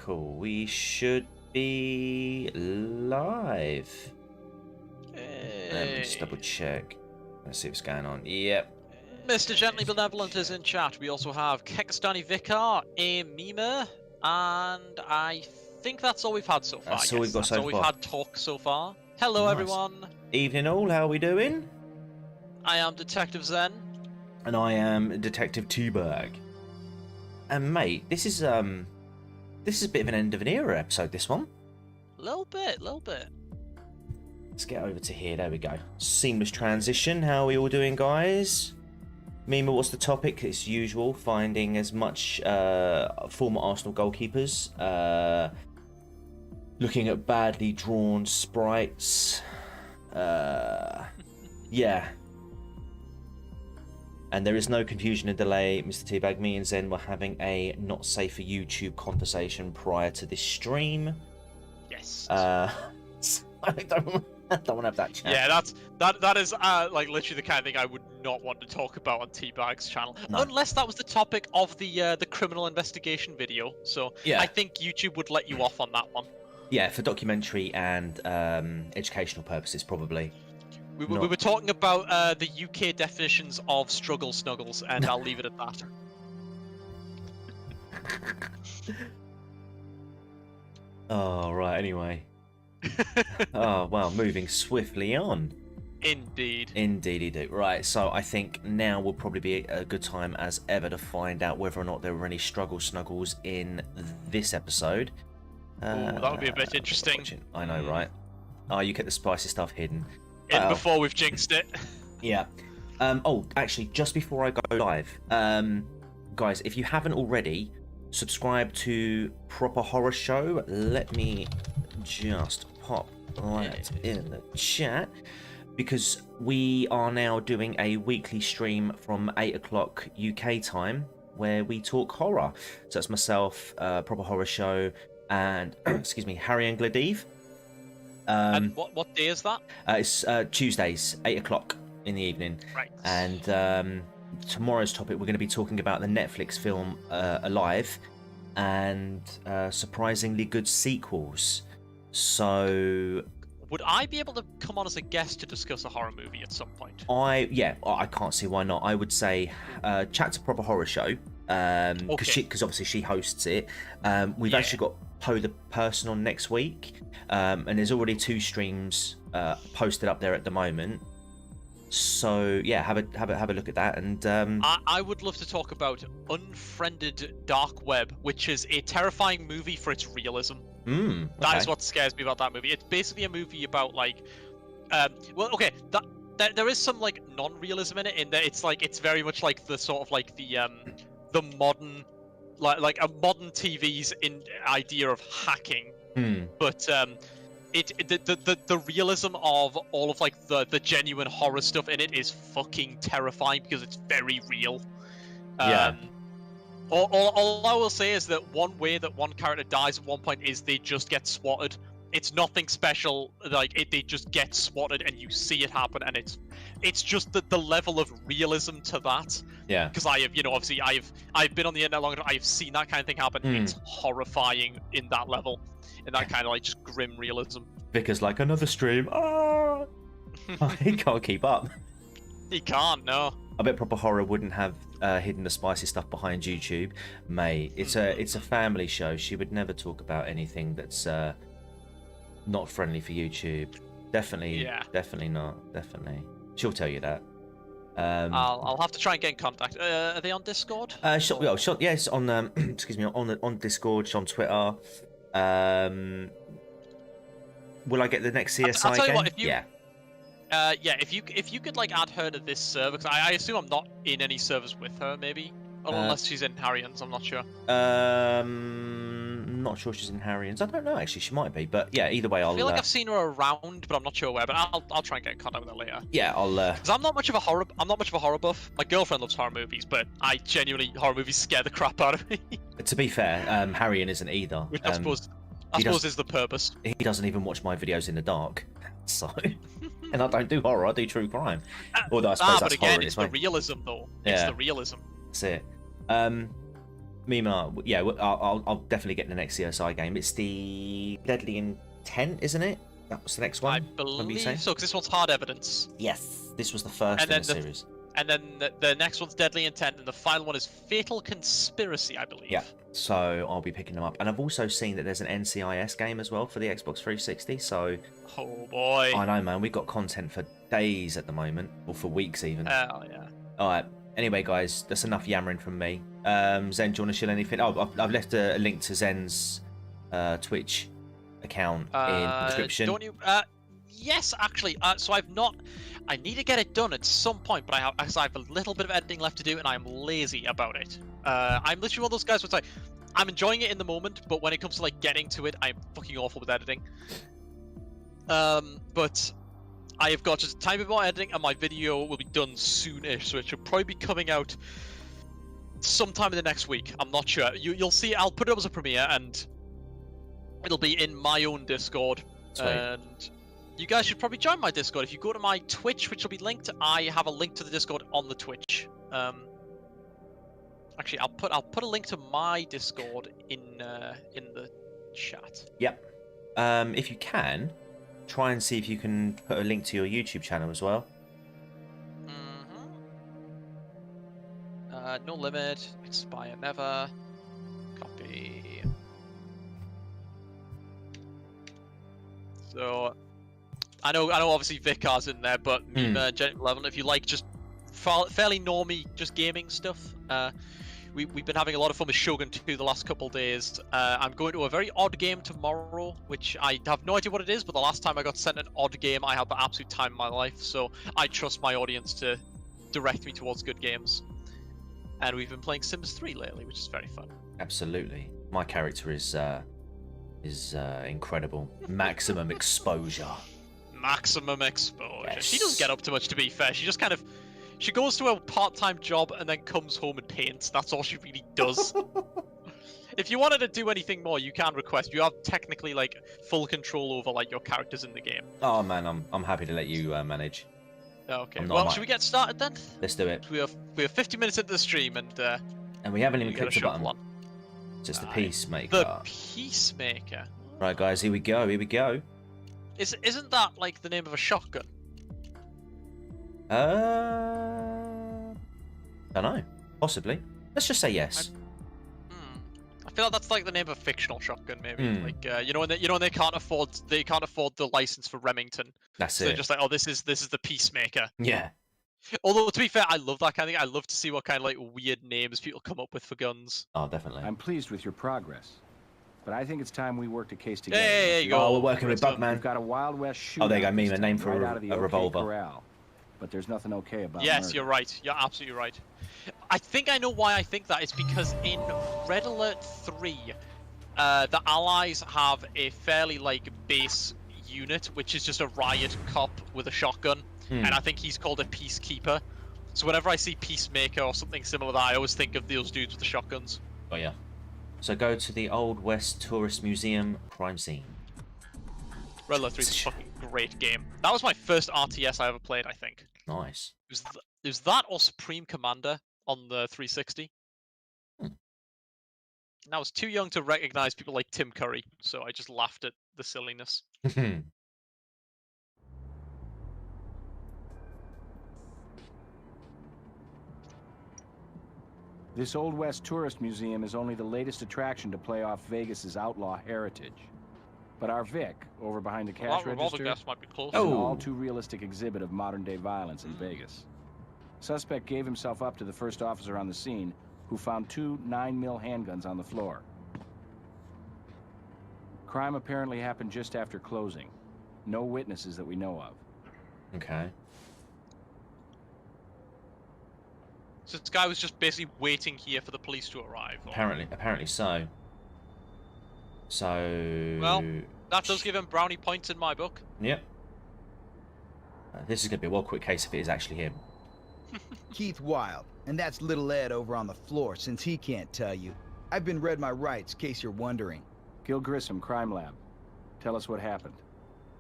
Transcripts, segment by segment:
cool. We should be live. Let me just double check. Let's see what's going on. Yep. Mr. Gently Benevolent is in chat. We also have Kekistani Vicar, a Mima, and I think that's all we've had so far. That's all we've got so far. We've had talk so far. Hello, Nice. everyone. Evening all, how are we doing? I am Detective Zen. And I am Detective Teabag. And mate, this is a bit of an end of an era episode, this one. Little bit. Let's get over to here, there we go. Seamless transition, how are we all doing, guys? Mima, what's the topic? It's usual, finding as much former Arsenal goalkeepers, looking at badly drawn sprites, yeah. And there is no confusion and delay, Mr. Teabag. Me and Zen were having a not safe for YouTube conversation prior to this stream. Yes. So I don't want to have that chat. Yeah, that is like literally the kind of thing I would not want to talk about on Teabag's channel, No. unless that was the topic of the criminal investigation video. So Yeah. I think YouTube would let you off on that one. Yeah, for documentary and educational purposes, probably. We were talking about the UK definitions of struggle snuggles, and I'll leave it at that. Oh, right, anyway. Oh, well, moving swiftly on. Indeed. Indeed. Right, so I think now will probably be a good time as ever to find out whether or not there were any struggle snuggles in this episode. Ooh, that would be a bit interesting. I know, right? Oh, you get the spicy stuff hidden. Before we've jinxed it. Yeah. Oh, actually, just before I go live, guys, if you haven't already, subscribe to Proper Horror Show. Let me just pop that in the chat, because we are now doing a weekly stream from 8 o'clock UK time where we talk horror. So that's myself, Proper Horror Show, and excuse me, Harry and Gladive. And what day is that? It's Tuesdays, 8 o'clock in the evening. Right. And tomorrow's topic, we're going to be talking about the Netflix film Alive and surprisingly good sequels. So would I be able to come on as a guest to discuss a horror movie at some point? I can't see why not. I would say chat to Proper Horror Show, because obviously she hosts it. We've actually got Poe the Person on next week, and there's already 2 streams posted up there at the moment. So yeah, have a look at that. And I would love to talk about Unfriended Dark Web, which is a terrifying movie for its realism. Okay. That is what scares me about that movie. It's basically a movie about like, there is some like non-realism in it, in that it's very much like the sort of like the modern, like a modern TV's idea of hacking, but the realism of all of like the genuine horror stuff in it is fucking terrifying because it's very real. All I will say is that one way that one character dies at one point is they just get swatted. It's nothing special, they just get swatted and you see it happen, and it's just the level of realism to that. Yeah. Because I have, obviously I've been on the internet long enough, I have seen that kind of thing happen. It's horrifying in that level, in that kind of like just grim realism. Because like another stream, he can't keep up. He can't, no. I bet Proper Horror wouldn't have hidden the spicy stuff behind YouTube, mate. It's a family show. She would never talk about anything that's not friendly for YouTube. Definitely not. Definitely, she'll tell you that. I'll have to try and get in contact. Are they on Discord? Yes, on excuse me, on Discord, she's on Twitter. Will I get the next CSI I'll tell you game? what, if you could like add her to this server, because I assume I'm not in any servers with her, maybe, unless she's in Harrian's. I'm not sure. Not sure she's in Harrian's. I don't know actually. She might be, but yeah. Either way, I feel like I've seen her around, but I'm not sure where. But I'll try and get in contact with her later. Yeah, I'll. Because I'm not much of a horror buff. My girlfriend loves horror movies, but horror movies scare the crap out of me. To be fair, Harrian isn't either. Which I suppose is the purpose. He doesn't even watch my videos in the dark, so. And I don't do horror. I do true crime. Although I suppose that's but again, horror. it's the realism, though. Yeah. It's the realism. That's it. Mima, yeah, I'll definitely get the next CSI game. It's the Deadly Intent, isn't it? That was the next one. I believe so, because this one's Hard Evidence. Yes, this was the first in the series. And then the next one's Deadly Intent, and the final one is Fatal Conspiracy, I believe. Yeah, so I'll be picking them up. And I've also seen that there's an NCIS game as well for the Xbox 360, so... Oh boy. I know, man, we've got content for days at the moment, or for weeks even. Oh, yeah. Alright, anyway, guys, that's enough yammering from me. Zen, do you want to share anything? Oh, I've left a link to Zen's Twitch account in the description. Don't you... yes, actually. So I've not... I need to get it done at some point, but I have a little bit of editing left to do, and I'm lazy about it. I'm literally one of those guys where it's like, I'm enjoying it in the moment, but when it comes to like getting to it, I'm fucking awful with editing. But I have got just a tiny bit more editing, and my video will be done soonish, so it should probably be coming out sometime in the next week. I'm not sure. You'll see. I'll put it up as a premiere, and it'll be in my own Discord. Sweet. And you guys should probably join my Discord. If you go to my Twitch, which will be linked, I have a link to the Discord on the Twitch. Actually, I'll put a link to my Discord in the chat. Yep. If you can, try and see if you can put a link to your YouTube channel as well. No limit. Expire never. Copy. So, I know. Obviously, Vicar's in there, but Mima, Gen 11. If you like just fairly normie, just gaming stuff. We've been having a lot of fun with Shogun 2 the last couple days. I'm going to a very odd game tomorrow, which I have no idea what it is, but the last time I got sent an odd game, I had the absolute time of my life. So I trust my audience to direct me towards good games. And we've been playing Sims 3 lately, which is very fun. Absolutely. My character is incredible. Maximum exposure. Maximum exposure. Yes. She doesn't get up to much, to be fair. She just kind of... She goes to a part-time job and then comes home and paints. That's all she really does. If you wanted to do anything more, you can request. You have technically like full control over like your characters in the game. Oh man, I'm happy to let you manage. Okay. Well, should we get started then? Let's do it. We are 50 minutes into the stream and we haven't even clicked the button. On. Just the Peacemaker. The Peacemaker. Right, guys, here we go. Here we go. Isn't that like the name of a shotgun? Don't know. Possibly. Let's just say yes. I feel like that's like the name of a fictional shotgun, maybe. Like you know when they can't afford the license for Remington. That's so it. They're just like, oh, this is the Peacemaker. Yeah. Although to be fair, I love that kind of thing. I love to see what kind of like weird names people come up with for guns. Oh, definitely. I'm pleased with your progress, but I think it's time we worked a case together. Hey, you go. Oh, we're working with Bugman. We've got a Wild West shootout. Oh, there you go. Meme a name for right out of the a revolver. Corral. But there's nothing okay about Yes, murder. you're right. You're absolutely right. I think I know why I think that. It's because in Red Alert 3, the Allies have a fairly like base unit, which is just a riot cop with a shotgun, and I think he's called a peacekeeper. So whenever I see Peacemaker or something similar to that, I always think of those dudes with the shotguns. Oh yeah. So go to the Old West Tourist Museum crime scene. Red Alert 3 is a fucking great game. That was my first RTS I ever played, I think. Nice. It was that or Supreme Commander on the 360. And I was too young to recognize people like Tim Curry, so I just laughed at the silliness. This Old West Tourist Museum is only the latest attraction to play off Vegas's outlaw heritage. But our Vic, over behind the cash register, might be close. is an all-too-realistic exhibit of modern-day violence in Vegas. Suspect gave himself up to the first officer on the scene, who found 2 9mm handguns on the floor. Crime apparently happened just after closing. No witnesses that we know of. Okay. So this guy was just basically waiting here for the police to arrive. Or... Apparently so. So... Well, that does give him brownie points in my book. Yep. This is going to be a well-quick case if it is actually him. Keith Wilde, and that's little Ed over on the floor, since he can't tell you. I've been read my rights, case you're wondering. Gil Grissom, Crime Lab. Tell us what happened.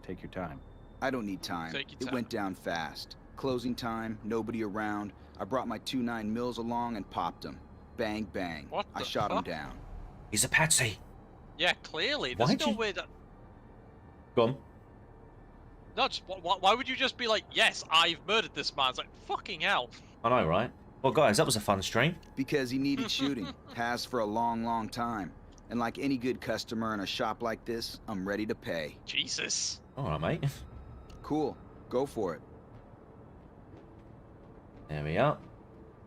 Take your time. I don't need time. Take your It time. went down fast. Closing time, nobody around. I brought my 2 9mm along and popped them. Bang, bang. What I the shot him fuck? down. He's a patsy. Yeah, clearly. There's Why'd no you- way that. Go on. No, just why would you just be like, yes, I've murdered this man? It's like, fucking hell. I know, right? Well, guys, that was a fun stream. Because he needed shooting. Has for a long, long time. And like any good customer in a shop like this, I'm ready to pay. Jesus. All right, mate. Cool. Go for it. There we are.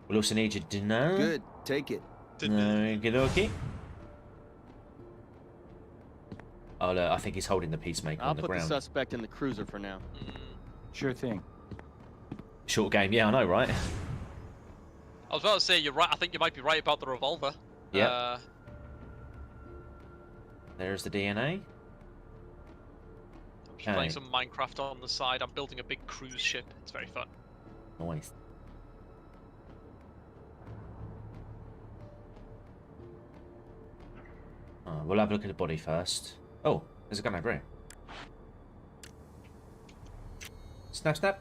We'll also need your dinner. Good. Take it. Okie dokie. Oh, look, I think he's holding the peacemaker I'll on the put the ground. suspect in the cruiser for now. Sure thing. Short game, yeah, I know, right? I was about to say, you're right. I think you might be right about the revolver. Yeah. There's the DNA. I'm just playing some Minecraft on the side. I'm building a big cruise ship. It's very fun. Nice. Oh, we'll have a look at the body first. Oh, there's a gun over here. Snap, snap.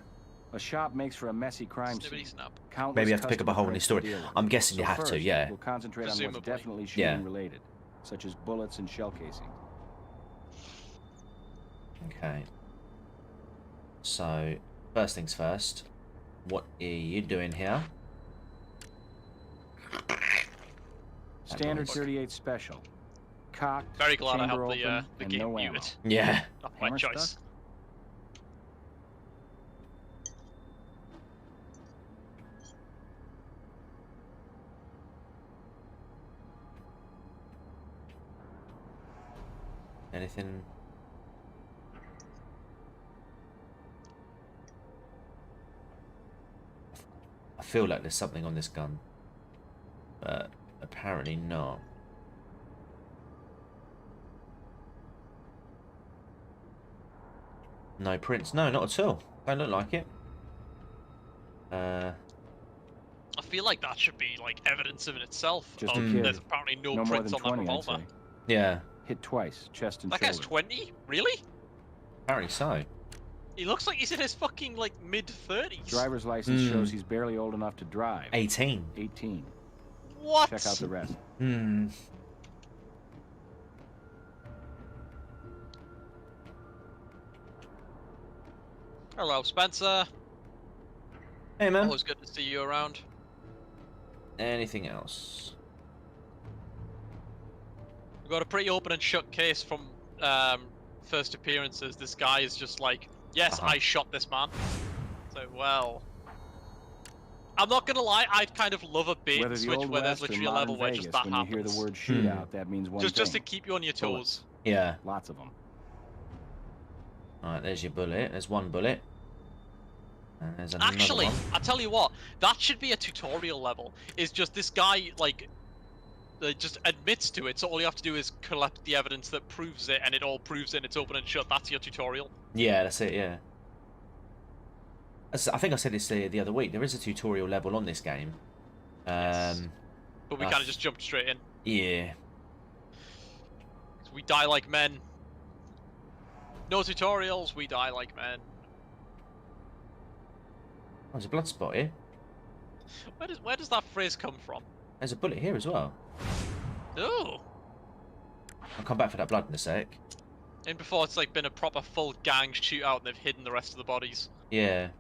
A shop makes for a messy crime scene. Snippity snap. Countless Maybe you have to pick up a customer hole in the threats to story. deal with. I'm guessing you So have to, first, yeah. We'll concentrate on Presumably. what's definitely shooting Yeah. related, such as bullets and shell casing. Okay. So, first things first. What are you doing here? Standard noise. 38 special. Cocked, Very glad I have chamber the open, and game no ammo. muted. Yeah. Not my Hammer choice. stuck? Anything? I feel like there's something on this gun, but apparently not. No prints? No, not at all. Don't look like it. I feel like that should be like evidence in itself. Just a of kid. There's apparently no, No more prints than on that 20, I'd revolver. say. Yeah, Hit twice, chest and That guy's shoulder. 20? Really? apparently so. He looks like he's in his fucking like mid-30s. Driver's license Hmm. shows he's barely old enough to drive. 18. 18. What? Check out the rest. Hmm. Hello, Spencer. Hey, man. Always good to see you around. Anything else? We've got a pretty open and shut case from first appearances. This guy is just like, yes, I shot this man. So, well... I'm not gonna lie, I'd kind of love a bait Whether and the switch Old where there's West or literally a modern level where Vegas, just that when happens. you hear the word shootout, that means one Just to thing. keep you on your toes. Yeah. Lots of them. Alright, there's your bullet. There's one bullet. And there's another Actually, one. I tell you what, that should be a tutorial level. Is just this guy like just admits to it, so all you have to do is collect the evidence that proves it, and it all proves it, and it's open and shut. That's your tutorial. Yeah, that's it, yeah. I think I said this the other week. There is a tutorial level on this game. Yes. But we kind of just jumped straight in. Yeah. 'Cause we die like men. No tutorials, we die like men. Oh, there's a blood spot here. Where does that phrase come from? There's a bullet here as well. Oh. I'll come back for that blood in a sec. And before it's like been a proper full gang shootout, and they've hidden the rest of the bodies. Yeah.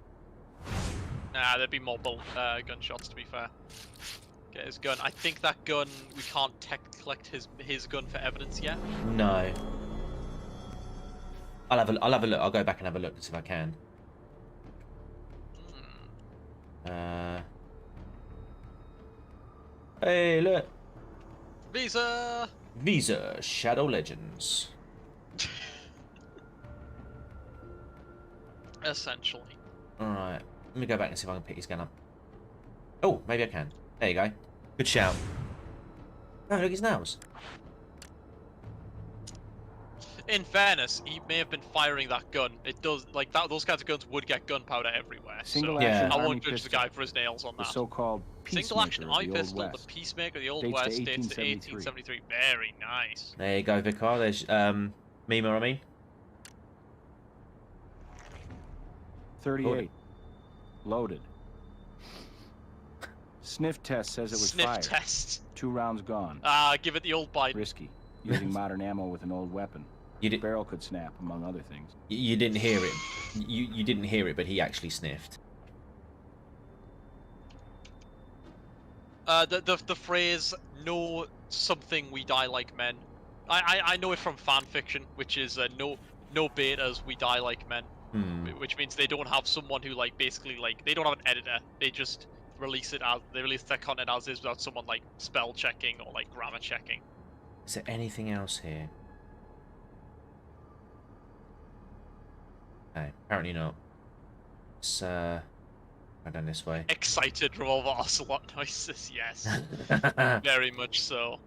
Nah, there'd be more gunshots, to be fair. Get his gun. I think that gun, we can't collect his gun for evidence yet. No. I'll have a look. I'll go back and have a look to see if I can. Hey, look. Visa! Visa Shadow Legends. Essentially. Alright. Let me go back and see if I can pick his gun up. Oh, maybe I can. There you go. Good shout. Oh, look at his nails. In fairness, he may have been firing that gun. It does, like, those kinds of guns would get gunpowder everywhere. Single So action I army won't judge the pistol. guy for his nails on The that. so-called Single action peacemaker of eye the Old pistol, the West. Peacemaker of the Old Dates to West, dates to 1873. 1873. Very nice. There you go, Vicar. There's Mima, I mean. 38. Loaded. Sniff test says it was Sniff fired. test. 2 rounds gone. Give it the old bite. Risky. Using modern ammo with an old weapon. The barrel could snap, among other things. You didn't hear it. You didn't hear it, but he actually sniffed. The phrase "no something we die like men." I know it from fan fiction, which is no betas we die like men, which means they don't have someone who like basically like they don't have an editor. They just release their content as is without someone like spell checking or like grammar checking. Is there anything else here? No, apparently not. It's go down this way. Excited revolver ocelot noises, yes. Very much so.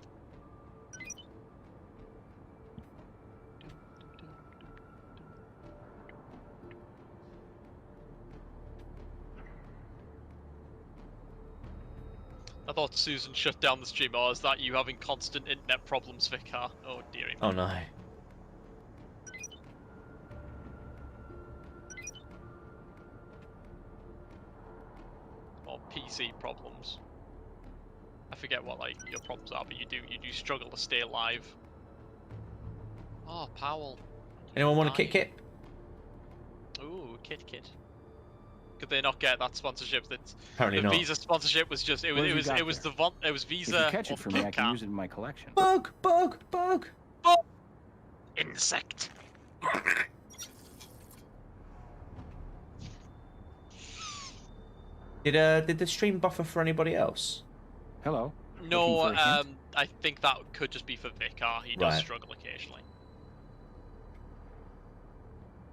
I thought Susan shut down the stream, or is that you having constant internet problems, Vicar? Oh dearie me. Oh no. Or PC problems. I forget what like your problems are, but you do struggle to stay alive. Oh, Powell. Anyone want a Kit Kit? Ooh, Kit Kit. Could they not get that sponsorship? That Apparently the not. Visa sponsorship was just it was Visa. If you catch or it for me, I can Kit use it in my collection. Bug! Insect. Did the stream buffer for anybody else? Hello. No, Looking for a hint? I think that could just be for Vicar. He does struggle occasionally.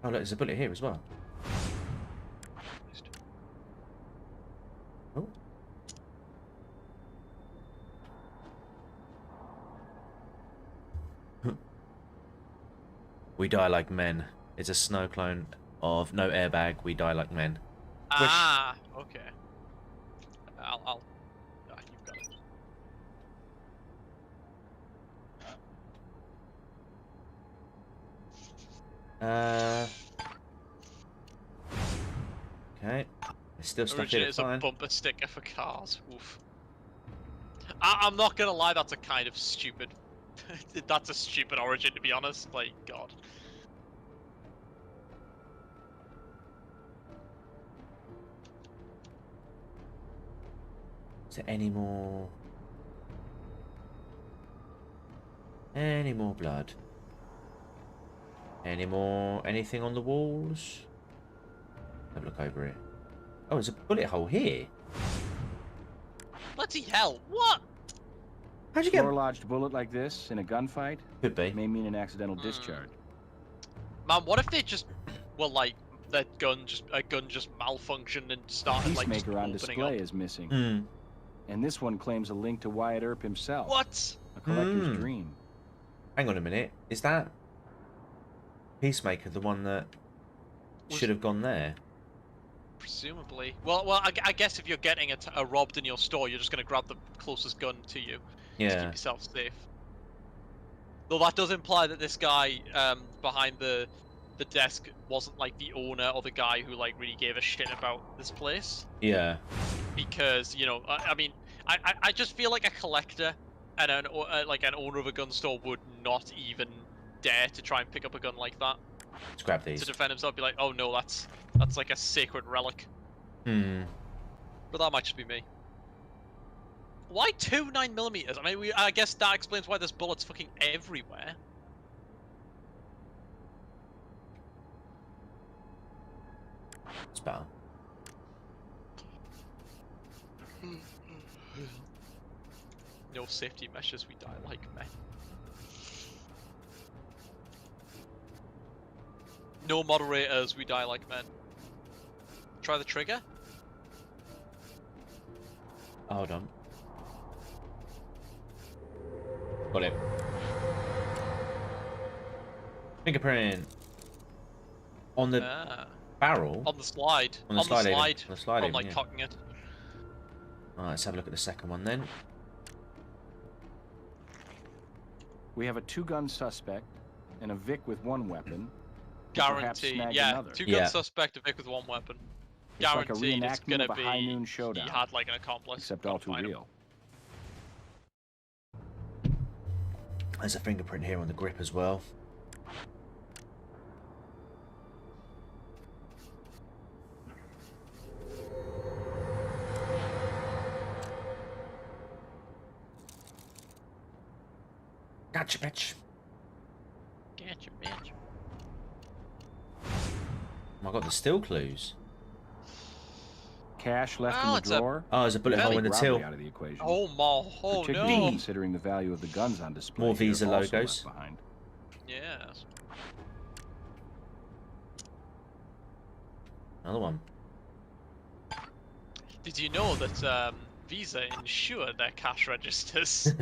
Oh look, there's a bullet here as well. Oh. We die like men. It's a snow clone of no airbag. We die like men. Ah, okay. I'll. You've got it. Okay. There's still stuff Origin here is to a find. bumper sticker for cars. Oof. I'm not gonna lie, that's a kind of stupid. That's a stupid origin, to be honest. Like, God. Is there any more? Any more blood? Any more? Anything on the walls? Have a look over here. Oh, there's a bullet hole here. Bloody hell! What? How'd you get? Floor-lodged bullet like this in a gunfight Could be. may mean an accidental discharge. Man, what if they just were like a gun just malfunctioned and started like just Peacemaker on opening display up? is missing. Hmm. And this one claims a link to Wyatt Earp himself. What? A collector's dream. Hang on a minute. Is that Peacemaker the one that should have gone there? Presumably. Well, I guess if you're getting a robbed in your store, you're just gonna grab the closest gun to you to keep Yeah. yourself safe. Though that does imply that this guy behind the desk wasn't like the owner or the guy who like really gave a shit about this place. Yeah. Because you know, I mean, I just feel like a collector and an owner of a gun store would not even dare to try and pick up a gun like that Let's grab these. to defend himself. Be like, oh no, that's like a sacred relic. Hmm. But that might just be me. Why 2 9mm? I mean, I guess that explains why there's bullets fucking everywhere. It's better. No safety measures, we die like men. No moderators, we die like men. Try the trigger? Hold on. Got it. Fingerprint. On the barrel? On the slide. On the slide, even. On the slide, I'm even, like yeah. cocking it. Alright, let's have a look at the second one then. We have a 2-gun suspect and a Vic with 1 weapon. Perhaps Guaranteed. snag Yeah, another. 2-gun suspect, a Vic with 1 weapon. It's like a guaranteed it's reenactment gonna of a be high noon he showdown, had like an accomplice. except all Gotta too find him. real. There's a fingerprint here on the grip as well. Gotcha, bitch. Gotcha, bitch. Oh my god, there's still clues. Cash left in Well, the it's a drawer. Oh, there's a bullet hole in the Robbery till. out of the equation. Oh my, oh Particularly no. considering the value of the guns on display. More here Visa also logos. left behind. Yes. Another one. Did you know that Visa insured their cash registers?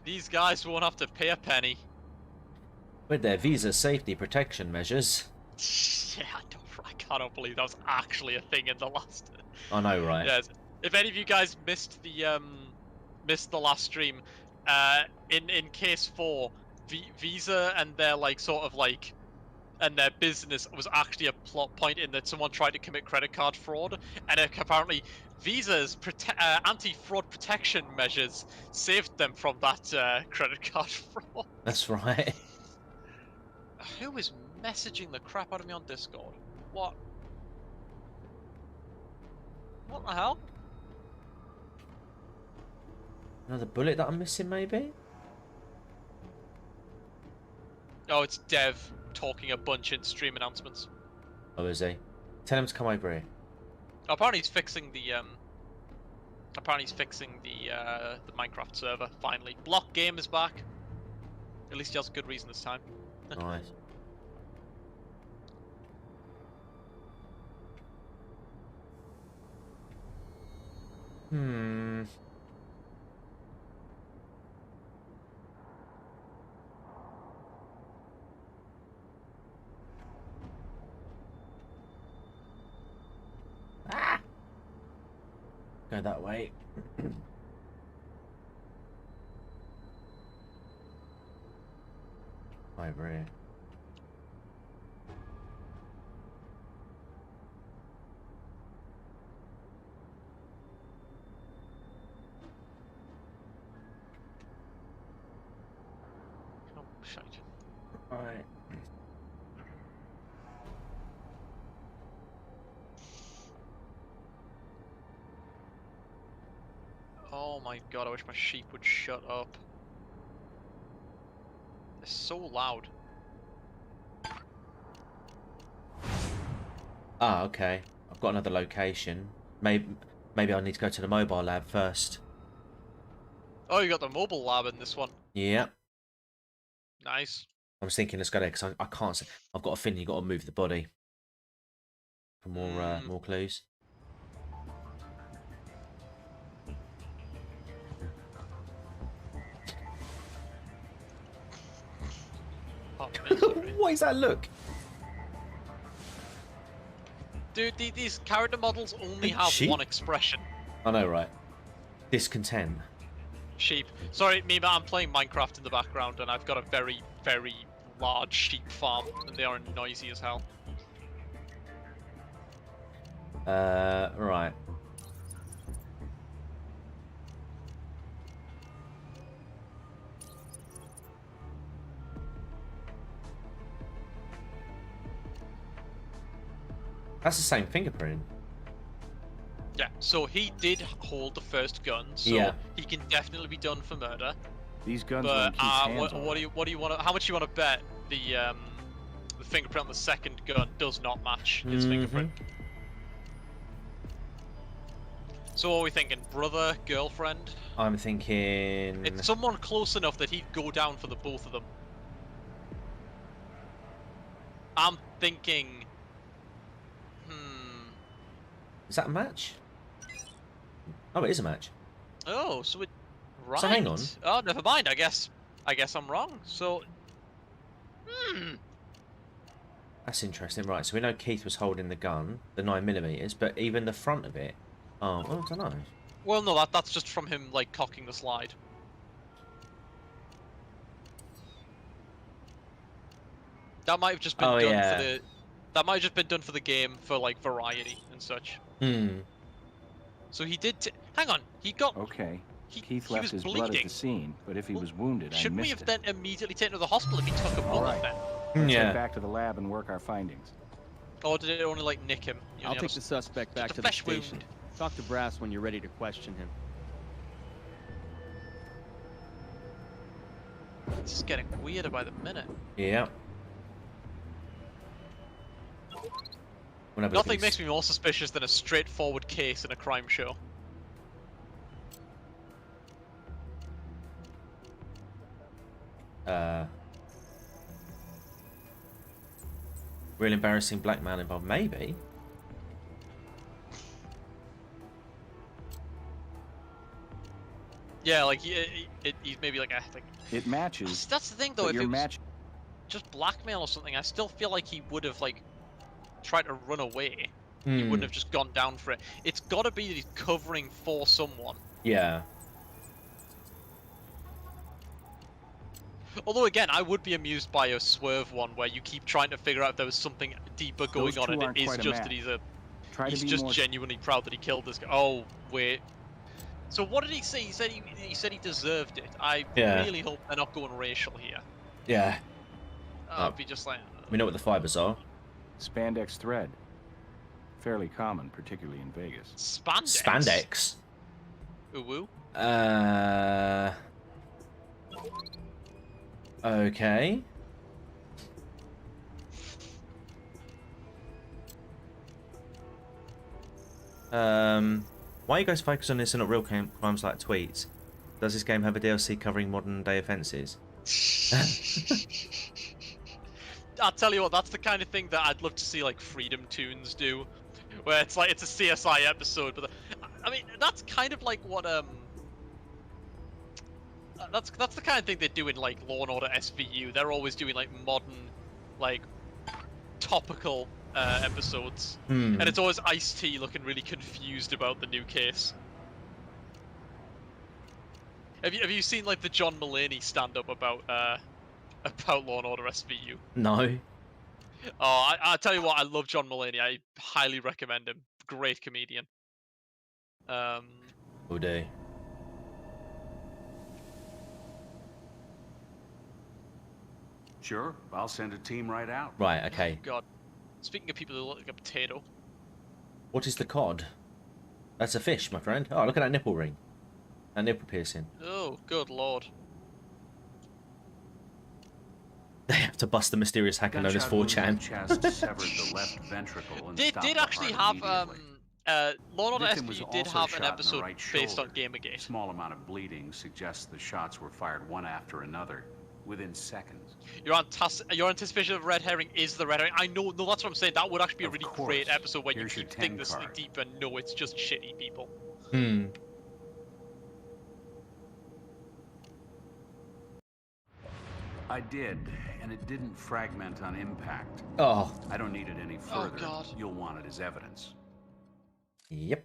These guys won't have to pay a penny. With their Visa safety protection measures. Yeah, I cannot believe that was actually a thing in the last. I know, right? Yes. If any of you guys missed the last stream, in case 4, Visa and their and their business was actually a plot point in that someone tried to commit credit card fraud, and apparently Visa's anti-fraud protection measures saved them from that credit card fraud. That's right. Who is messaging the crap out of me on Discord? What? What the hell? Another bullet that I'm missing, maybe? Oh, it's Dev talking a bunch in stream announcements. Oh, is he? Tell him to come over here. Oh, apparently he's fixing the the Minecraft server finally. Block game is back. At least he has a good reason this time. Nice. Hmm. Ah! Go that way. Over here. Oh, shite. Alright. Oh my god, I wish my sheep would shut up. They're so loud. Ah, okay. I've got another location. Maybe I need to go to the mobile lab first. Oh, you got the mobile lab in this one. Yeah. Nice. I was thinking let's go there because I can't see. I've got a feeling you got to move the body for more clues. Oh, misery. What is that look? Dude, these character models only Hey, have sheep? one expression. I know, right? Discontent. Sheep. Sorry, Mima, I'm playing Minecraft in the background and I've got a very, very large sheep farm and they are noisy as hell. Right. That's the same fingerprint. Yeah, so he did hold the first gun, so Yeah. he can definitely be done for murder. These guns are in But Keith's hands. what do you want to? How much do you want to bet the fingerprint on the second gun does not match his fingerprint? So what are we thinking? Brother, girlfriend? I'm thinking. It's someone close enough that he'd go down for the both of them. I'm thinking. Is that a match? Oh, it is a match. Oh, so it. Right. So hang on. Oh, never mind. I guess I'm wrong. So. That's interesting. Right, so we know Keith was holding the gun, the 9mm, but even the front of it. Oh, well, I don't know. Well, no, that's just from him like cocking the slide. That might have just been done for the. That might have just been done for the game, for like variety and such. Hmm. So he did. Hang on, he got. Okay. He Keith was left his blood at bleeding. the scene, but if he Well, was wounded, I Shouldn't we missed have it. then immediately taken to the hospital if he took a bullet Alright. then? Let's Yeah. head back to the lab and work our findings. Or did it only like nick him? You I'll know, take the suspect back just a to the flesh station. wound. Talk to Brass when you're ready to question him. This is getting weirder by the minute. Yeah. Nothing makes me more suspicious than a straightforward case in a crime show. Real embarrassing black man involved, maybe. Yeah, like he's maybe like It matches, That's the thing though. but If your it was match... just blackmail or something, I still feel like he would have like tried to run away. He Hmm. wouldn't have just gone down for it. It's got to be that he's covering for someone. Yeah. Although again, I would be amused by a swerve one where you keep trying to figure out if there was something deeper going Those on, two and aren't it is quite a just that match. Try he's to be just more... genuinely proud that he killed this guy. Oh wait. So what did he say? He said he deserved it. I Yeah. really hope they're not going racial here. Yeah. I'd be just like. We know what the fibers are. Spandex thread. Fairly common, particularly in Vegas. Spandex. Spandex. Ooh. Okay. Why are you guys focused on this and not real crimes like tweets? Does this game have a DLC covering modern day offences? I'll tell you what, that's the kind of thing that I'd love to see like Freedom Tunes do, where it's like it's a CSI episode, but I mean that's kind of like what that's the kind of thing they do in like Law and Order SVU. They're always doing like modern, like topical episodes, and it's always Ice-T looking really confused about the new case. Have you seen like the John Mulaney stand-up about Law and Order SVU? No. Oh, I tell you what, I love John Mulaney. I highly recommend him. Great comedian. All day. Sure, I'll send a team right out. Right, okay. God. Speaking of people who look like a potato. What is the cod? That's a fish, my friend. Oh, look at that nipple ring. That nipple piercing. Oh, good lord. They have to bust the mysterious hacker known as Gunshot wound to 4chan. the chest severed the left ventricle and They stopped did the actually heart have immediately. Law and Order Victim was SVU did also have shot an in the episode right based on shoulder. Gamergate. Small amount of bleeding suggests the shots were fired one after another within seconds. Your anticipation of red herring is the red herring. I know, no, that's what I'm saying. That would actually be a Of really course. great episode where Here's you your keep thinking 10 this card. deep and no, it's just shitty people. I did, and it didn't fragment on impact. Oh. I don't need it any further. God. You'll want it as evidence. Yep.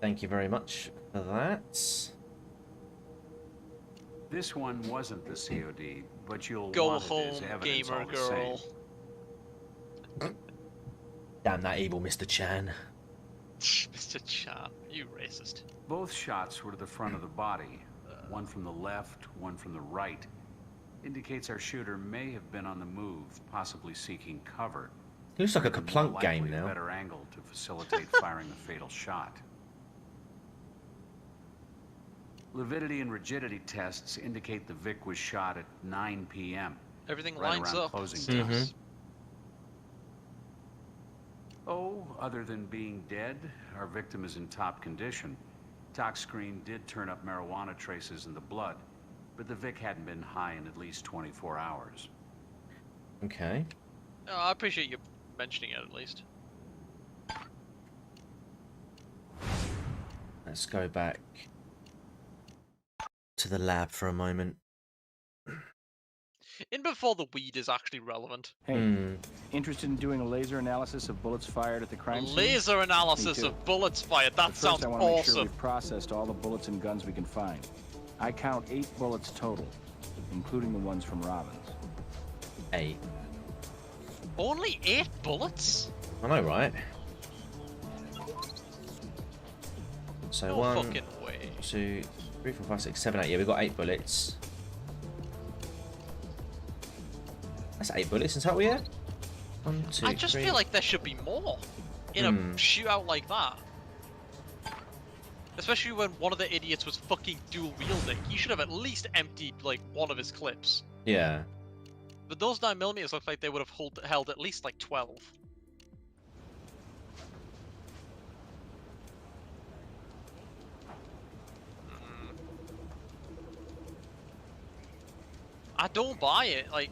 Thank you very much for that. This one wasn't the COD, but you'll Go want it home, as evidence gamer all the same. girl. Damn that evil Mr. Chan. Mr. Chan, you racist. Both shots were to the front of the body. One from the left, one from the right. Indicates our shooter may have been on the move, possibly seeking cover. Looks like a Even more Kaplunk game likely, a now. better angle to facilitate firing the fatal shot. Lividity and rigidity tests indicate the Vic was shot at 9 p.m. Everything right lines around up. closing time. Oh, other than being dead, our victim is in top condition. Tox screen did turn up marijuana traces in the blood, but the Vic hadn't been high in at least 24 hours. Okay. Oh, I appreciate you mentioning it at least. Let's go back to the lab for a moment. In before the weed is actually relevant. Hey, interested in doing a laser analysis of bullets fired at the crime scene? Laser analysis Me too. of bullets fired. That But sounds first, I want to make sure awesome. we've processed all the bullets and guns we can find. I count 8 bullets total, including the ones from Robbins. 8. Only 8 bullets? I know, right? So No 1, fucking way. 2, 3, 4, 5, 6, 7, 8. Yeah, we've got 8 bullets. That's 8 bullets in total, yeah? 1, 2, I just 3. feel like there should be more in a shootout like that. Especially when one of the idiots was fucking dual wielding. He should have at least emptied like one of his clips. Yeah. But those 9mm look like they would have held at least like 12. I don't buy it. Like,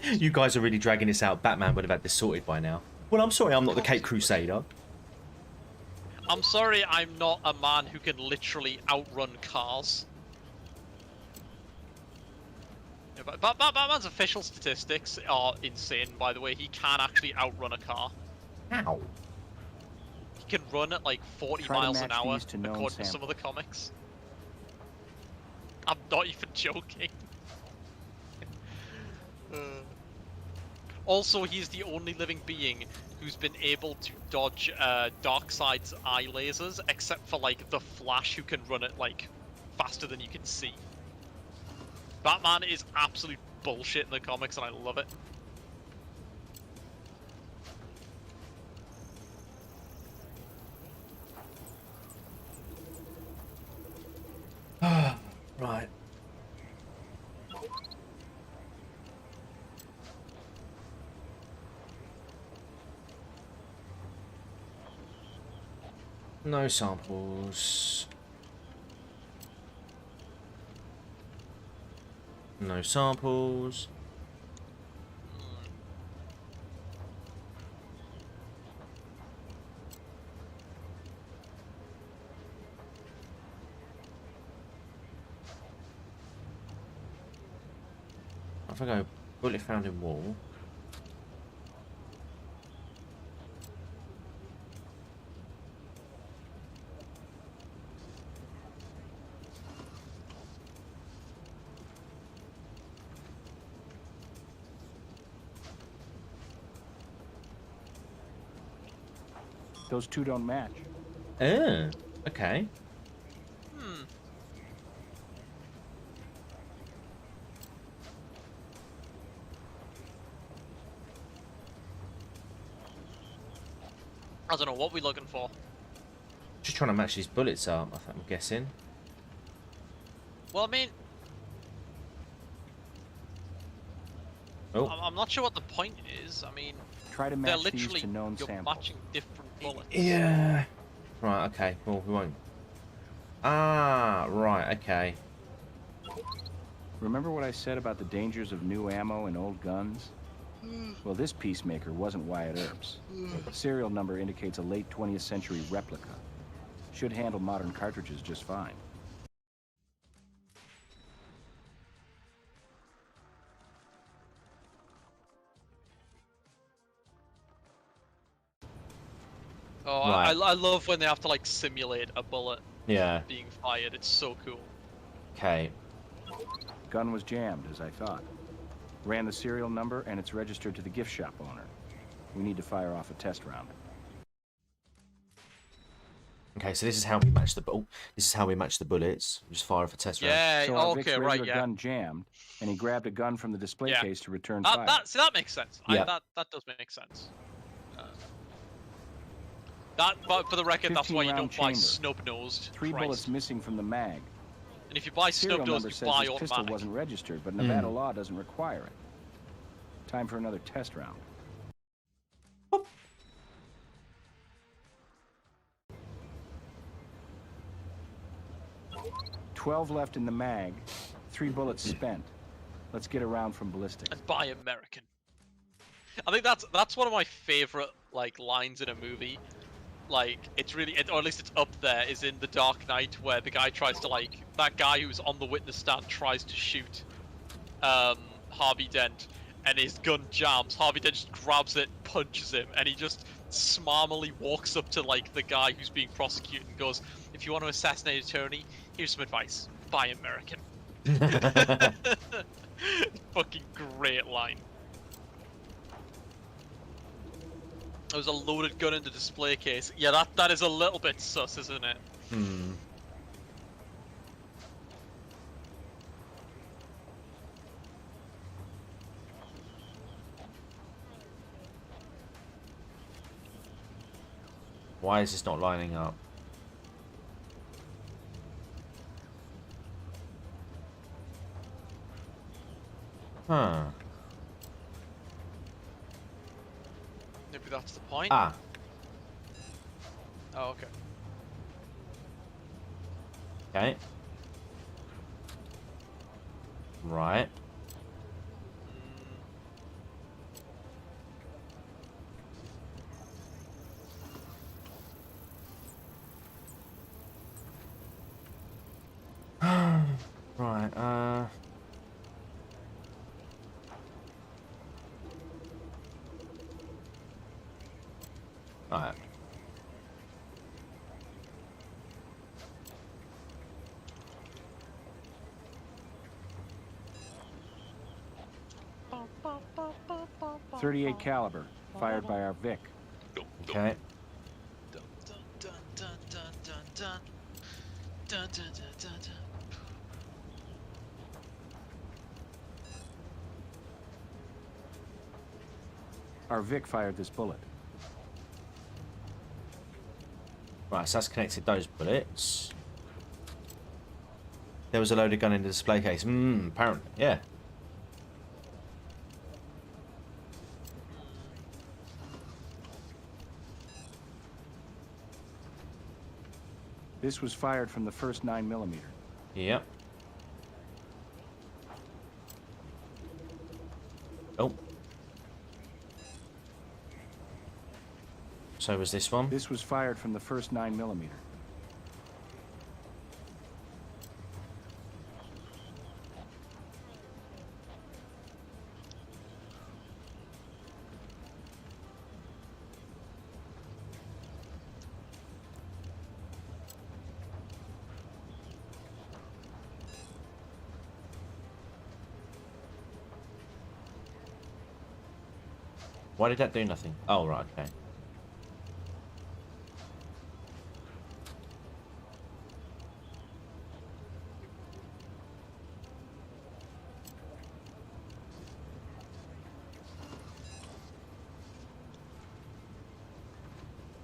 You guys are really dragging this out. Batman would have had this sorted by now. Well, I'm sorry, I'm not the Cape Crusader. I'm sorry, I'm not a man who can literally outrun cars. Yeah, but Batman's official statistics are insane, by the way. He can actually outrun a car. How? He can run at like 40 Try to miles an match hour, these to known according to some of the comics. I'm not even joking. Also, he's the only living being who's been able to dodge Darkseid's eye lasers, except for like the Flash, who can run it like faster than you can see. Batman is absolute bullshit in the comics, and I love it. Right. No samples. No samples. If I go bullet found in wall. Those two don't match. Okay. I don't know, what we looking for? Just trying to match these bullets up, I'm guessing. Well, I mean... Oh. I'm not sure what the point is. I mean, Try to they're match these literally to known you're samples. matching different bullets. Yeah. Right, okay. Well, we won't. Ah, right, okay. Remember what I said about the dangers of new ammo and old guns? Well, this peacemaker wasn't Wyatt Earp's. The serial number indicates a late 20th century replica. Should handle modern cartridges just fine. Oh, Right. I love when they have to like simulate a bullet Yeah. being fired. It's so cool. Okay. Gun was jammed, as I thought. Ran the serial number, and it's registered to the gift shop owner. We need to fire off a test round. Okay, so this is how we match the this is how we match the bullets. Just fire for test round. Yeah. So our Vic's okay. Right. regular Yeah. gun jammed, and he grabbed a gun from the display Yeah. case to return fire. See, that makes sense. Yeah. That does make sense. But for the record, that's why you 15-round don't buy chamber. snub-nosed. Three bullets missing from the mag. And if you buy Serial snub-nosed, number you says buy this pistol automatic. wasn't registered, but Nevada law doesn't require it. Time for another test round. 12 left in the mag. 3 bullets spent. Let's get a round from ballistics. And buy American. I think that's one of my favorite like lines in a movie. Like it's really, or at least it's up there. Is in The Dark Knight where the guy tries to that guy who's on the witness stand tries to shoot Harvey Dent, and his gun jams. Harvey Dent just grabs it, punches him, and he just smarmily walks up to the guy who's being prosecuted and goes, "If you want to assassinate an attorney, here's some advice: buy American." Fucking great line. There was a loaded gun in the display case. Yeah, that is a little bit sus, isn't it? Hmm. Why is this not lining up? Huh. Maybe that's the point. Ah. Oh, okay. Okay. Right. Right, Alright. .38 caliber, fired by our Vic. Okay. Dun, dun, dun, dun, dun, dun, dun. Dun, dun, dun, dun, dun. Our Vic fired this bullet. Right, so that's connected those bullets. There was a loaded gun in the display case. Apparently, yeah. This was fired from the first 9mm. Yep. Oh. So was this one? This was fired from the first 9mm. Why did that do nothing? Oh, right, okay.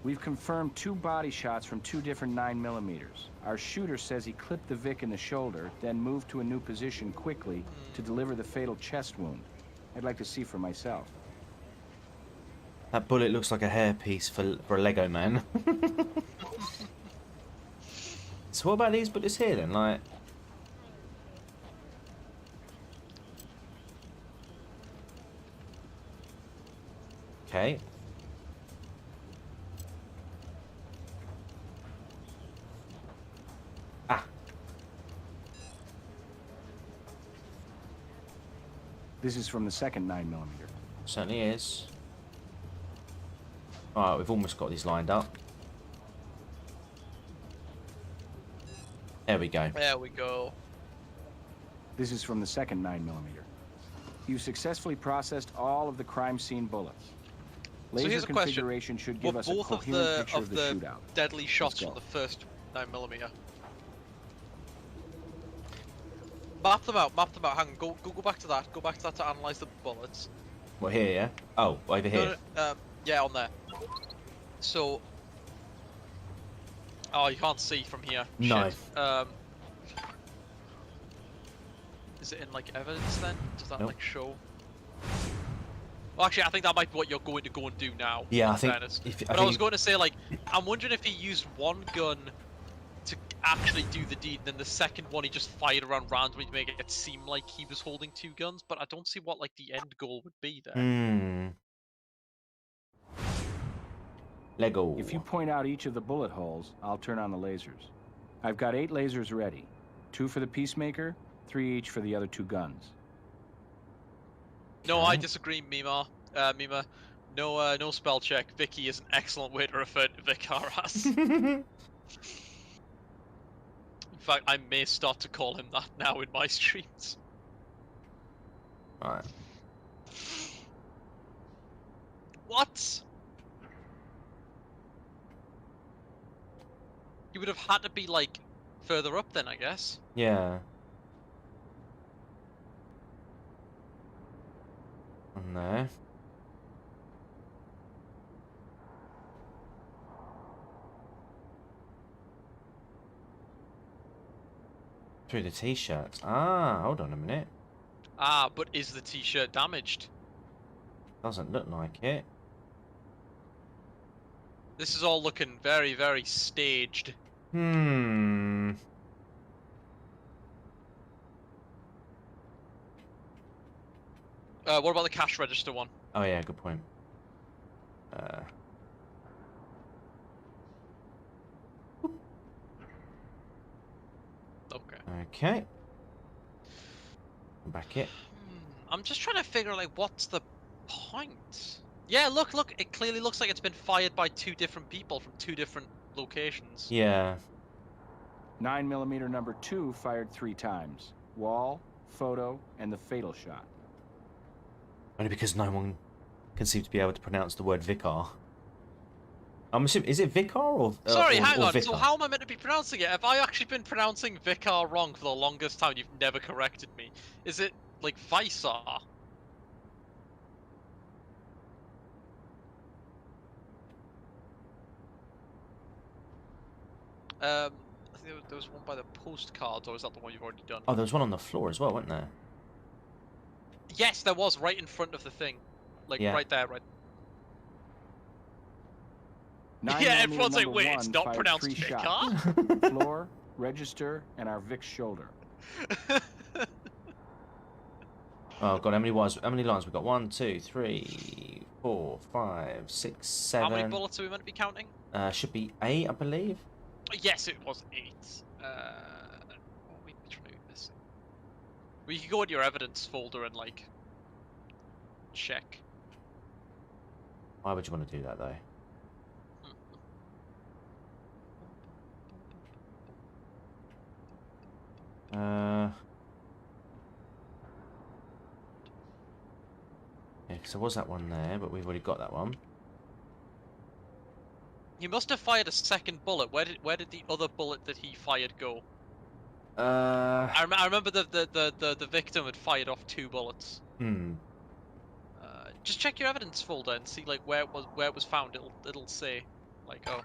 We've confirmed 2 body shots from 2 different 9mm. Our shooter says he clipped the Vic in the shoulder, then moved to a new position quickly to deliver the fatal chest wound. I'd like to see for myself. That bullet looks like a hairpiece for a Lego man. So what about these bullets here then? Like, okay. Ah. This is from the second 9mm. Certainly is. Alright, we've almost got these lined up. There we go. There we go. This is from the second 9mm. You successfully processed all of the crime scene bullets. So Laser here's a question. configuration should give Were us a both of coherent the picture of the shootout. deadly shots go. from the first 9mm? Map them out. Map them out. Hang on. Go back to that. Go back to that to analyze the bullets. Well, here, yeah? Oh, over here. No, yeah, on there. So. Oh, you can't see from here. No. Shit. Is it in like evidence then? Does that Nope. like show? Well, actually, I think that might be what you're going to go and do now. Yeah, I in think. fairness. If, But I was going to say, like, I'm wondering if he used one gun to actually do the deed, then the second one he just fired around randomly to make it seem like he was holding 2 guns. But I don't see what like the end goal would be there. Lego. If you point out each of the bullet holes, I'll turn on the lasers. I've got 8 lasers ready. 2 for the Peacemaker, 3 each for the other 2 guns. No, I disagree, Mima. No spell check. Vicky is an excellent way to refer to Vicaras. In fact, I may start to call him that now in my streams. Alright. What? You would have had to be like further up then, I guess. Yeah. On there. Through the t-shirts. Ah, hold on a minute. Ah, but is the t-shirt damaged? Doesn't look like it. This is all looking very, very staged. Hmm. What about the cash register one? Oh yeah, good point. Okay. Okay. Back it. I'm just trying to figure like what's the point? Yeah, look, it clearly looks like it's been fired by 2 different people from 2 different locations. Yeah. 9mm number 2 fired 3 times. Wall, photo, and the fatal shot. Only because no one can seem to be able to pronounce the word vicar. I'm assuming, is it vicar or Sorry, or, hang or on. vicar? So how am I meant to be pronouncing it? Have I actually been pronouncing vicar wrong for the longest time? You've never corrected me. Is it like Visar? I think there was one by the postcards, or is that the one you've already done? Oh, there was one on the floor as well, wasn't there? Yes, there was, right in front of the thing. Like, Yeah. right there, right. 9mm Yeah, everyone's like, number wait, 1 it's not fired pronounced 3 vicar? shots. Floor, register, and our Vic's shoulder. Oh god, how many lines we got? 1, 2, 3, 4, 5, 6, 7. How many bullets are we meant to be counting? Should be 8, I believe. Yes, it was 8. What are we trying to be missing? Well, you can go in your evidence folder and, like, check. Why would you want to do that though? Yeah, because there was that one there, but we've already got that one. He must have fired a second bullet. Where did the other bullet that he fired go? I remember the victim had fired off 2 bullets. Just check your evidence folder and see like where it was found. It'll say like, oh,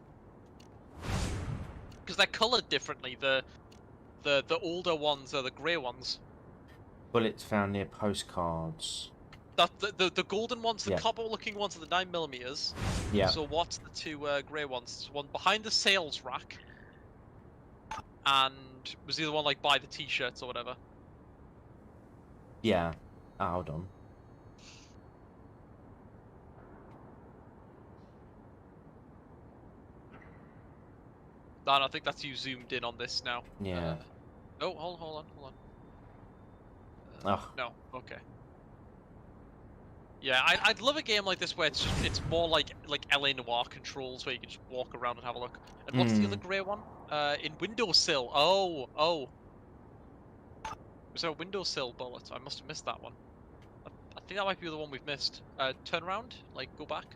because they're coloured differently. The older ones are the grey ones. Bullets found near postcards. That the golden ones, the Yeah. copper-looking ones, are the 9mm. Yeah. So what's the 2 grey ones? There's one behind the sales rack, and was the other one like by the t-shirts or whatever? Yeah. Ah, hold on. Dan, I think that's you zoomed in on this now. Yeah. Oh, hold on. Oh. No, okay. Yeah, I'd love a game like this where it's more like LA Noire controls, where you can just walk around and have a look. And what's the other grey one? In windowsill. Oh. Was there a windowsill bullet? I must have missed that one. I think that might be the one we've missed. Turn around, like go back.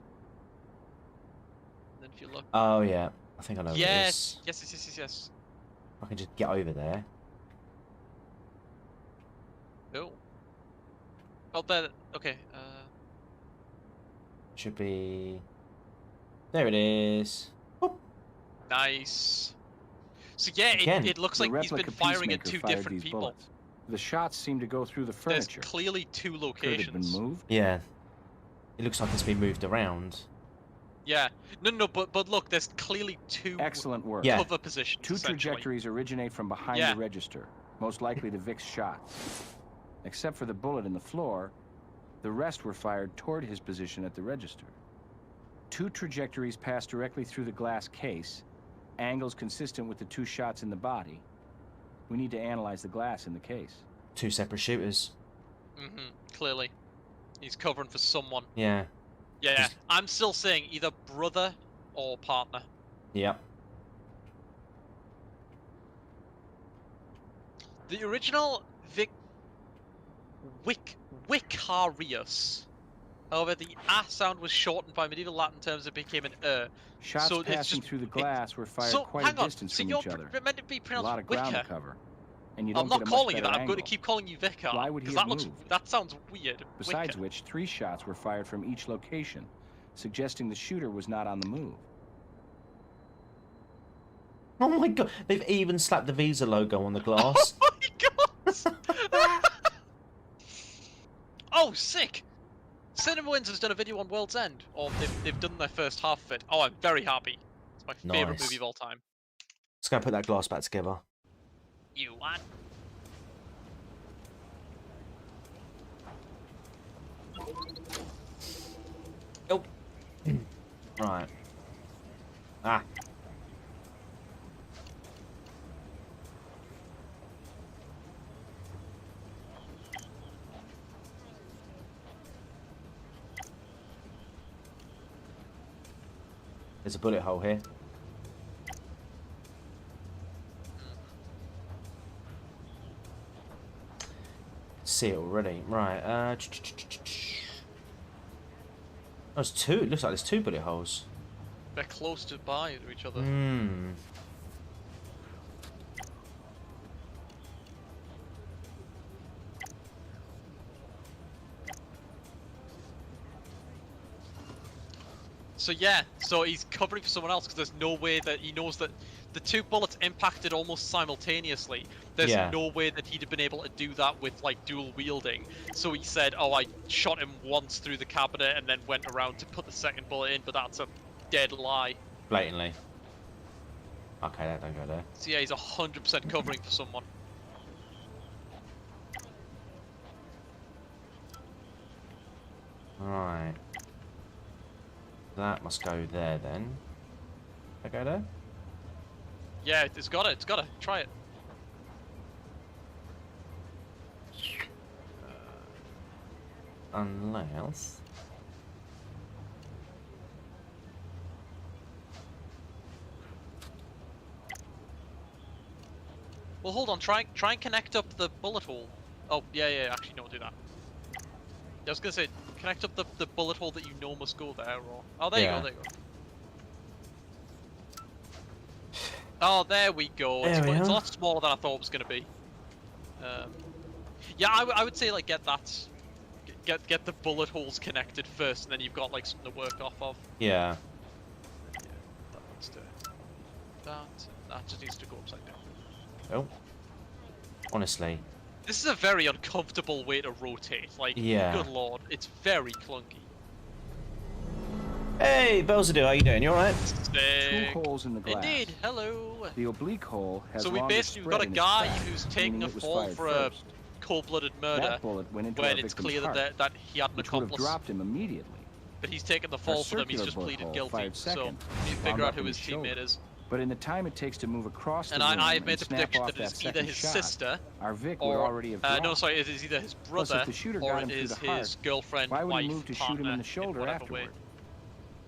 And then if you look. Oh yeah, I think I know. Yes. What it is. Yes. I can just get over there. Oh. Oh, there. Okay. Should be. There it is. Whoop. Nice. So yeah, Again, it looks The like he's been replica firing at peacemaker 2 fired different these people. bullets. The shots seem to go through the There's furniture. clearly 2 Could locations. it have been moved? Yeah. It looks like it's been moved around. Yeah. No, but look, there's clearly 2 Excellent work. Yeah. cover positions. 2 essentially. trajectories originate from behind Yeah. the register, most likely the Vic's shot. Except for the bullet in the floor, the rest were fired toward his position at the register. 2 trajectories pass directly through the glass case, angles consistent with the 2 shots in the body. We need to analyze the glass in the case. 2 separate shooters. Clearly. He's covering for someone. Yeah. Yeah. Just- I'm still saying either brother or partner. Yep. The original Vicarius However, the sound was shortened by medieval Latin terms and became an Shots so it's passing just, through the glass were fired so quite hang a on, distance so from you're each other. meant to be A pronounced lot of ground to Wicker. cover, and you don't I'm get not a calling you much that. better I'm going to angle. keep calling you Vicar. Why would he Because have that looks moved? that sounds weird. Besides Wicker. which, 3 shots were fired from each location, suggesting the shooter was not on the move. Oh my god, they've even slapped the Visa logo on the glass. Oh my god! Oh, sick! Cinema Wins has done a video on World's End, or they've done their first half of it. Oh, I'm very happy. It's my favorite Nice. movie of all time. Let's go and put that glass back together. You want? Oh. Right. Ah. There's a bullet hole here. See it already. Right. There's 2. It looks like there's 2 bullet holes. They're close to by to each other. Hmm. So yeah, so he's covering for someone else because there's no way that he knows that the 2 bullets impacted almost simultaneously. There's no way that he'd have been able to do that with like dual wielding. So he said, "Oh, I shot him once through the cabinet and then went around to put the second bullet in," but that's a dead lie. Blatantly. Okay, that don't go there. So yeah, he's 100% covering for someone. Right. That must go there then. That go there? Yeah, it's got it. It's got it. Try it. Unless. Well, hold on. Try and connect up the bullet hole. Oh, yeah. Actually, no, do that. I was gonna say, connect up the bullet hole that you know must go there, or... Oh, there you go, there you go. Oh, there we go. It's a lot smaller than I thought it was gonna be. Yeah, I would say, like, get the bullet holes connected first, and then you've got, like, something to work off of. Yeah. Yeah, that needs to... That just needs to go upside down. Oh. Honestly. This is a very uncomfortable way to rotate. Like, good lord, it's very clunky. Hey, Belzedu, how you doing? You alright? 2 holes in the glass. Indeed, hello. The oblique hole has so we basically got a guy who's taking a fall for a cold-blooded murder that bullet went into when it's clear that he had an which would have accomplice. dropped him immediately. But he's taken the fall for them, he's just pleaded guilty. So we figure out who his teammate is. But in the time it takes to move across the and room I've made the snap prediction off that it's that either his shot, sister our Vic or would already have dropped. no, sorry, it is either his brother Plus, if the shooter or got him it through is the heart, his girlfriend, why would wife, he move to shoot him in the shoulder afterward?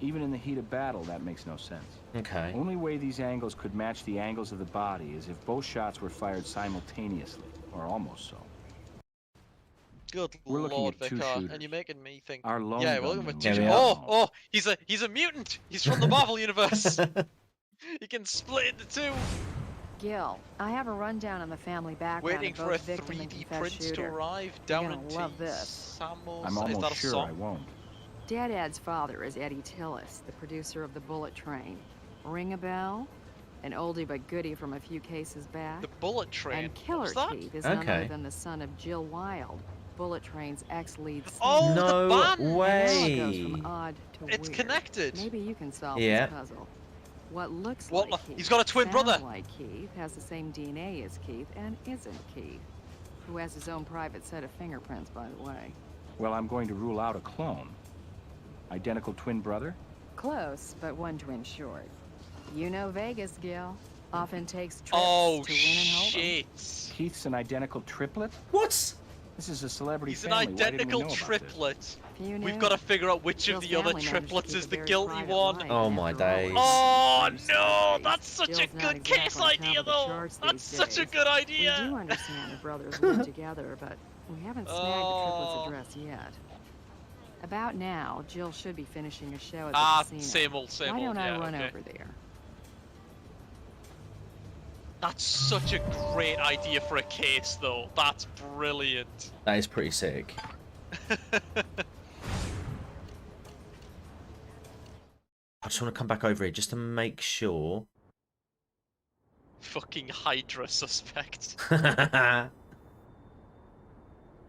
Even in the heat of battle, that makes no sense. Okay. Only way these angles could match the angles of the body is if both shots were fired simultaneously, or almost so. Good we're lord, looking at 2 Vicar, shooters. and you're making me think. Our lone yeah, we're looking at gunman 2 was Oh, he's a mutant. He's from the Marvel universe. He can split into 2. Gil, I have a rundown on the family background Waiting of for a both victim and 3D confessed print to shooter. arrive You're down gonna in love this. Samos. I'm Is that almost a sure song? I won't. Dad Ed's father is Eddie Tillis, the producer of The Bullet Train. Ring a bell? An oldie but goodie from a few cases back. The Bullet Train. And Killer What's that? Keith is none other than the son of Jill Wilde, Bullet Train's ex-lead singer. Oh, no the band! way! It goes from odd to It's weird. connected. Maybe you can solve Yeah. this puzzle. What looks What like Keith, he's got a twin sounds brother. like Keith, has the same DNA as Keith, and isn't Keith, who has his own private set of fingerprints, by the way. Well, I'm going to rule out a clone. Identical twin brother? Close, but one twin short. You know Vegas, Gil. Often takes trips Oh, to win and hold 'em. shit. Keith's an identical triplet? What? This is a celebrity He's an family. Why didn't we identical know about this? triplet. You We've knew. got to figure out which of Jill's the other family managed to triplets keep is a the very guilty private one. life Oh, my after all days. these Oh years. no, that's such a Jill's not good case exactly on top idea of the though. charts That's these such a days. good We do idea. understand the brothers live together, but we haven't snagged the triplets' address yet. About now, Jill should be finishing a show at the casino. Same old, Why don't I yeah, run okay. over there? That's such a great idea for a case, though. That's brilliant. That is pretty sick. I just want to come back over here just to make sure. Fucking Hydra suspect.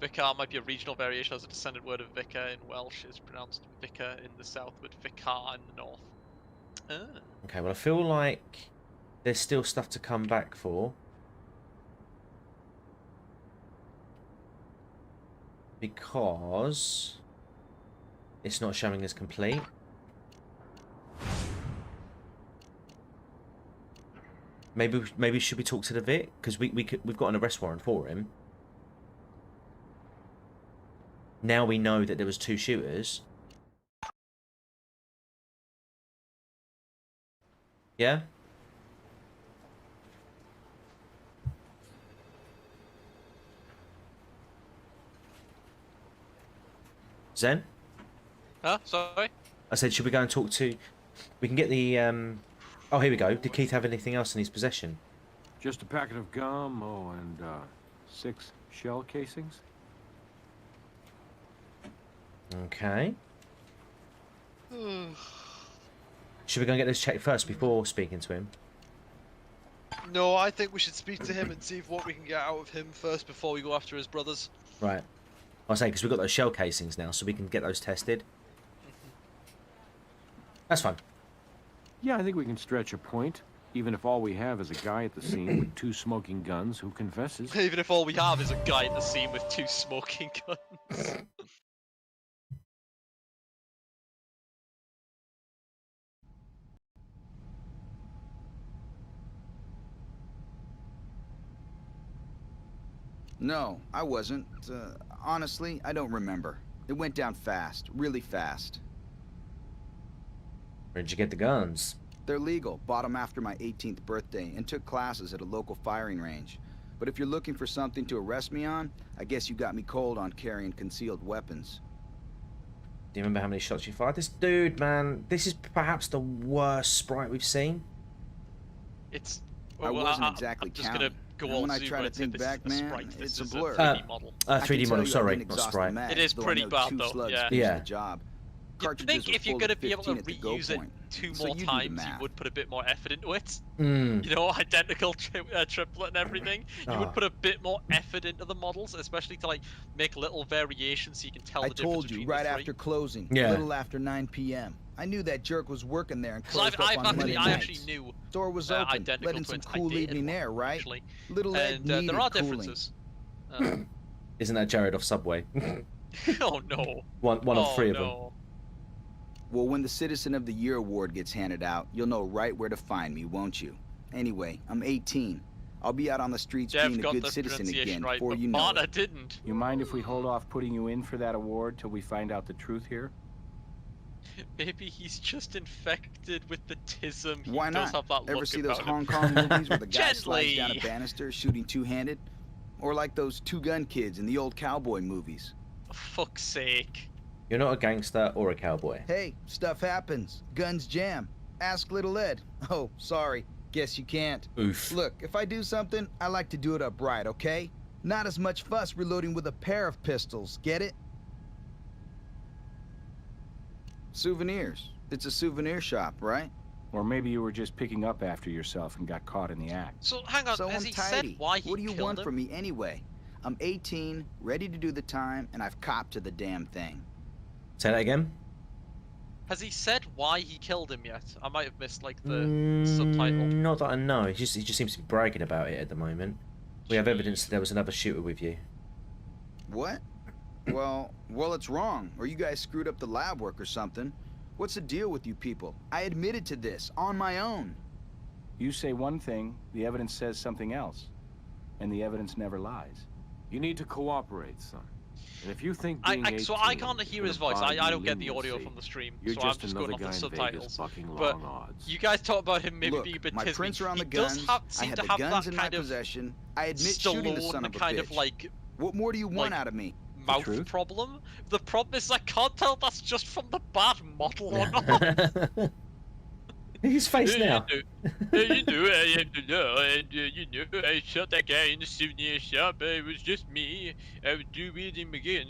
Vicar might be a regional variation as a descendant word of vicar in Welsh is pronounced vicar in the south, but vicar in the north. Ah. Okay, well I feel like there's still stuff to come back for. Because it's not showing as complete. Maybe should we talk to the Vic? Because we've got an arrest warrant for him. Now we know that there was 2 shooters. Yeah? Zen? Huh? Sorry? I said, should we go and talk to... We can get the... Oh, here we go. Did Keith have anything else in his possession? Just a packet of gum, and 6 shell casings. Okay. Should we go and get this checked first before speaking to him? No, I think we should speak to him and see what we can get out of him first before we go after his brothers. Right. I say, because we've got those shell casings now, so we can get those tested. That's fine. Yeah, I think we can stretch a point, even if all we have is a guy at the scene with 2 smoking guns who confesses. Even if all we have is a guy at the scene with 2 smoking guns. No, I wasn't. Honestly, I don't remember. It went down fast, really fast. Where'd you get the guns? They're legal, bought them after my 18th birthday, and took classes at a local firing range. But if you're looking for something to arrest me on, I guess you got me cold on carrying concealed weapons. Do you remember how many shots you fired? This dude, man, this is perhaps the worst sprite we've seen. It's... I wasn't exactly I'm just counting. gonna go And all when I zoom try to and say think this back, is a man, sprite. it's This a is blur. 3D model. 3D model, sorry, not exhaust sprite. the mag, It is though I pretty know bad, 2 though, slugs yeah. finish Yeah. the job. You'd Cartridges think were if you're full going to to be able to 15 at the go reuse it point. 2 So more you do the times, you math. would put a bit more effort into it. Mm. You know, identical triplet and everything. You would put a bit more effort into the models, especially to like make little variations so you can tell I the difference told you between right the 3. after closing, Yeah. a little after 9 p.m. I knew that jerk was working there and closed Because up on Monday I nights. actually knew Store was open, identical letting some twins. cool I dated evening one, air, right? Actually. Little Ed And needed there are cooling. differences. Isn't that Jared off Subway? Oh no. one of 3 of them. no. Well, when the Citizen of the Year award gets handed out, you'll know right where to find me, won't you? Anyway, I'm 18. I'll be out on the streets Jeff being a got good the citizen pronunciation again right, before but you know Mana it. didn't. You mind if we hold off putting you in for that award till we find out the truth here? Maybe he's just infected with the tism. He Why does not? have that Ever look see those about Hong him. Kong movies where the guy slides down a Gently. banister shooting two-handed? Or like those two-gun kids in the old cowboy movies? For fuck's sake. You're not a gangster or a cowboy. Hey, stuff happens. Guns jam. Ask Little Ed. Oh, sorry. Guess you can't. Oof. Look, if I do something, I like to do it upright, okay? Not as much fuss reloading with a pair of pistols, get it? Souvenirs. It's a souvenir shop, right? Or maybe you were just picking up after yourself and got caught in the act. So hang on, So has I'm he tidy. said why he What do you killed want him? from me anyway? I'm 18, ready to do the time, and I've copped to the damn thing. Say that again? Has he said why he killed him yet? I might have missed like the subtitle. Not that I know. He just seems to be bragging about it at the moment. We have evidence that there was another shooter with you. What? Well, it's wrong, or you guys screwed up the lab work or something. What's the deal with you people? I admitted to this, on my own. You say one thing, the evidence says something else. And the evidence never lies. You need to cooperate, son. And if you think I being so I 18 can't is hear his gonna voice. buy I you don't get the audio leniency, from the stream, you're so just I'm just another going off guy the in Vegas subtitles. bucking But long odds. you guys talk about him maybe Look, being a bit my tismy. prints are on the He does guns. have, I seem had to the have guns that in my kind of possession. I admit shooting the Stallone son of a kind bitch. of like What more do you want like, out of me? mouth truth? problem. The problem is I can't tell if that's just from the bad model or not. His face now. I shot that guy in the souvenir shop. It was just me. I would do with him again.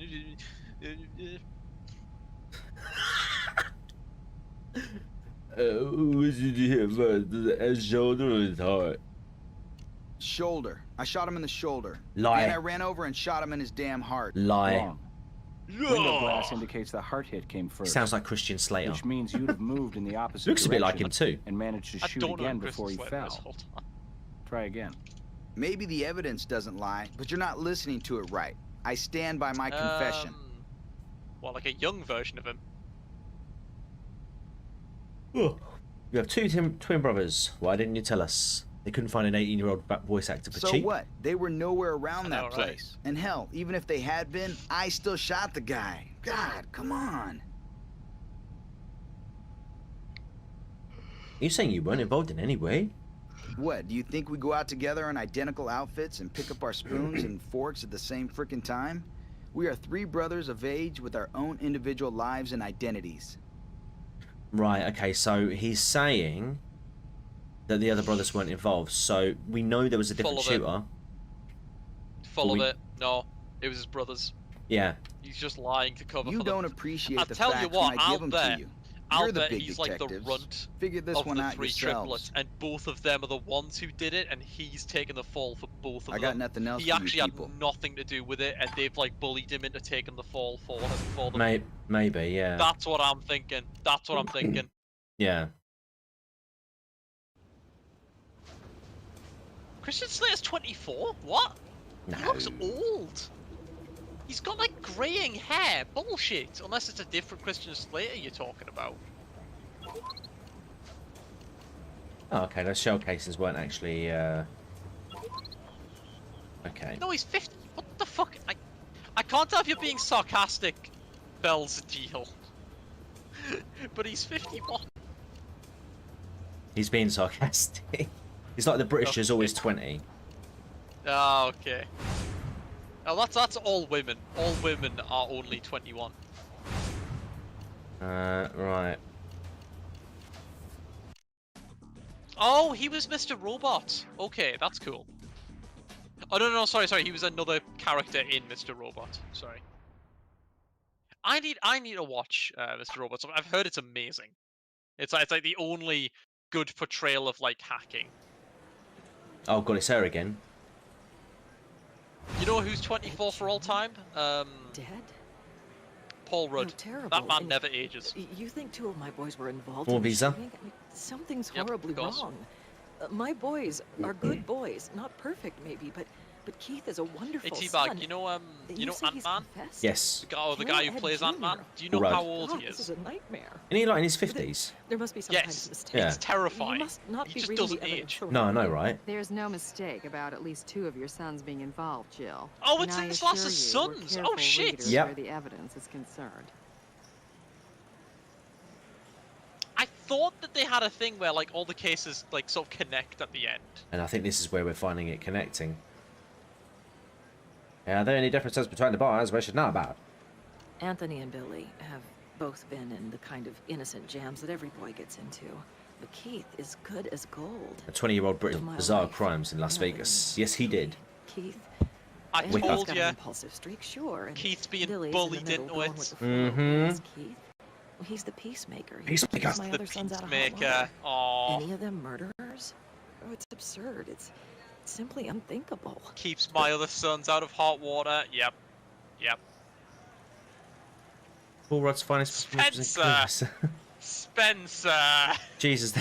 What did you hear about the shoulder or his heart? Shoulder. I shot him in the shoulder. Lie. And I ran over and shot him in his damn heart. Lie. Wrong. Window glass indicates the heart hit came first. Sounds like Christian Slater. Which means you'd have moved in the opposite Looks a bit like direction him too. and managed to I shoot don't know again who before he Christmas Slater is, fell. hold on. Try again. Maybe the evidence doesn't lie, but you're not listening to it right. I stand by my confession. Well, like a young version of him. Oh. You have two twin brothers. Why didn't you tell us? They couldn't find an 18-year-old voice actor for So cheap. what? They were nowhere around I that know, right? place. And hell, even if they had been, I still shot the guy. God, come on. Are you saying you weren't involved in any way? What, do you think we go out together in identical outfits and pick up our spoons and forks at the same frickin' time? We are three brothers of age with our own individual lives and identities. Right, okay, so he's saying that the other brothers weren't involved, so we know there was a different Full of it. shooter. Full of it. No, it was his brothers. Yeah. He's just lying to cover You for don't them. appreciate I'll the tell you facts what, when I I'll give them bet- to you. I'll You're the bet big he's like the detectives. runt Figure this of one the out three yourselves. triplets, and both of them are the ones who did it, and he's taken the fall for both of I them. got nothing else He for you actually people. had nothing to do with it, and they've like bullied him into taking the fall for them. Maybe, yeah. That's what I'm thinking. That's what I'm thinking. Yeah. Christian Slater's 24? What? No. He looks old. He's got like greying hair. Bullshit. Unless it's a different Christian Slater you're talking about. Oh, okay, those shell casings weren't actually, Okay. No, he's 50. What the fuck? I can't tell if you're being sarcastic, Bell's deal. But he's 51. He's being sarcastic. He's like the British is always 20. Ah, okay. Oh, that's all women. All women are only 21. Right. Oh, he was Mr. Robot. Okay, that's cool. Oh no, sorry. He was another character in Mr. Robot. Sorry. I need to watch Mr. Robot. I've heard it's amazing. It's like the only good portrayal of like hacking. Oh god, it's her again. You know who's 24 for all time? Dead? Paul Rudd. How terrible. That man And never ages. You think two of my boys were involved More in the visa? shooting? I mean, something's Yep, horribly of course. wrong. My boys are good boys. Not perfect, maybe, but Keith is a Hey wonderful Teabag, son. you know say he's Ant-Man? confessed? Yes. The guy who Kill plays Ed Ant-Man? Jr. Do you know Rudd. how old God, he this is? is a nightmare. Isn't he like in his 50s? There must be some kind of Yes. mistake. Yeah. It's terrifying. You must not He be just reading doesn't the evidence age. the No, I right know, way. right? There's no mistake about at least two of your sons being involved, Jill. Oh, it's And I his assure last you, we're sons. Oh careful shit. readers Yep. where the evidence is concerned. I thought that they had a thing where like all the cases like sort of connect at the end. And I think this is where we're finding it connecting. Are there any differences between the boys we should know about? Anthony and Billy have both been in the kind of innocent jams that every boy gets into. But Keith is good as gold. A 20-year-old British My bizarre life. crimes in Las Nothing Vegas. Yes, he did. Keith. I Anthony's told got you. an impulsive streak, sure. And Keith's being Billy's bullied in the middle, into going it. with the flow. Mhm. Yes, Keith. Well, he's the peacemaker. He Peacemaker. keeps my The other sons out of hot peacemaker. water. Aww. Any of them murderers? Oh, it's absurd. It's simply unthinkable. Keeps my other sons out of hot water. Yep. Paul Rudd's finest performance was in Spencer. Grease. Spencer. Jesus.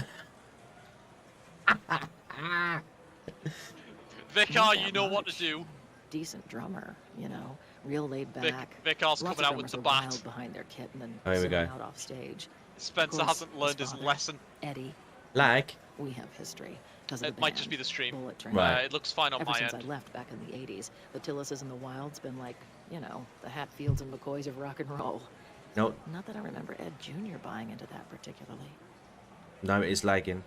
Vicar, Not you that know what to much. do. Decent drummer, you know, real laid back. Vicar's Lots coming of out with drummers the are bat. wild behind their kit and then Oh, here we singing go. out off stage. Spencer course, hasn't learned his his father. lesson. Eddie, Lag. we have history. Because of It the might just be band, the stream. Bullet Train. Right. It looks fine on Ever my since end. I left back in the 80s, the Tillises and the Wild's been like, you know, the Hatfields and McCoys of rock and roll. No, Not that I remember Ed Jr. buying into that particularly. no, it is lagging.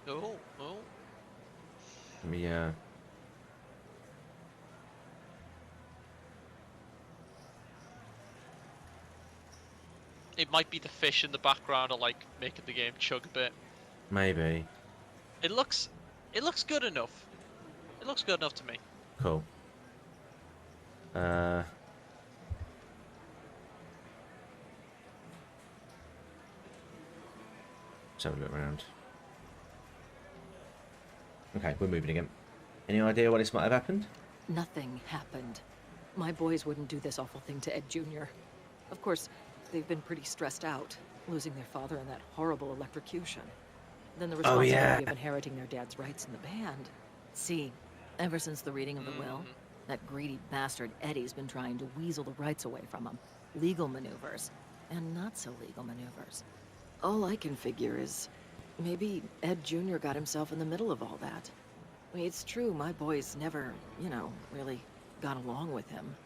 Oh. Let me, It might be the fish in the background are like making the game chug a bit. Maybe. It looks good enough. It looks good enough to me. Cool. Let's have a look around. Okay, we're moving again. Any idea why this might have happened? Nothing happened. My boys wouldn't do this awful thing to Ed Jr. Of course, they've been pretty stressed out, losing their father in that horrible electrocution. Then the responsibility of inheriting their dad's rights in the band. See, ever since the reading of the will, that greedy bastard Eddie's been trying to weasel the rights away from him. Legal maneuvers, and not so legal maneuvers. All I can figure is, maybe Ed Jr. got himself in the middle of all that. I mean, it's true, my boys never, really got along with him.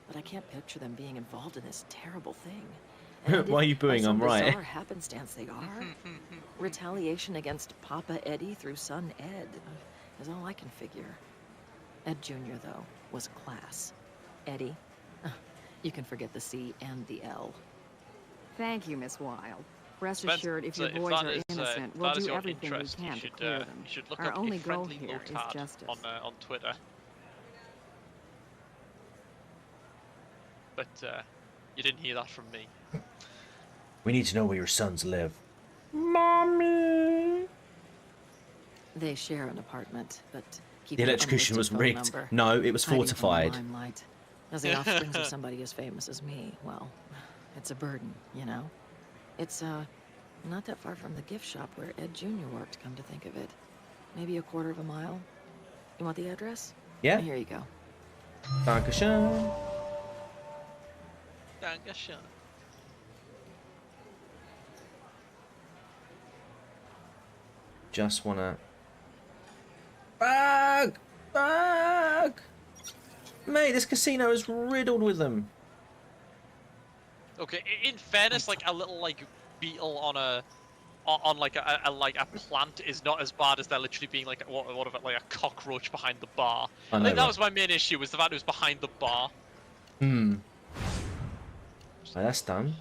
But I can't picture them being involved in this terrible thing. Why are you booing? I'm right. Bizarre happenstance they are. Retaliation against Papa Eddie through son Ed is all I can figure. Ed Jr., though, was class. Eddie, you can forget the C and the L. Thank you, Miss Wilde. Rest assured, if your boys are innocent, we'll do everything we can to clear them. You should look Our up only a goal friendly here is motard justice. on Twitter. But you didn't hear that from me. We need to know where your sons live. Mommy! They share an apartment, but keep The electrocution was rigged. No, it was fortified. Limelight. As the offsprings of somebody as famous as me, well, it's a burden, It's, not that far from the gift shop where Ed Jr. worked, come to think of it. Maybe a quarter of a mile. You want the address? Yeah. Here you go. Dankeschön. Dankeschön. Just wanna... Bag! Bag! Mate, this casino is riddled with them. Okay, in fairness, like a little beetle on a plant is not as bad as there literally being like what of it, like a cockroach behind the bar. I think that was my main issue, was the fact it was behind the bar. So that's done.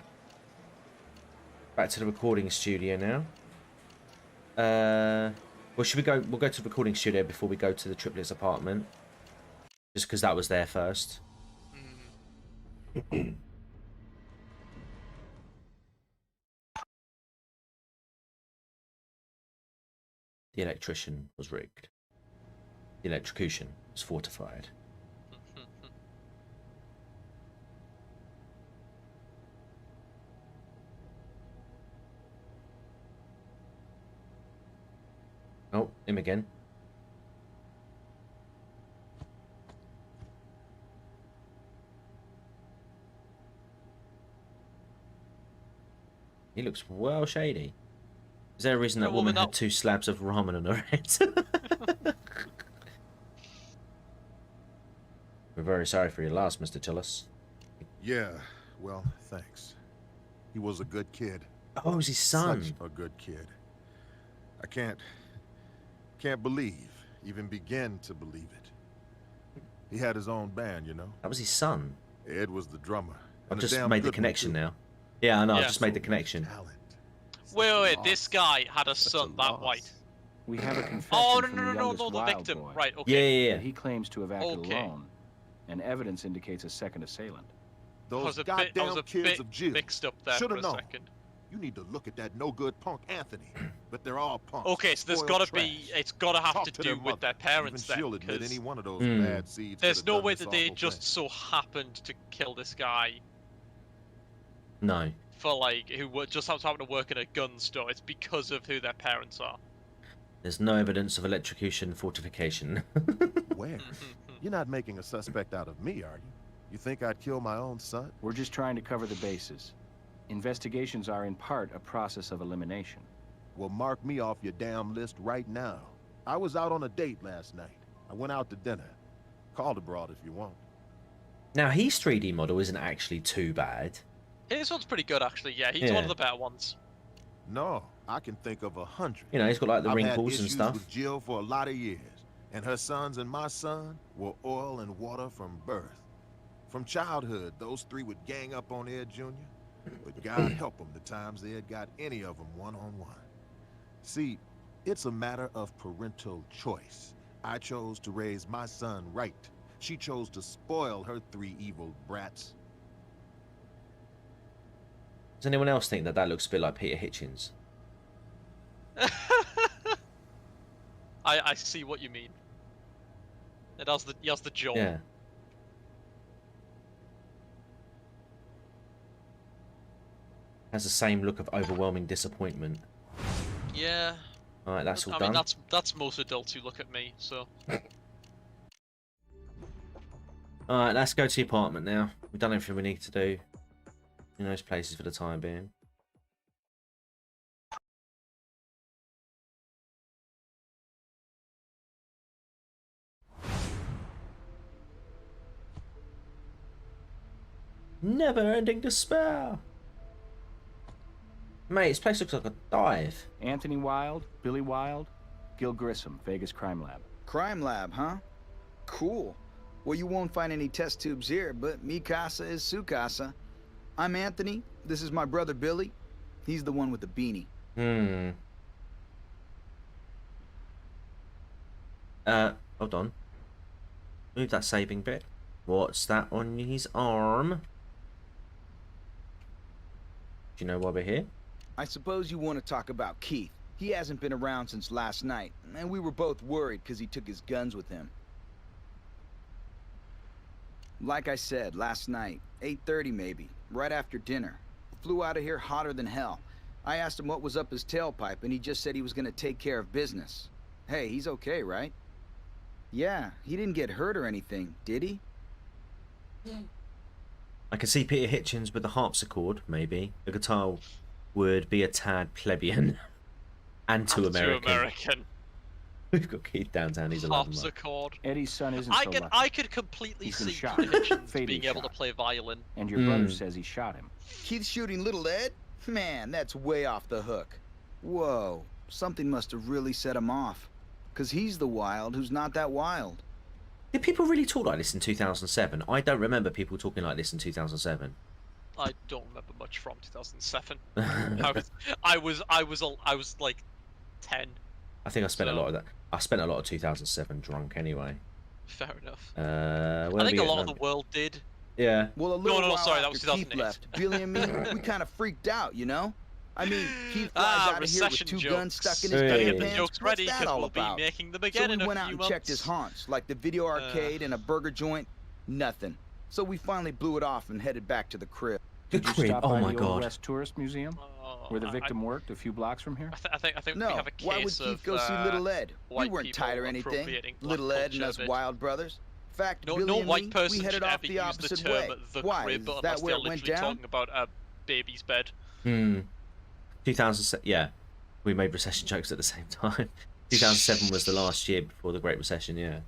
Back to the recording studio now. Well, should we go? We'll go to the recording studio before we go to the triplets apartment, just because that was there first. The electrician was rigged. The electrocution was fortified. Oh, him again. He looks well shady. Is there a reason that woman had 2 slabs of ramen on her head? We're very sorry for your loss, Mr. Tillis. Yeah, well, thanks. He was a good kid. Oh, it was his son. Such a good kid. I can't believe, even begin to believe it. He had his own band, That was his son. Ed was the drummer. I've just made the connection now. Yeah, I know, I've just made the connection. Wait, this guy had a son that white. We have a confession from the youngest the Wild victim. Boy. Right, okay. Yeah. He claims to have acted alone, and evidence indicates a second assailant. Those goddamn kids of Jill mixed up there should for have a known. second. You need to look at that no-good punk Anthony, but they're all punks. Okay, so there's spoiled gotta trash. be, it's gotta have Talk to to do their with mother. their parents Even then, she'll admit because any one of those bad seeds there's could no have done way this that they awful just thing. so happened to kill this guy No. for who just happened to work in a gun store. It's because of who their parents are. There's no evidence of electrocution fortification. Where? You're not making a suspect out of me, are you? You think I'd kill my own son? We're just trying to cover the bases. Investigations are in part a process of elimination. Well, mark me off your damn list right now. I was out on a date last night. I went out to dinner. Call the broad if you want. Now, his 3D model isn't actually too bad. His one's pretty good, actually. Yeah, he's one of the better ones. No, I can think of 100. He's got like the I've wrinkles had and issues stuff. with Jill for a lot of years, and her sons and my son were oil and water from birth. From childhood, those 3 would gang up on Ed Jr. But God help them the times they had got any of them one-on-one. See, it's a matter of parental choice. I chose to raise my son right. She chose to spoil her 3 evil brats. Does anyone else think that looks a bit like Peter Hitchens? I see what you mean. He has the jaw. Yeah. Has the same look of overwhelming disappointment. Yeah. Alright, that's all I done. mean, that's most adults who look at me, so. Alright, let's go to the apartment now. We've done everything we need to do in those places for the time being. Never-ending despair. Mate, this place looks like a dive. Anthony Wilde, Billy Wilde, Gil Grissom, Vegas Crime Lab. Crime lab, huh? Cool. Well, you won't find any test tubes here, but mi casa is su casa. I'm Anthony. This is my brother Billy. He's the one with the beanie. Hold on. Move that saving bit. What's that on his arm? Do you know why we're here? I suppose you want to talk about Keith. He hasn't been around since last night, and we were both worried because he took his guns with him. Like I said, last night, 8:30 maybe, right after dinner. Flew out of here hotter than hell. I asked him what was up his tailpipe, and he just said he was going to take care of business. Hey, he's okay, right? Yeah, he didn't get hurt or anything, did he? I can see Peter Hitchens with the harpsichord, maybe. The guitar would be a tad plebeian. And too American. We've got Keith downtown, he's a harpsichord. Eddie's son isn't so lucky. I could completely see shot. Peter Hitchens Fatally being able to shot. play violin. And your brother says he shot him. Keith shooting little Ed? Man, that's way off the hook. Whoa, something must have really set him off. 'Cause he's the wild who's not that wild. Did people really talk like this in 2007? I don't remember people talking like this in 2007. I don't remember much from 2007. I was like 10. I think I spent a lot of that. I spent a lot of 2007 drunk anyway. Fair enough. I think a lot of the world did. Yeah. Well, a little while sorry, that after was Keith 2008. left, Billy and me, we kind of freaked out, you know? I mean, Keith flies out of here with recession 2 jokes. guns stuck in his Hey. belly Get the pants. jokes What's ready, that 'cause all we'll be about? making them So again we in a went out few and checked his months. haunts, like the video arcade and a burger joint. Nothing. So we finally blew it off and headed back to the crib. The Did you crib. stop Oh by my the god. Old West Tourist Museum, where the victim worked a few blocks from here? I think No, we have a case why would Keith go see Little Ed? We white weren't people tight or anything. appropriating black Little Ed and culture us a bit. wild brothers. In fact, No, Billy no and white me, person we should headed off ever the use the opposite term way. the Why? crib Is unless that where they're it went literally down? talking about a baby's bed. 2007. Yeah, we made recession jokes at the same time. 2007 was the last year before the Great Recession. Yeah.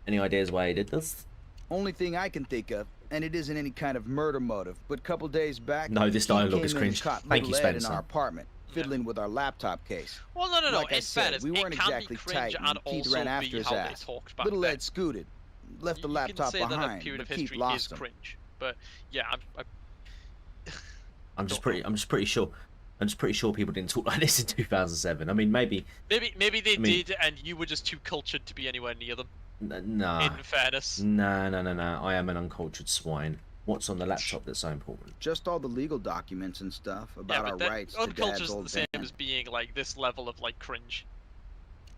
Any ideas why he did this? Only thing I can think of, and it isn't any kind of murder motive, but a couple days back, No, this he dialogue came is in cringe. and caught Thank you, Little Ed in Spencer. our apartment, fiddling with our laptop case. Well, no. Like I in said, fairness, we weren't it can exactly be cringe tight, and and Keith also ran after be his how ass. they talked back Little then. Ed scooted, left the You laptop can say behind, that a period but of Keith history lost is him. cringe, but yeah, I'm just pretty sure. I'm just pretty sure people didn't talk like this in 2007. I mean, maybe maybe they did, and you were just too cultured to be anywhere near them. nah. In fairness. Nah. I am an uncultured swine. What's on the laptop that's so important? Just all the legal documents and stuff about our rights to uncultured Dad's is the old same band. as being like this level of like cringe.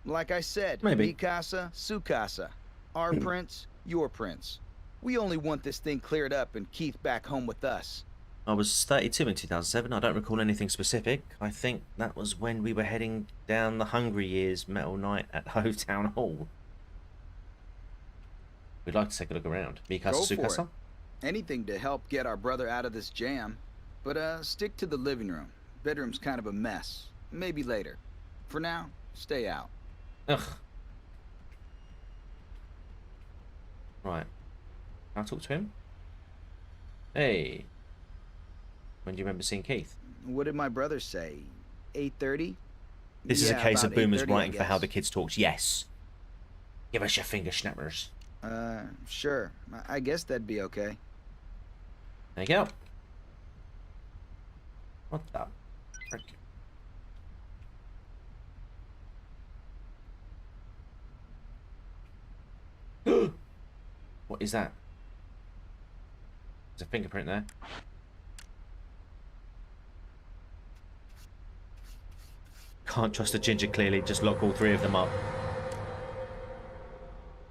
Like I said, Maybe. mi casa, su casa. Our prince, your prince. We only want this thing cleared up and Keith back home with us. I was 32 in 2007. I don't recall anything specific. I think that was when we were heading down the Hungry Years metal night at Hove Town Hall. We'd like to take a look around. Mikasa Go for Sukasa? Anything to help get our brother out of this jam. But stick to the living room. Bedroom's kind of a mess. Maybe later. For now, stay out. Ugh. Right. I'll talk to him. Hey. When do you remember seeing Keith? What did my brother say? 8:30? This is a Yeah, case of about boomers 8:30, I writing for how guess. the kids talks. Yes. Give us your finger snappers. Sure. I guess that'd be okay. There you go. What the frick? What is that? There's a fingerprint there. Can't trust the ginger, clearly. Just lock all three of them up.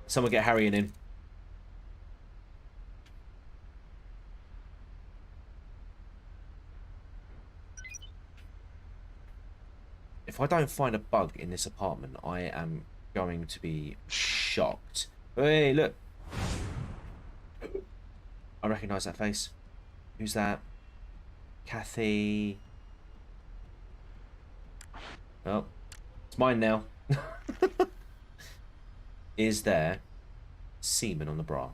Someone get Harry in. If I don't find a bug in this apartment, I am going to be shocked. Hey, look. I recognise that face. Who's that? Kathy. Oh, it's mine now. Is there semen on the bra?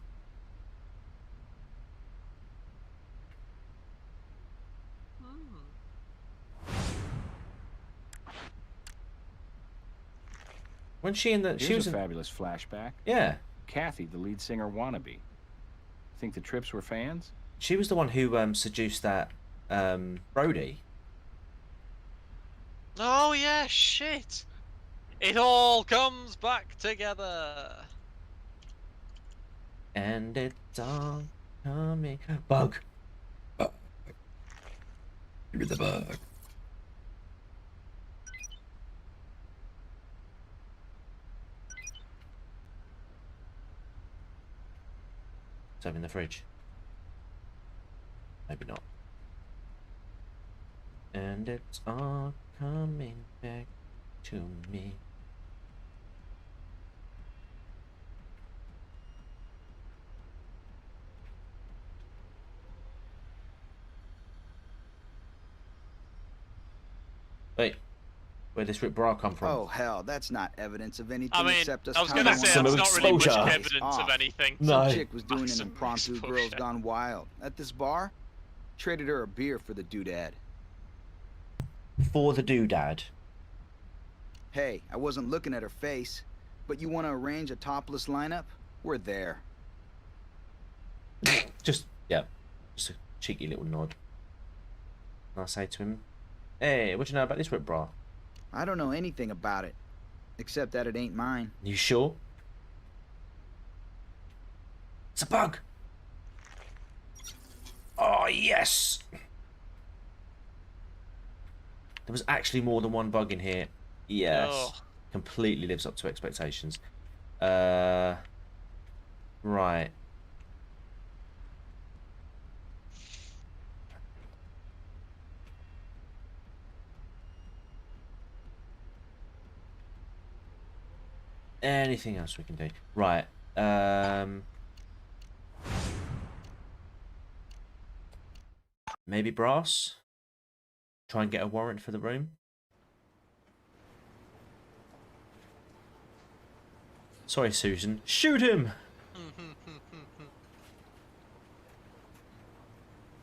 When she in the Here's she was a in, fabulous flashback. yeah. Kathy, the lead singer wannabe. Think the Trips were fans? She was the one who seduced that Brody. Oh yeah, shit. It all comes back together. And it's all coming. Bug. Give me the bug. It's over in the fridge. Maybe not. And it's all coming back to me. Wait, where'd this ripped bra come from? Oh, hell, that's not evidence of anything I mean, except us I was gonna say Some that's not really much exposure. evidence of anything. No. Some chick was doing an Maximum impromptu exposure. Girls Gone Wild at this bar. Traded her a beer for the doodad. For the doodad. Hey, I wasn't looking at her face, but you want to arrange a topless lineup? We're there. Just a cheeky little nod. And I say to him, hey, what do you know about this ripped bra? I don't know anything about it, except that it ain't mine. You sure? It's a bug. Oh, yes. There was actually more than one bug in here. Yes. Oh. Completely lives up to expectations. Right. Anything else we can do? Right. Maybe brass? Try and get a warrant for the room? Sorry, Susan. Shoot him!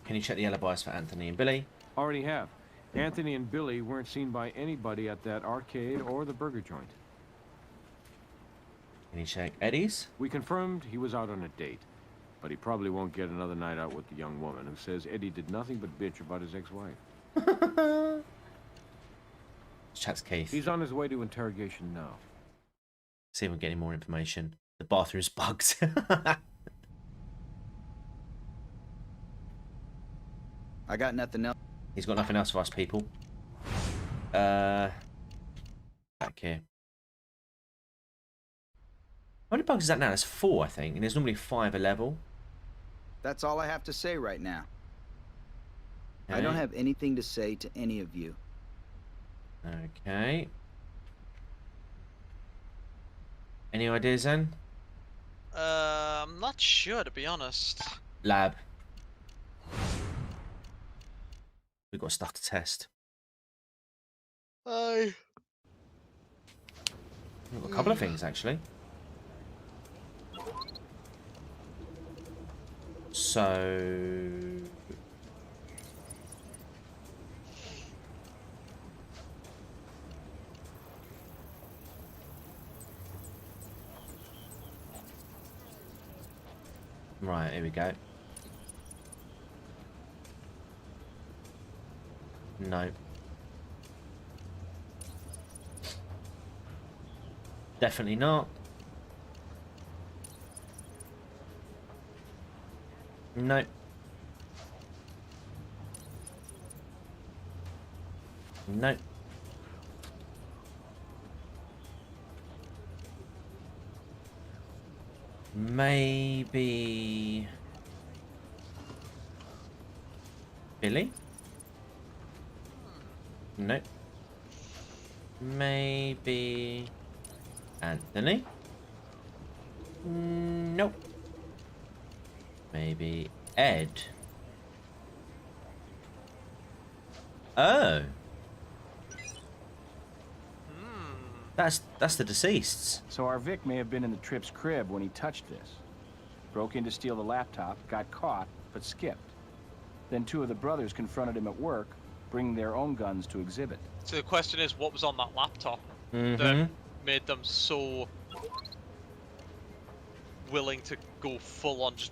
Can you check the alibis for Anthony and Billy? Already have. Anthony and Billy weren't seen by anybody at that arcade or the burger joint. Can you check Eddie's? We confirmed he was out on a date, but he probably won't get another night out with the young woman who says Eddie did nothing but bitch about his ex-wife. Chat's Keith. He's on his way to interrogation now. See if we get any more information. The bathroom's bugged. I got nothing else. He's got nothing else for us, people. Back here. How many bugs is that now? There's 4, I think, and there's normally 5 a level. That's all I have to say right now. Okay. I don't have anything to say to any of you. Okay. Any ideas then? I'm not sure, to be honest. Lab. We've got stuff to test. Aye. We've got a couple of things, actually. So... Right, here we go. No. Definitely not. No. No. Maybe Billy? No. Maybe Anthony? Nope. Maybe Ed? Oh. That's the deceased's. So our Vic may have been in the Tripp's crib when he touched this. Broke in to steal the laptop, got caught, but skipped. Then two of the brothers confronted him at work, bringing their own guns to exhibit. So the question is, what was on that laptop Mm-hmm. that made them so willing to go full on just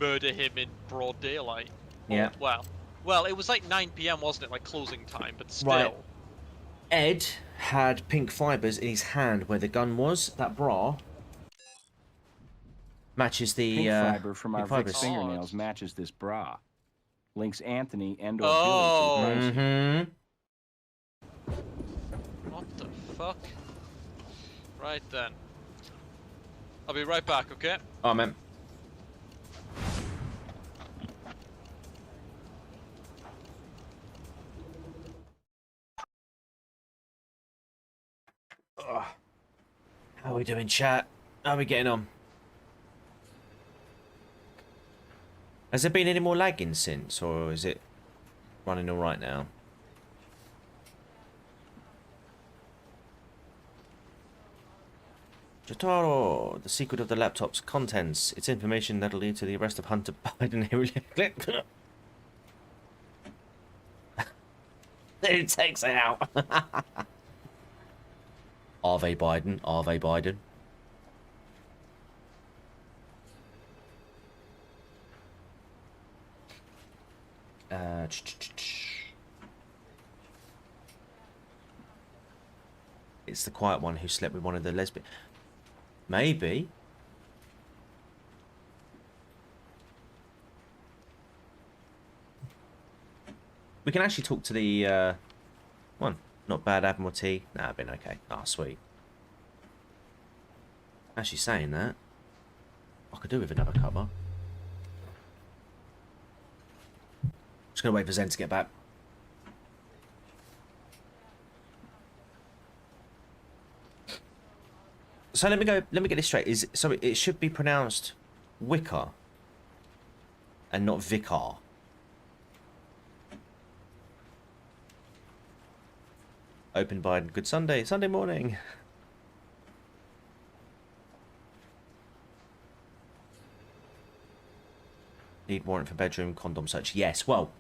murder him in broad daylight? Yeah. Well, it was like 9 p.m., wasn't it? Like closing time, but still. Right. Ed had pink fibers in his hand where the gun was. That bra matches the Pink fiber from our Vic's fibers. fingernails matches this bra. Links Anthony and or Oh. Billy to the crime scene. What the fuck? Right then. I'll be right back, okay? Oh, man. Ugh. How are we doing, chat? How are we getting on? Has there been any more lagging since, or is it running all right now? Jotaro, the secret of the laptop's contents. It's information that'll lead to the arrest of Hunter Biden. Who takes it out? Arve Biden, Arve Biden. It's the quiet one who slept with one of the lesbians. Maybe. We can actually talk to the one. Not bad, Admiralty. Nah, I've been okay. Ah, sweet. Actually saying that, I could do with another cover. Just gonna wait for Zen to get back. So let me get this straight. So it should be pronounced Wicker and not Vicar. Open Biden. Good Sunday morning. Need warrant for bedroom condom search. Yes, well,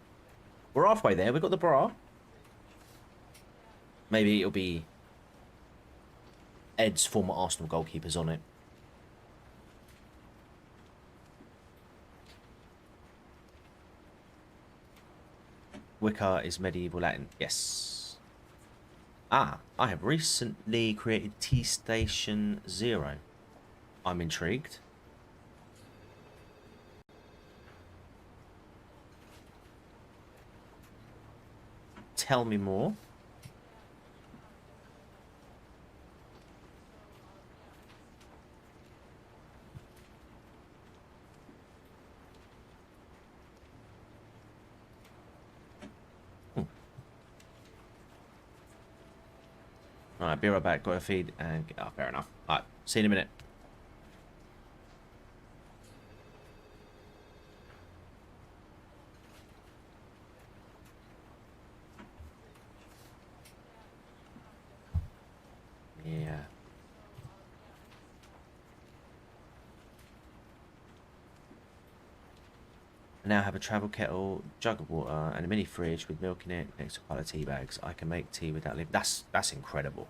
we're halfway there. We've got the bra. Maybe it'll be Ed's former Arsenal goalkeepers on it. Wicca is medieval Latin. Yes. Ah, I have recently created T-Station 0. I'm intrigued. Tell me more. Alright, be right back. Got a feed and... Oh, fair enough. Alright, see you in a minute. Yeah. I now have a travel kettle, jug of water, and a mini fridge with milk in it next to a pile of tea bags. I can make tea without leaving. That's incredible.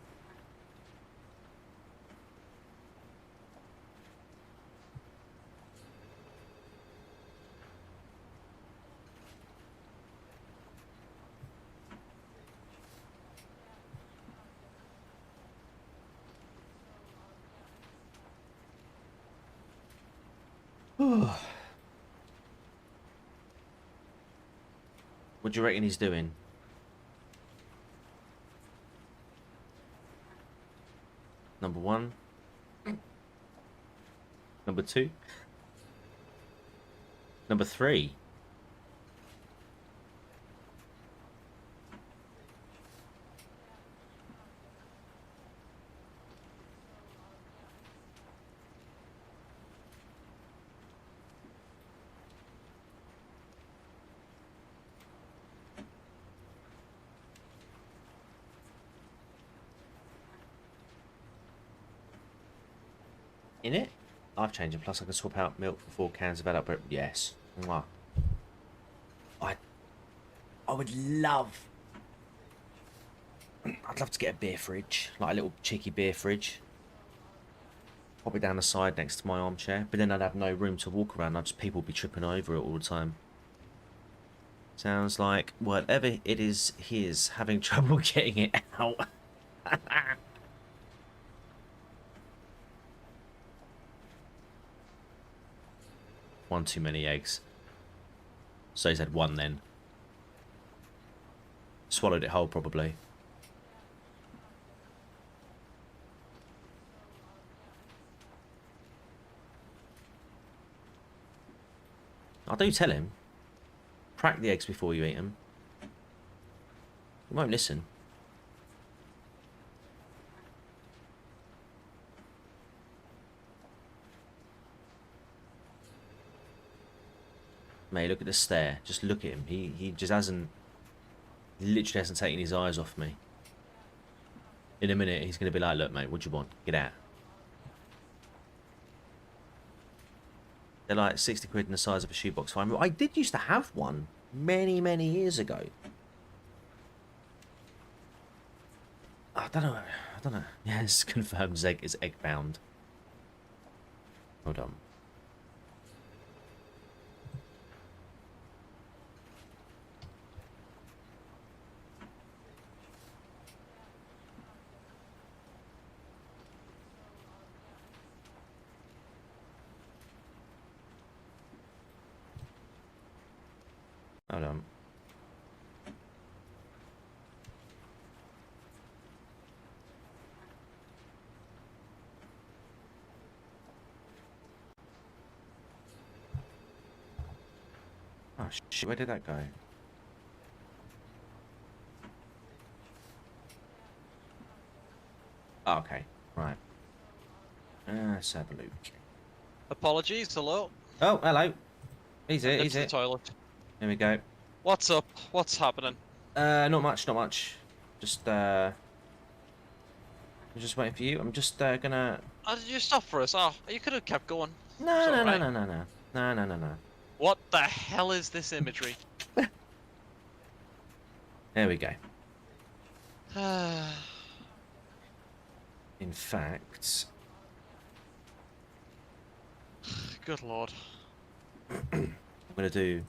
What do you reckon he's doing? Number 1. Number 2. Number 3. In it? Life changing. Plus, I can swap out milk for 4 cans of adult bread. Yes. Mwah. I would love. I'd love to get a beer fridge, like a little cheeky beer fridge. Pop it down the side next to my armchair, but then I'd have no room to walk around. People would be tripping over it all the time. Sounds like whatever it is, he is having trouble getting it out. One too many eggs. So he's had 1 then. Swallowed it whole probably. I do tell him. Crack the eggs before you eat them. He won't listen. Mate, look at the stare. Just look at him. He just hasn't... He literally hasn't taken his eyes off me. In a minute, he's going to be like, look, mate, what do you want? Get out. They're like 60 quid in the size of a shoebox. I did used to have one many, many years ago. I don't know. Yeah, it's confirmed Zeg is egg bound. Hold on. Hold on. Oh shit, where did that go? Oh, okay, right. Let's have a look. Apologies, hello. Oh, hello. He's it, Into he's the it. toilet. Here we go. What's up? What's happening? Not much, not much. Just, I'm just waiting for you. I'm just, gonna... Oh, did you stop for us? Oh, you could have kept going. No, It's no, alright. no, no, no, no. No, no, no, no. What the hell is this imagery? There we go. In fact... Good lord. I'm gonna do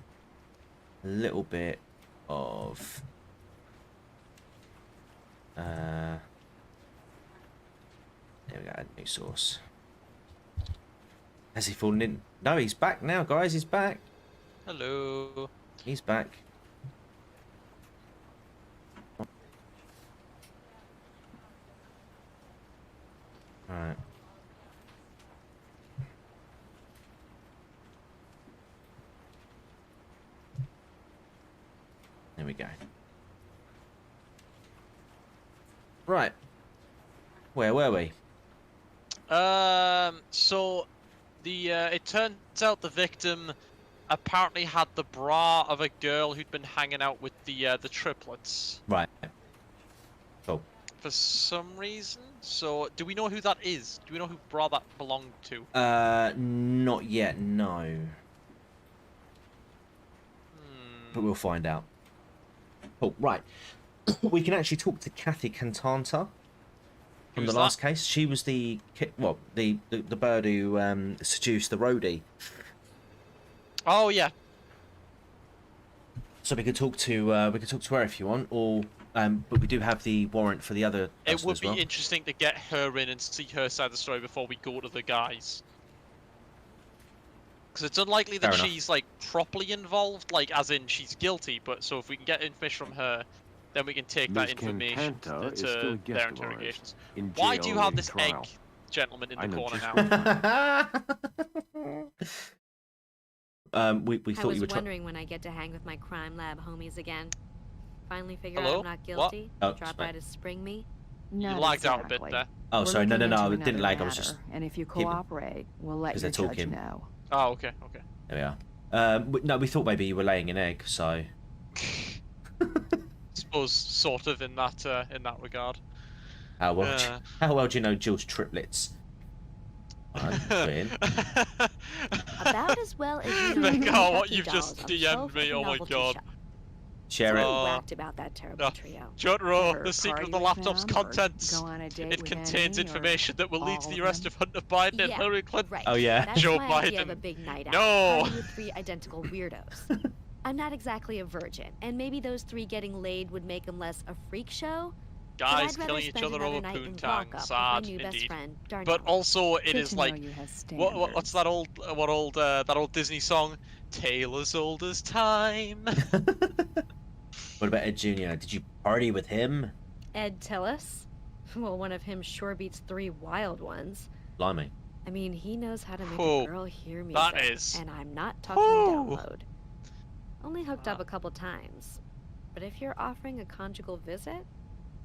a little bit of... there we go, add new source. Has he fallen in? No, he's back now, guys. He's back. Hello. He's back. Alright. There we go. Right. Where were we? So the it turns out the victim apparently had the bra of a girl who'd been hanging out with the triplets. Right. Cool. For some reason. So do we know who that is? Do we know who bra that belonged to? Not yet, no. But we'll find out. Oh, right. We can actually talk to Kathy Cantanta from Who's the last that? case. She was the bird who seduced the roadie. Oh yeah. So we could talk to her if you want, or but we do have the warrant for the other. It would as be well. interesting to get her in and see her side of the story before we go to the guys. Because it's unlikely that Fair enough. she's, like, properly involved, like, as in she's guilty, but so if we can get information from her, then we can take that Ms. information Cantanta is to still a guest their of ours, interrogations. in Why jail do you have awaiting this trial. egg gentleman in I the know corner just now? We I thought was you were. wondering when I get to hang with my crime lab homies again. Finally figure Hello? out I'm not What? guilty. Oh, Drop by to spring me. You Not lagged out a bit exactly. there. Oh, We're sorry. No, looking no, no. into I didn't another lag. I was just. matter, and if you keeping- cooperate, we'll let 'cause your they're judge talking. know. Oh, okay, okay. There we are. No, we thought maybe you were laying an egg, so. Suppose sort of in that regard. How well? How well do you know Jill's triplets? About as well as you know. Vic, the what Yucky you've just dolls on the DM'd shelf me, at the oh my novelty god. shop. Share So it. we whacked about that terrible trio. Jotaro, Ever the secret of the party with laptop's them, or contents. go on a date It with contains any, or information that will lead to all the of arrest them? of Hunter Biden and Yeah, Hillary Clinton. Right. Oh, yeah? That's Joe my idea of Biden. a big night out. No. Party with 3 identical weirdos. I'm not exactly a virgin, and maybe those 3 getting laid would make them less a freak show. But Guys I'd rather killing each spend other another over night in poontang. Walk Up with my Sad, new best indeed. friend, But Darnell. also, it Good is to like, know you have what's that old Disney song? Tale as old as time. What about Ed Jr.? Did you party with him? Ed Tillis? Well, one of him sure beats 3 wild ones. Blimey. I mean, he knows how to make Whoa, a girl hear music. that is- And I'm not talking Whoa. download. Only hooked up a couple times. But if you're offering a conjugal visit,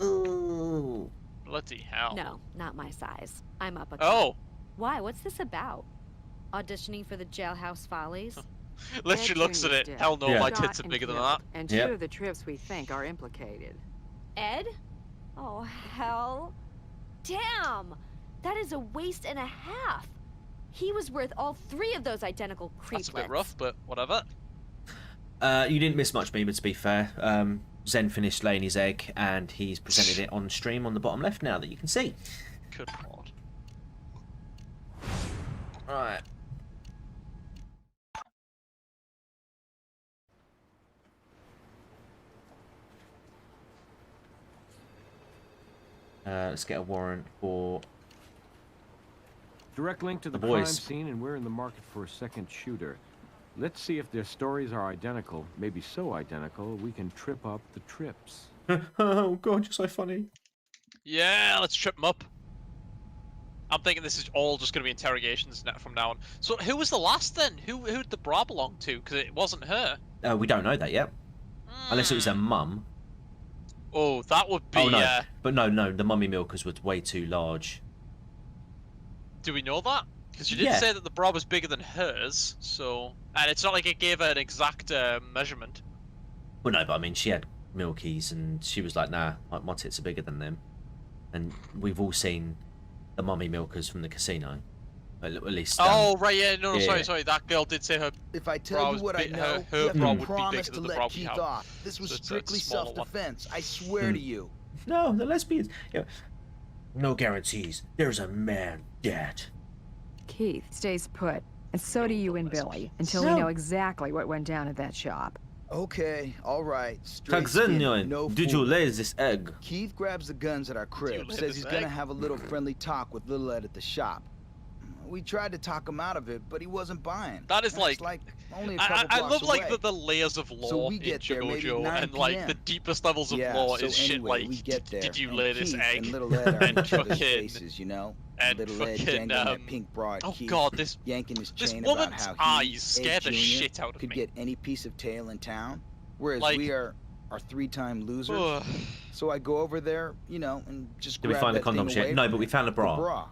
Ooh. Bloody hell. no, not my size. I'm up a cut. Oh, Why? What's this about? Auditioning for the Jailhouse Follies? literally looks at it. Jr.'s Hell no, Yeah. my Shot tits are and bigger than killed, that. And 2 Yep. of the trips we think are implicated. Ed? Oh, hell. Damn! That is a waist and a half. He was worth all 3 of those identical creeplets. That's a bit rough, but whatever. You didn't miss much, Beamer, to be fair. Zen finished laying his egg, and he's presented it on stream on the bottom left now that you can see. Good lord. Right. Let's get a warrant for... Direct link to the The crime boys. scene, and we're in the market for a second shooter. Let's see if their stories are identical. Maybe so identical, we can trip up the trips. Oh god, you're so funny. Yeah, let's trip them up. I'm thinking this is all just going to be interrogations from now on. So who was the last then? Who did the bra belong to? Because it wasn't her. We don't know that yet. Unless it was her mum. Oh, that would be... Oh no, but no, the mummy milkers was way too large. Do we know that? Because you did Yeah. say that the bra was bigger than hers, so... And it's not like it gave her an exact measurement. Well, no, but I mean, she had milkies, and she was like, nah, my tits are bigger than them. And we've all seen the mummy milkers from the casino. At least... Oh, right, yeah, no, yeah. sorry, that girl did say her... If I Bra tell you was what I big- know, her you have bra to would be promise bigger to than the bra let we Keith have. off. This was So it's a strictly smaller one. self-defense. I swear to you. No, the lesbians... Yeah. No guarantees. There's a man dead. Keith stays put, and so do you and Billy, until No. we know exactly what went down at that shop. Okay, all right. Straight skin, no did you fool. lay this egg? Keith grabs the guns at our crib, lay says this he's egg? gonna have a little friendly talk with Little Ed at the shop. We tried to talk him out of it, but he wasn't buying. That is It's like only a I couple love blocks like away. the layers of So law we in get there maybe JoJo, 9 and like PM. the deepest levels of Yeah, law so is shit anyway, like, we get there, did you and lay this Keith egg? and Little Ed are in And each other's fucking- faces, you know? and Little Ed fucking, dangling that pink bra at oh Keith, god, this yanking his this chain about woman's how he, eyes scare the Jr., shit out of could me. get any piece of tail in town, whereas Like- we are 3-time losers. Ugh. So I go over there, you know, and just Did we grab find the that thing condoms away yet? No, from but we him, found a the bra.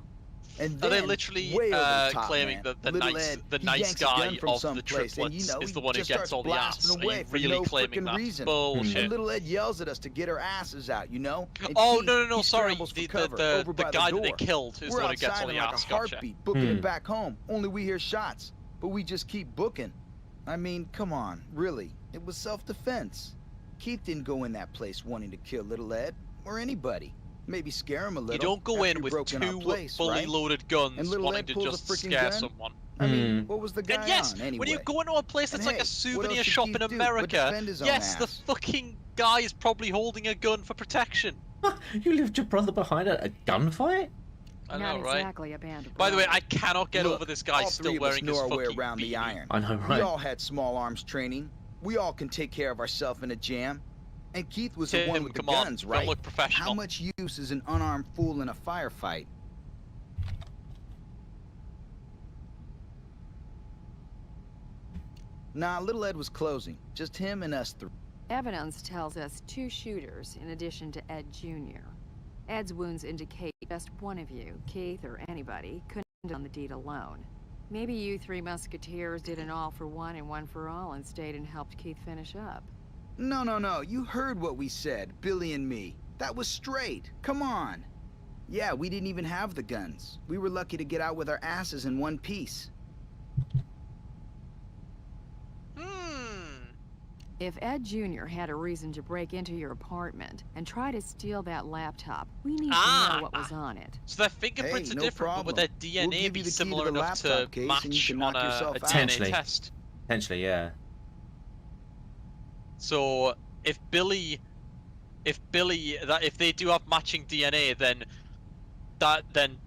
And Are they then, literally way over the top, claiming man, that the Little nice Ed, the he nice yanks a gun guy from of the someplace, and, you triplets know, is he the one who just gets starts all the ass? blasting Are away you for really no claiming frickin' that? reason. Bullshit. And Little Ed yells at us to get our asses out, you know? And Oh Keith, no, he sorry, scrambles for the cover over by guy the that they door. killed is We're the one who gets outside all in the like ass. a Gotcha. heartbeat, booking it back home. Only we hear shots, but we just keep booking. I mean, come on, really? It was self-defense. Keith didn't go in that place wanting to kill Little Ed or anybody. Maybe scare him a little. You don't go after in he with broke in our two place, fully right? loaded guns And Little wanting Ed to pulls a just freaking scare gun? someone. I mean, what was the guy And yes, on anyway? when you go into a place that's And like hey, a what souvenir else did shop Keith in do but America, defend his own yes, the ass? fucking guy is probably holding a gun for protection. You left your brother behind at a gunfight? I Not know, right? exactly a band of By the way, brothers. I cannot get Look, over this guy all still three of us wearing know his our way fucking around the beanie. iron. I know, We right? all had small arms training. We all can take care of ourselves in a jam. And Keith was the Tim, one with the come on, guns, don't right? look professional. How much use is an unarmed fool in a firefight? Nah, little Ed was closing. Just him and us three. Evidence tells us 2 shooters in addition to Ed Jr. Ed's wounds indicate just one of you, Keith or anybody, couldn't have done the deed alone. Maybe you 3 musketeers did an all for one and one for all and stayed and helped Keith finish up. No. You heard what we said, Billy and me. That was straight. Come on. Yeah, we didn't even have the guns. We were lucky to get out with our asses in one piece. If Ed Jr. had a reason to break into your apartment and try to steal that laptop, we need to know what was on it. So their fingerprints Hey, are no different, problem. but would their We'll DNA give be you the key to similar the enough to laptop case and you match can on knock yourself a out. DNA test? Potentially, yeah. So if they do have matching DNA, then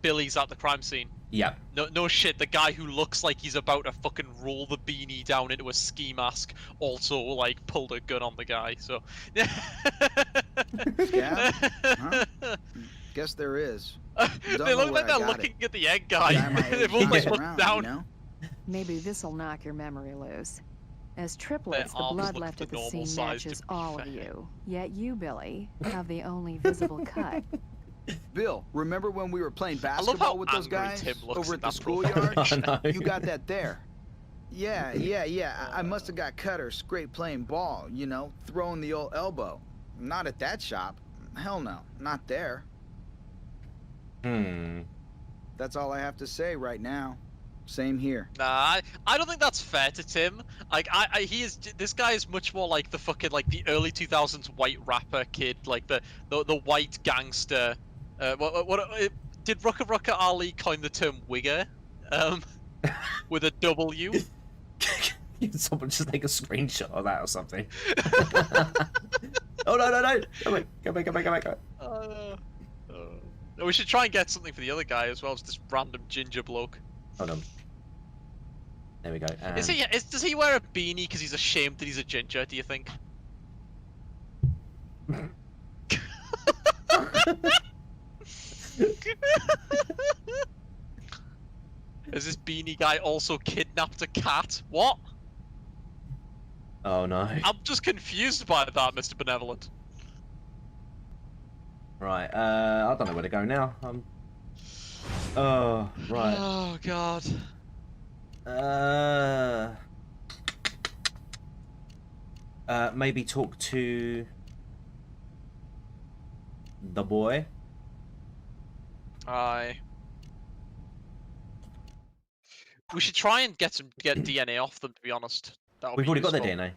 Billy's at the crime scene. Yeah. No shit, the guy who looks like he's about to fucking roll the beanie down into a ski mask also, like, pulled a gun on the guy, so... Scab? Huh? Guess there is. They look like they're looking at the egg guy. They both, like, look down. You know? Maybe this'll knock your memory loose. As triplets, the arms blood look left the at the normal scene size, to matches be all of fair. you. Yet you, Billy, have the only visible cut. Bill, remember when we were playing love how basketball with those angry guys Tim looks over in at the that schoolyard? profile. I know. You got that there. Yeah. I must have got cut or scraped playing ball, you know, throwing the old elbow. Not at that shop. Hell no, not there. That's all I have to say right now. Same here. Nah, I don't think that's fair to Tim. Like, this guy is much more like the fucking, like, the early 2000s white rapper kid, like the white gangster. Did Rucka Ali coin the term wigger? With a W? Someone just take a screenshot of that or something. Oh no! Go back. We should try and get something for the other guy as well as this random ginger bloke. Hold on. There we go. Does he wear a beanie because he's ashamed that he's a ginger, do you think? Has this beanie guy also kidnapped a cat? What? Oh no. I'm just confused by that, Mr. Benevolent. Right, I don't know where to go now. Oh, right. Oh god. Maybe talk to the boy. Aye. We should try and get DNA off them, to be honest. We've already got their DNA.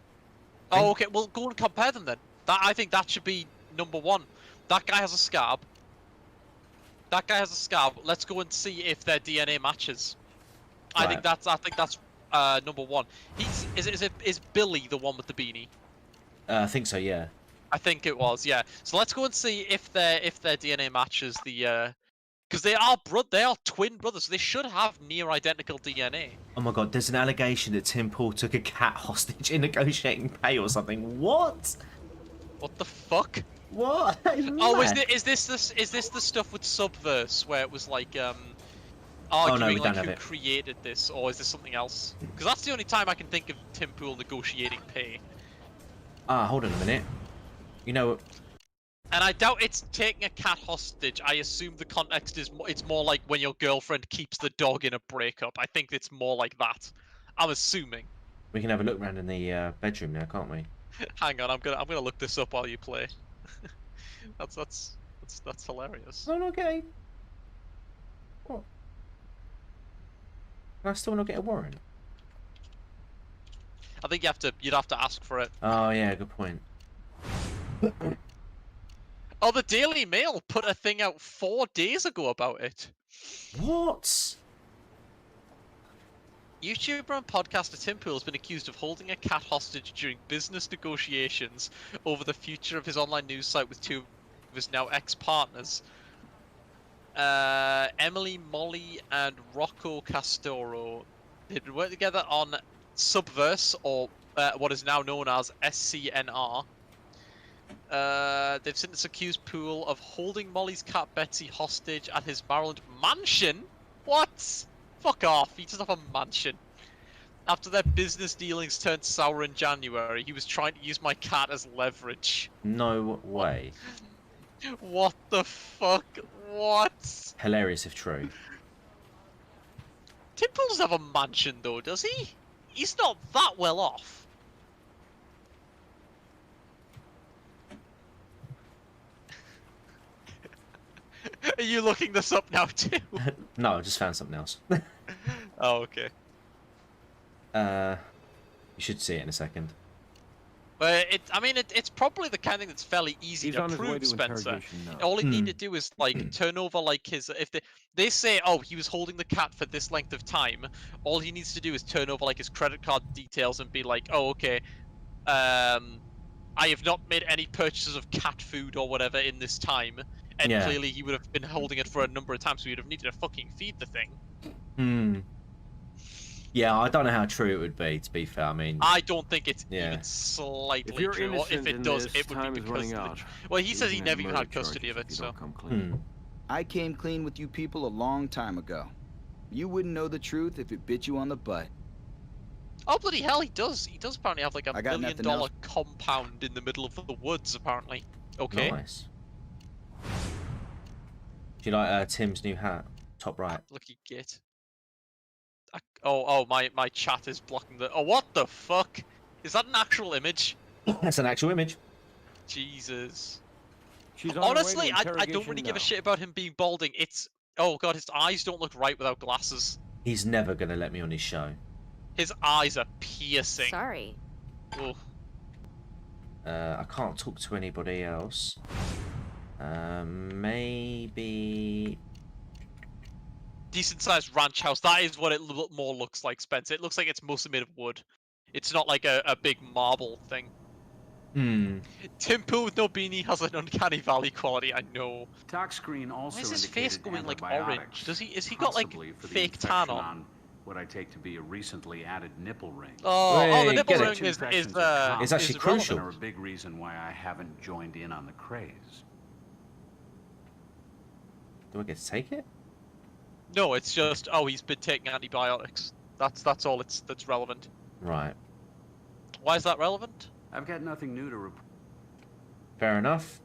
Oh, okay. Well, go and compare them then. I think that should be number one. That guy has a scab. Let's go and see if their DNA matches. Right. I think that's number one. Is Billy the one with the beanie? I think so. Yeah. I think it was. Yeah. So let's go and see if their DNA matches the. Because they are twin brothers, so they should have near identical DNA. Oh my god, there's an allegation that Tim Pool took a cat hostage in negotiating pay or something. What? What the fuck? What? Oh, is this the stuff with Subverse where it was like arguing like who created this, or is this something else? Because that's the only time I can think of Tim Pool negotiating pay. Hold on a minute. You know. And I doubt it's taking a cat hostage. I assume the context is it's more like when your girlfriend keeps the dog in a breakup. I think it's more like that. I'm assuming. We can have a look around in the bedroom now, can't we? Hang on, I'm gonna look this up while you play. that's hilarious. Oh, okay. What? Can I still not get a warrant? I think you'd have to ask for it. Oh yeah, good point. Oh, the Daily Mail put a thing out 4 days ago about it. What? YouTuber and podcaster Tim Pool has been accused of holding a cat hostage during business negotiations over the future of his online news site with 2 of his now ex-partners. Emily, Molly, and Rocco Castoro. They'd been working together on Subverse, or what is now known as SCNR. They've since accused Poole of holding Molly's cat Betsy hostage at his Maryland mansion. What? Fuck off, he doesn't have a mansion. After their business dealings turned sour in January, he was trying to use my cat as leverage. No way. What the fuck? What? Hilarious if true. Tim Poole doesn't have a mansion though, does he? He's not that well off. Are you looking this up now too? No, I just found something else. Oh, okay. You should see it in a second. But it's probably the kind of thing that's fairly easy He's to on his way prove, to Spencer. interrogation now. All he need to do is like turn over like his. If they say, oh, he was holding the cat for this length of time, all he needs to do is turn over like his credit card details and be like, oh, okay, I have not made any purchases of cat food or whatever in this time, and Yeah. clearly he would have been holding it for a number of times, so he'd have needed to fucking feed the thing. Hmm. Yeah, I don't know how true it would be, to be fair. I mean, I don't think it's Yeah. even slightly If you're true. Or if innocent it in does, this, it would time be is because running of the... out. Well, he says he Even never at even had murder custody of it, charges if you so... don't come clean. I came clean with you people a long time ago. You wouldn't know the truth if it bit you on the butt. Oh, bloody hell, he does. He does apparently have like I $1 got million nothing else. compound in the middle of the woods, apparently. Okay. nice. Do you like Tim's new hat? Top right. Lucky git. My chat is blocking the... Oh, what the fuck? Is that an actual image? That's an actual image. Jesus. She's on her way to Honestly, I don't interrogation really give a now. shit about him being balding. It's... Oh god, his eyes don't look right without glasses. He's never gonna let me on his show. His eyes are piercing. Sorry. Ugh. I can't talk to anybody else. Maybe... Decent sized ranch house. That is what it more looks like, Spencer. It looks like it's mostly made of wood. It's not like a big marble thing. Hmm. Tim Poole with no beanie has an uncanny valley quality, I know. Toxscreen also Why is his face indicated going like antibiotics, orange? Is he got like possibly for the fake tan infection on? what I take to be a recently added nipple ring. Oh, the Wait, nipple get ring it. is It's actually crucial. Are a big reason why I haven't joined in on the craze. Do I get to take it? No, it's just he's been taking antibiotics. That's all that's relevant. Right. Why is that relevant? I've got nothing new to report. Fair enough.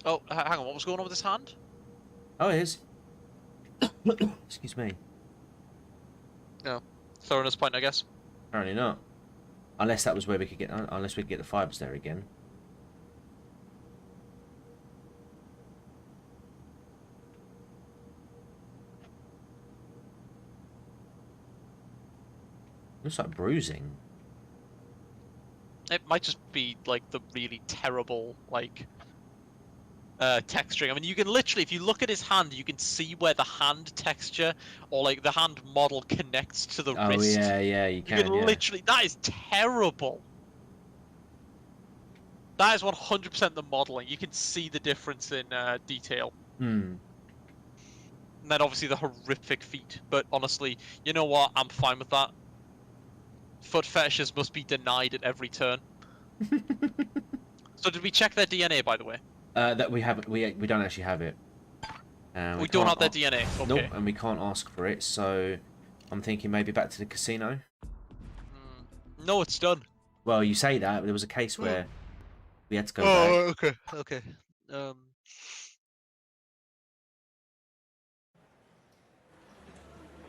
Oh, hang on, what was going on with his hand? Oh, it is. Excuse me. No. Thoroughness point, I guess. Apparently not. Unless that was where we could get... Unless we could get the fibres there again. Looks like bruising. It might just be like the really terrible texturing. I mean, you can literally, if you look at his hand, you can see where the hand texture or like the hand model connects to the Oh wrist. yeah, you can. Yeah. Literally, that is terrible. That is 100% the modeling. You can see the difference in detail. Hmm. And then obviously the horrific feet. But honestly, you know what? I'm fine with that. Foot fetishes must be denied at every turn. So did we check their DNA, by the way? That we haven't. We don't actually have it. We don't have their can't DNA. Okay. Nope, and we can't ask for it. So I'm thinking maybe back to the casino. No, it's done. Well, you say that, but there was a case where we had to go back. Okay.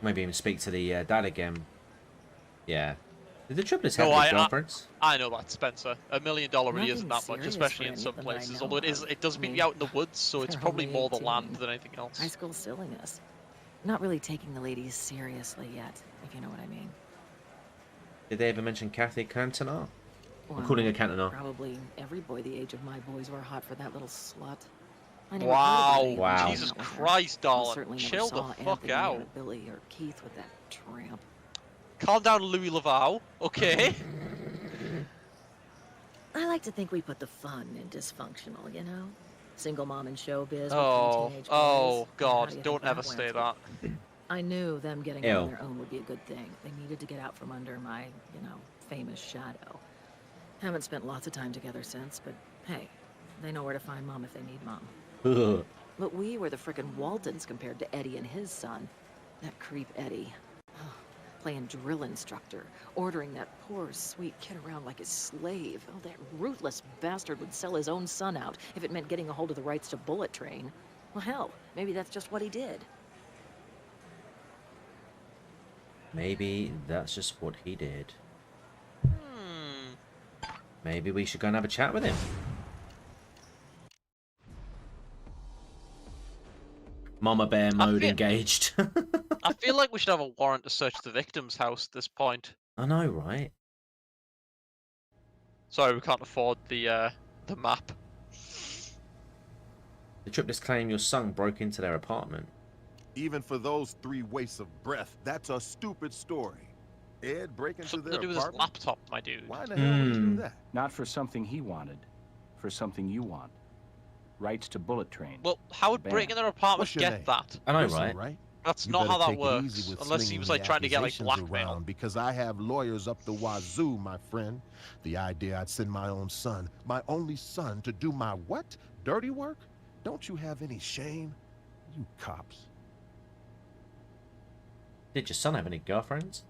Maybe even speak to the dad again. Yeah. Did the triplets have No, any girlfriends? I know that, Spencer. $1 million really isn't that Nothing much, serious especially for in some anything I places. know Although it does of. meet I me out in the woods, so it's they're probably only more the 18. land than anything else. High school silliness. Not really taking the ladies seriously yet, if you know what I mean. Did they ever mention Kathy Cantona? I'm Well, calling her Cantona. Probably every boy the age of my boys were hot for that little slut. I never Wow. heard of anyone Wow. hanging Jesus out with her. Christ, Well, darling. certainly never Chill the saw fuck Anthony out. Or Billy or Keith with that tramp. Calm down, Louis Laval. Okay. I like to think we put the fun in dysfunctional, you know? Single mom in showbiz with Oh, three teenage boys. oh How God! do you Don't think ever that say went? that. I knew them getting Ew. out on their own would be a good thing. They needed to get out from under my, famous shadow. Haven't spent lots of time together since, but hey, they know where to find Mom if they need Mom. Ugh. But we were the frickin' Waltons compared to Eddie and his son. That creep Eddie. Playing drill instructor, ordering that poor, sweet kid around like his slave. Oh, that ruthless bastard would sell his own son out if it meant getting a hold of the rights to Bullet Train. Well, hell, maybe that's just what he did. Maybe that's just what he did. Hmm. Maybe we should go and have a chat with him. Mama Bear mode engaged. I feel like we should have a warrant to search the victim's house at this point. I know, right? Sorry, we can't afford the map. The Triplets claim your son broke into their apartment. Even for those 3 wastes of breath, that's a stupid story. Ed break into Something their to do with his apartment? laptop, my dude. Why the hell would he do Hmm. that? Not for something he wanted, for something you want. Rights to Bullet Train. Well, how would Bam. breaking their apartment What's your get name? that? I know, Listen, right? That's You not better how that take it works. easy with Unless he slinging was the like trying to get like accusations blackmail. around, because I have lawyers up the wazoo, my friend. The idea I'd send my own son, my only son, to do my what? Dirty work? Don't you have any shame? You cops. Did your son have any girlfriends?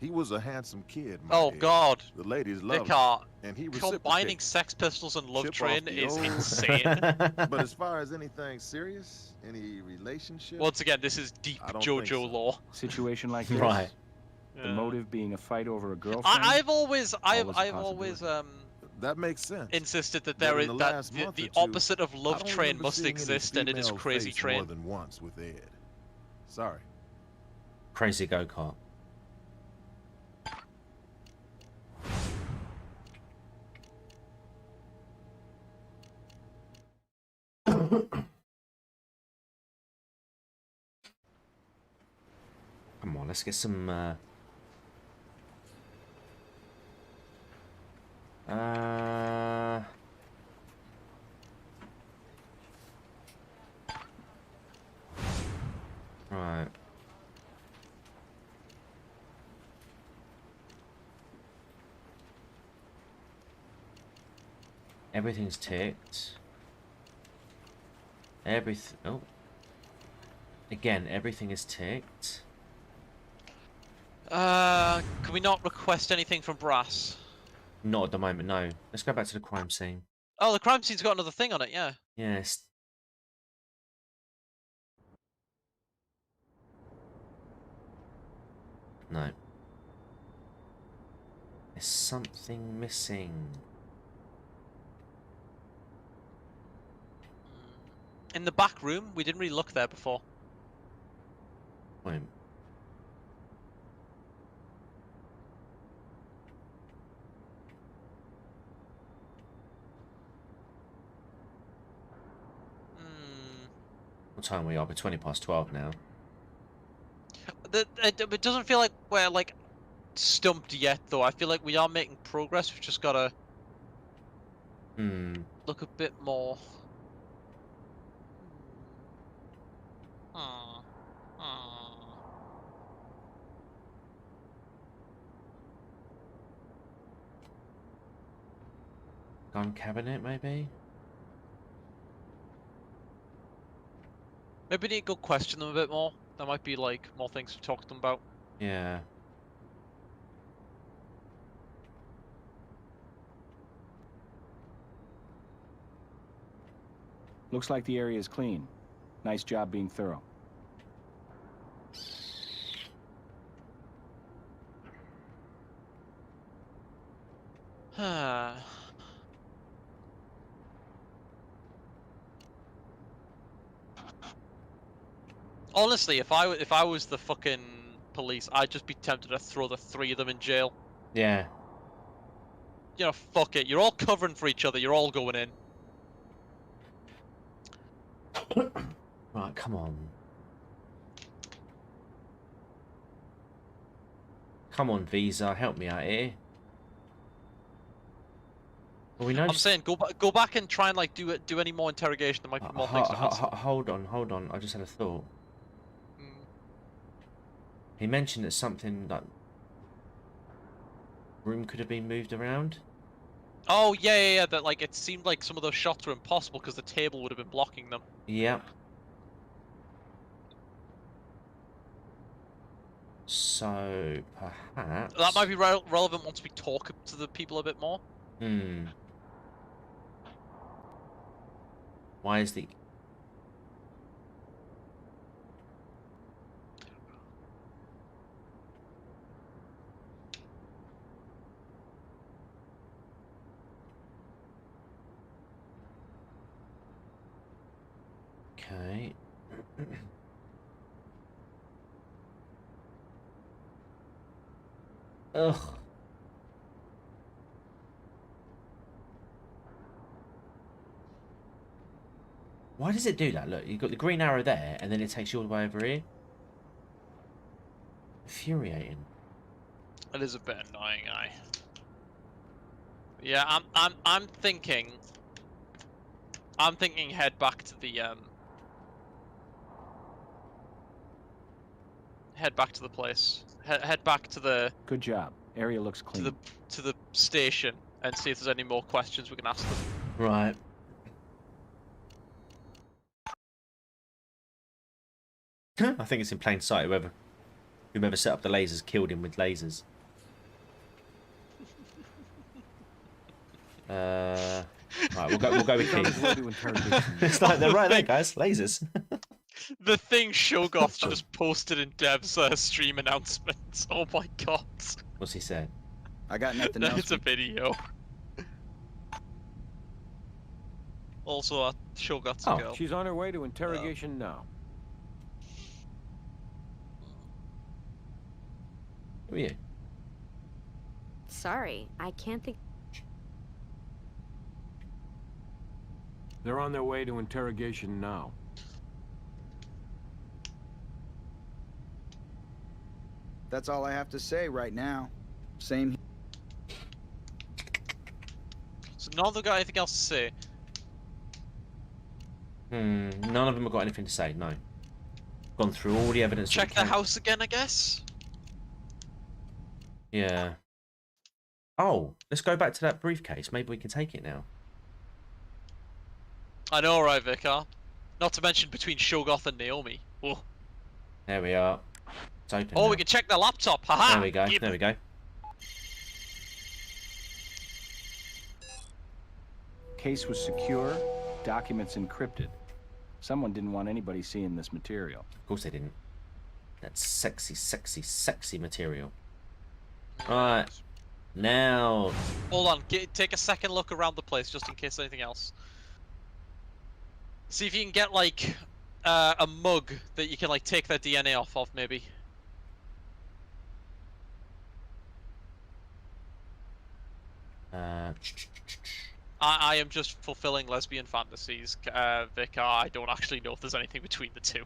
He was a handsome kid, my Oh Ed. God, The ladies loved him, Vicar, and he combining reciprocated. Sex Pistols and Love Chip off Train the is old- insane. But as far as anything serious, any relationship, Once again, this is deep I don't think JoJo so. lore. Situation like this. Right. The Yeah. motive being a fight over a girlfriend. I've always Always a that makes sense. insisted that But there in is the that last month the or two, opposite of I Love don't Train remember must seeing any exist, and it is female Crazy face Train. more than once with Ed. Sorry. Crazy go-kart. Come on, let's get some right. Everything's ticked. Everything. Oh. Again, everything is ticked. Can we not request anything from Brass? Not at the moment, no. Let's go back to the crime scene. Oh, the crime scene's got another thing on it, yeah. Yes. No. There's something missing. In the back room, we didn't really look there before. Wait. What time are we are? We're 20 past 12 now. It doesn't feel like we're like stumped yet, though. I feel like we are making progress. We've just gotta look a bit more. Gun cabinet, maybe? Maybe we need to go question them a bit more. There might be like more things to talk to them about. Yeah. Looks like the area is clean. Nice job being thorough. Honestly, if I was the fucking police, I'd just be tempted to throw the 3 of them in jail. Yeah. You know, fuck it. You're all covering for each other. You're all going in. Right, come on. Come on, Visa, help me out here. Well, we know. I'm saying go back and try and like do any more interrogation. There might be more things to ask. Hold on. I just had a thought. He mentioned that something like room could have been moved around. Oh yeah. That like it seemed like some of those shots were impossible because the table would have been blocking them. Yeah. So perhaps that might be relevant once we talk to the people a bit more. Why is the... Okay. Ugh. Why does it do that? Look, you've got the green arrow there, and then it takes you all the way over here. Infuriating. It is a bit annoying, Yeah, I'm thinking head back to the place. Head back to the... Good job. Area looks clean. To the station and see if there's any more questions we can ask them. Right. I think it's in plain sight. Whoever set up the lasers killed him with lasers. Right, we'll go with Keith. It's like they're right there, guys. Lasers. The thing Shogoth just posted in Dev's stream announcements. Oh my god. What's he said? I got nothing else. It's a video. Also, Shogoth's a girl. She's on her way to interrogation now. Who are you? Sorry, I can't think. They're on their way to interrogation now. That's all I have to say right now. Same. So none of them got anything else to say. None of them have got anything to say. No. Gone through all the evidence. Check the house again, I guess. Yeah. Oh, let's go back to that briefcase. Maybe we can take it now. I know, right, Vicar? Not to mention between Shogoth and Naomi. Oh. There we are. It's open Oh, now. we can check the laptop. Haha. There we go. Yep. There we go. Case was secure, documents encrypted. Someone didn't want anybody seeing this material. Of course they didn't. That's sexy, sexy, sexy material. Right. Now. Hold on. Take a second look around the place just in case there's anything else. See if you can get like a mug that you can like take their DNA off of, maybe. I am just fulfilling lesbian fantasies, Vicar. I don't actually know if there's anything between the two.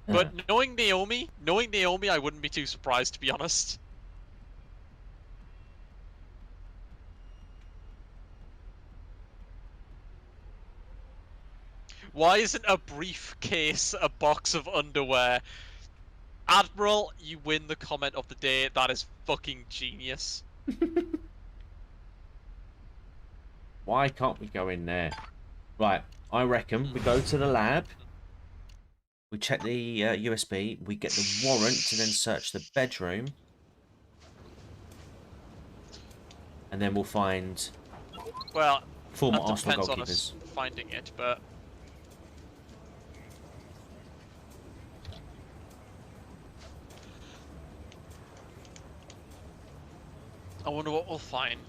But knowing Naomi, I wouldn't be too surprised, to be honest. Why isn't a briefcase a box of underwear? Admiral, you win the comment of the day. That is fucking genius. Why can't we go in there? Right, I reckon we go to the lab. We check the USB. We get the warrant to then search the bedroom. And then we'll find former that Arsenal depends on us goalkeepers. finding it, but... I wonder what we'll find.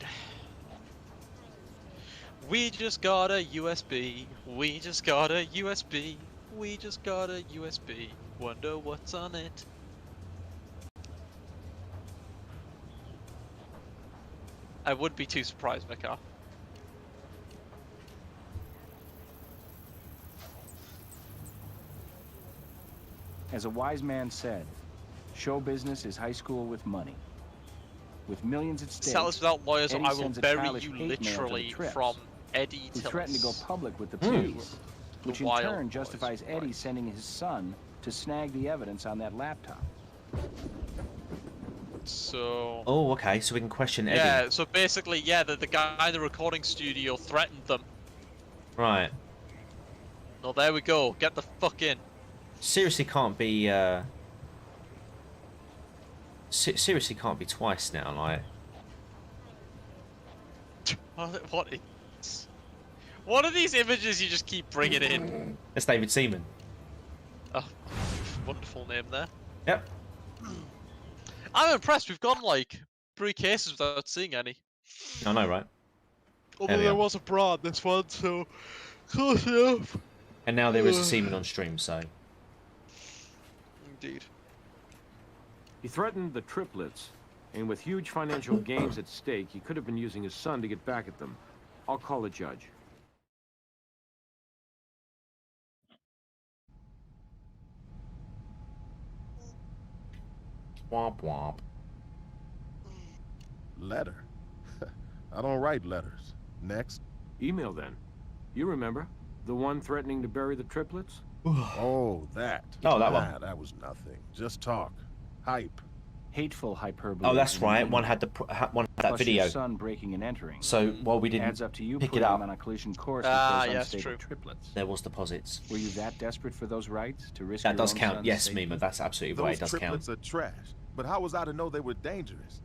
We just got a USB. We just got a USB. We just got a USB. Wonder what's on it. I would be too surprised, Mika. As a wise man said, show business is high school with money. With millions at stake, Tell us without lawyers, Eddie or I will sends a bury childish you hate mail to the literally Trips, from Eddie who Tillis. threatened to go public with the police, which in Wild turn Boys, justifies Eddie right. sending his son to snag the evidence on that laptop. So... Oh, okay, so we can question Eddie. Yeah, so basically, yeah, the guy in the recording studio threatened them. Right. Well, there we go. Get the fuck in. Seriously can't be, seriously can't be twice now, like... What are these images you just keep bringing in? That's David Seaman. Oh, wonderful name there. Yep. I'm impressed. We've gone like 3 cases without seeing any. I know, right? Although there was a bra in this one, so close enough. And now there is a Seaman on stream, so... Indeed. He threatened the triplets, and with huge financial gains at stake, he could have been using his son to get back at them. I'll call a judge. Womp womp. Letter? I don't write letters. Next. Email, then. You remember? The one threatening to bury the triplets? Oh, that. Oh, that one. That was nothing. Just talk. Hype. Hateful hyperbole. Oh, that's right. One had the one had that Plus video. Your son breaking and entering. So while we didn't adds up to you pick it putting up, him on a collision course with Ah, those yes, unstable true. triplets. there was deposits. Were you that desperate for those rights to risk That your does own count. son's Yes, safety? Mima. That's absolutely right. It Those does count. triplets are trash. But how was I to know they were dangerous?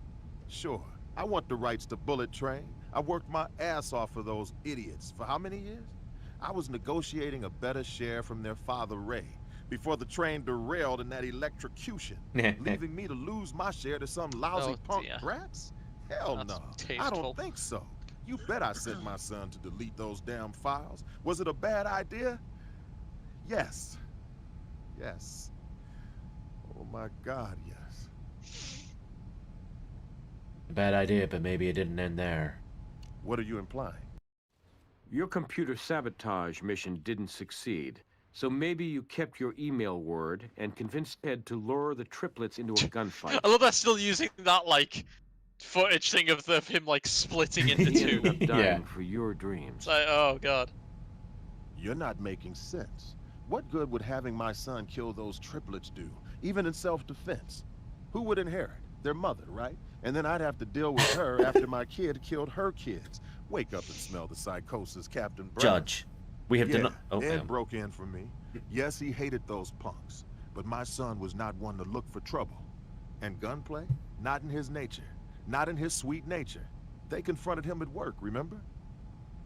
Sure, I want the rights to Bullet Train. I worked my ass off for those idiots. For how many years? I was negotiating a better share from their father, Ray, before the train derailed in that electrocution, leaving me to lose my share to some lousy punk dear. brats? Hell That's no. I tasteful. don't think so. You bet I sent my son to delete those damn files. Was it a bad idea? Yes. Yes. Oh my God, yes. Bad idea, but maybe it didn't end there. What are you implying? Your computer sabotage mission didn't succeed, so maybe you kept your email word and convinced Ed to lure the triplets into a gunfight. I love that still using that like footage thing of him like splitting into He ended two. up dying Yeah. for your dreams. It's like, oh god. You're not making sense. What good would having my son kill those triplets do, even in self-defense? Who would inherit? Their mother, right? And then I'd have to deal with her after my kid killed her kids. Wake up and smell the psychosis, Captain Brown. Judge, we have done. Oh, Ed damn. broke in for me. Yes, he hated those punks, but my son was not one to look for trouble. And gunplay? Not in his nature. Not in his sweet nature. They confronted him at work, remember?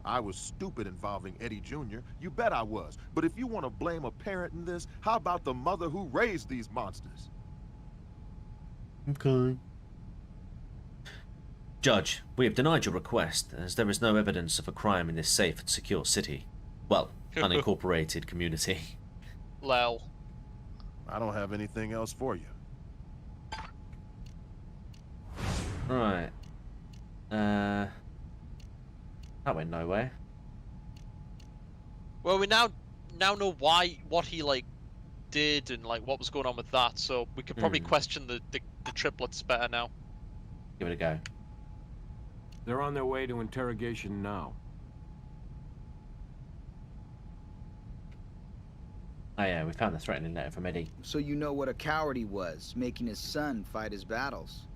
I was stupid involving Eddie Jr. You bet I was. But if you want to blame a parent in this, how about the mother who raised these monsters? Okay. Judge, we have denied your request, as there is no evidence of a crime in this safe and secure city. Well, unincorporated community. Lel. I don't have anything else for you. Right. That went nowhere. Well, we now know what he like did and like what was going on with that, so we could probably question the triplets better now. Give it a go. They're on their way to interrogation now. Oh yeah, we found the threatening letter from Eddie. So you know what a coward he was, making his son fight his battles.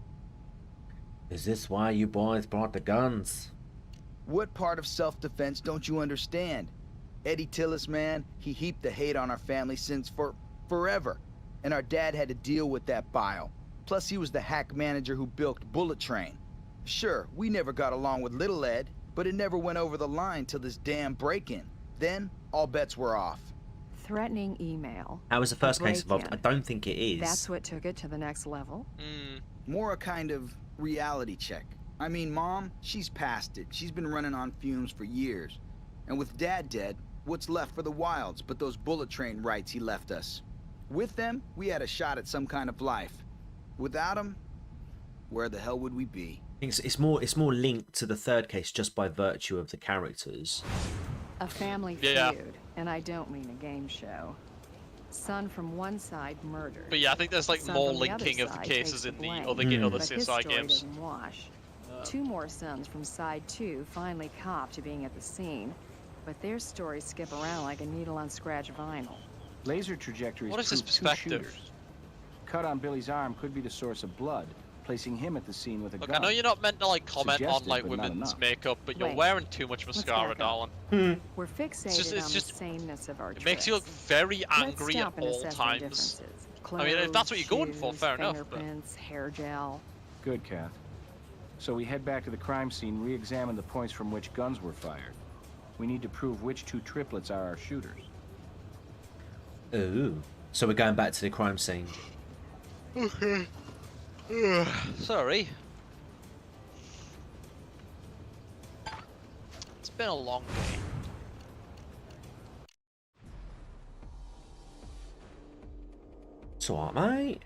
Is this why you boys brought the guns? What part of self-defense don't you understand? Eddie Tillis, man, he heaped the hate on our family since forever. And our dad had to deal with that bile. Plus he was the hack manager who built Bullet Train. Sure, we never got along with little Ed, but it never went over the line till this damn break-in. Then, all bets were off. Threatening email. How is the first case involved? I break-in. don't think it is. That's what took it to the next level? More a kind of reality check. I mean, Mom, she's past it. She's been running on fumes for years. And with Dad dead, what's left for the Wilds but those Bullet Train rights he left us? With them, we had a shot at some kind of life. Without them, where the hell would we be? It's more linked to the third case just by virtue of the characters. A family Yeah. feud, and I don't mean a game show. Son from one side murdered. But yeah, I think there's like Son more from the other linking of side cases takes in the blame, other but his CSI story games. doesn't wash. 2 more sons from side 2 finally copped to being at the scene, but their stories skip around like a needle on scratch vinyl. Laser trajectories What is his prove 2 perspective? shooters. Cut on Billy's arm could be the source of blood, placing him at the scene with a Look, gun. I know you're not meant to like comment on Suggestive, like but not women's enough. makeup, but you're Wait. wearing too much Let's mascara, back up. darling. We're fixated it's on just- the sameness of our It makes you look trips. very Let's angry stop at and all assess their times. differences. I mean, if that's what you're going for, Clothes, fair enough, but- fingerprints, hair gel. Good, Kath. So we head back to the crime scene, re-examine the points from which guns were fired. We need to prove which 2 triplets are our shooters. Ooh. So we're going back to the crime scene. Okay. Sorry. It's been a long day. It's alright, mate.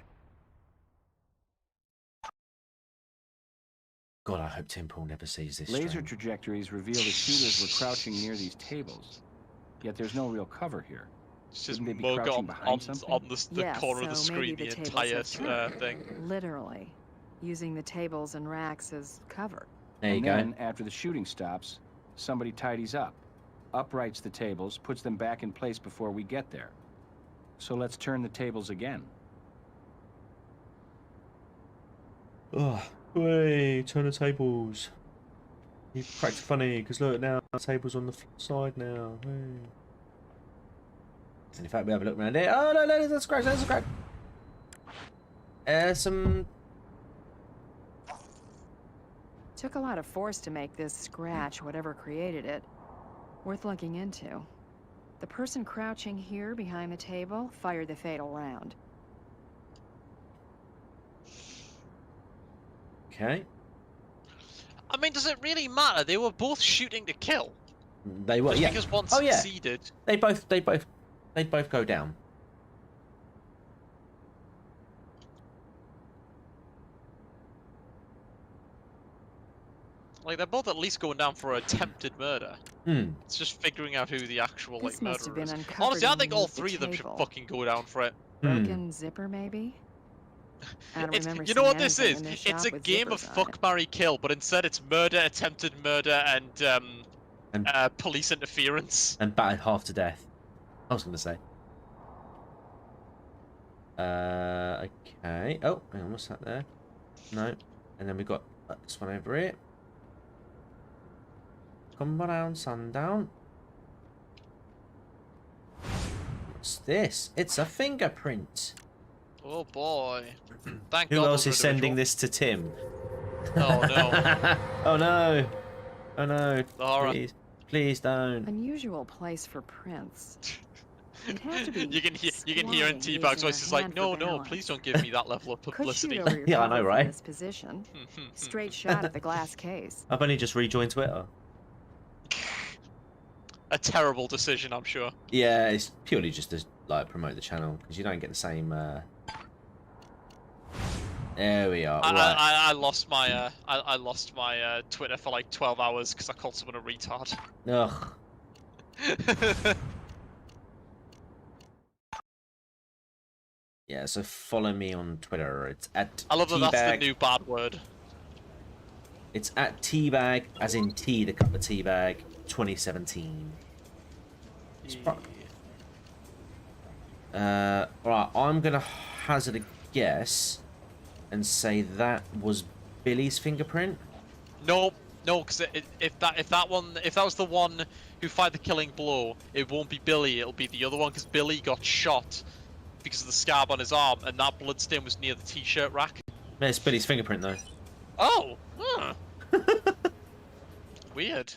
God, I hope Tim Pool never sees this. Laser stream. trajectories reveal the shooters were crouching near these tables. Yet there's no real cover here. It's just Wouldn't they be mug crouching on, behind something? on the Yes, corner of the so maybe screen, the the tables entire have turned. thing. Literally. Using the tables and racks as cover. There you And go. then, after the shooting stops, somebody tidies up, uprights the tables, puts them back in place before we get there. So let's turn the tables again. Oh, way, turn the tables. You cracked funny, because look now, the table's on the side now. Hey. And in fact, we have a look around here. Oh, no, there's a scratch, there's a scratch. Some... Took a lot of force to make this scratch, whatever created it. Worth looking into. The person crouching here behind the table fired the fatal round. Okay. I mean, does it really matter? They were both shooting to kill. They were, Just yeah. because one Oh, yeah. succeeded. They both go down. Like, they're both at least going down for attempted murder. Hmm. It's just figuring out who the actual, like, This must have murderer been is. uncovered Honestly, I when think you all moved the 3 of them should table. fucking go down for it. Broken zipper, maybe? I don't remember You know seeing what this anything is? in this It's a shop with game of zippers on fuck, it. marry, kill, but instead it's murder, attempted murder, and police interference. And battered half to death. I was going to say. Okay. Oh, hang on, what's that there? No. And then we've got this one over here. Come around, sundown. What's this? It's a fingerprint. Oh boy. Thank Who God else those is are sending individual. this to Tim? Oh no. Oh no. Oh no. The horror. Please. Please don't. Unusual place for prints. It'd have to be you can hear in squatting, T-Bag's using voice. her It's like, hand no, for no, balance. please don't give me that level of Could shoot publicity. over your Yeah, I know, cover from right? this position. Straight shot at the glass case. I've only just rejoined Twitter. A terrible decision, I'm sure. Yeah, it's purely just to like promote the channel because you don't get the same. There we are. Right. I lost my I lost my Twitter for like 12 hours because I called someone a retard. Ugh. Yeah, so follow me on Twitter. It's at I love that Teabag. that's the new bad word. It's at Teabag, as in tea, the cup of Teabag, 2017. Right, I'm gonna hazard a guess and say that was Billy's fingerprint. No, because if that was the one who fired the killing blow, it won't be Billy. It'll be the other one because Billy got shot because of the scab on his arm, and that bloodstain was near the t-shirt rack. No, it's Billy's fingerprint though. Oh, huh. Weird.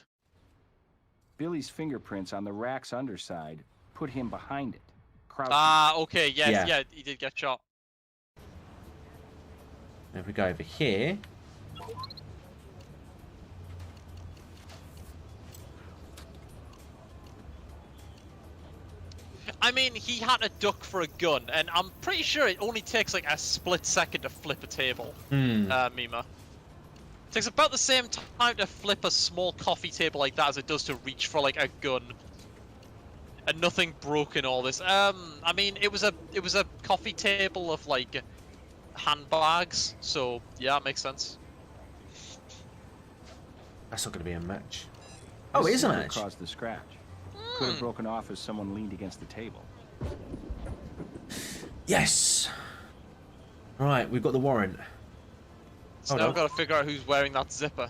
Billy's fingerprints on the rack's underside put him behind it. Crouching. Ah, okay, yes, Yeah. yeah, he did get shot. If we go over here. I mean, he had to duck for a gun, and I'm pretty sure it only takes like a split second to flip a table. Mima. It takes about the same time to flip a small coffee table like that as it does to reach for like a gun. And nothing broke in all this. I mean, it was a coffee table of like handbags, so yeah, it makes sense. That's not going to be a match. Oh, it is a match. Caused the scratch. Could have broken off as someone leaned against the table. Yes. Right, we've got the warrant. So now I've got to figure out who's wearing that zipper.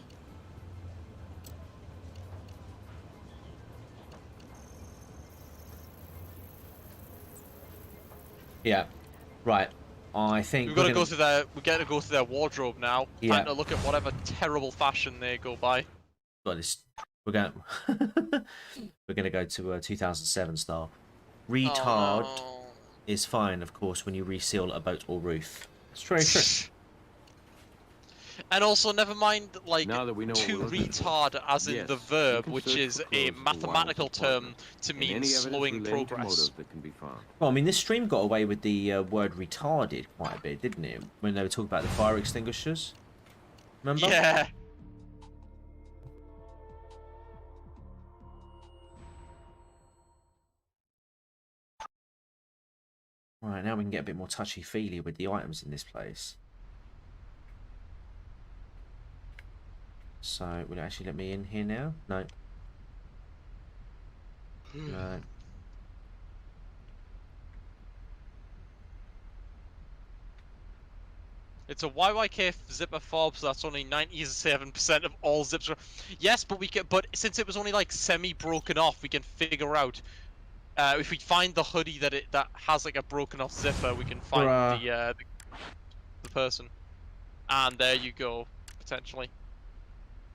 Yeah. Right. I think we've got to go through their. We got to go through their wardrobe now. Yeah. Time to look at whatever terrible fashion they go by. Got this. We're going. We're going to go to 2007 style. Retard is fine, of course, when you reseal a boat or roof. It's very true. And also, never mind, like, now that we know to retard as in the verb, which is a mathematical term to mean slowing progress. That can be found. Well, I mean, this stream got away with the word retarded quite a bit, didn't it? When they were talking about the fire extinguishers. Remember? Yeah. Right, now we can get a bit more touchy-feely with the items in this place. So, will it actually let me in here now? No. No. It's a YYK zipper fob, so that's only 97% of all zips. Yes, but we can. But since it was only like semi-broken off, we can figure out. If we find the hoodie that has like a broken off zipper, we can find the person. And there you go, potentially.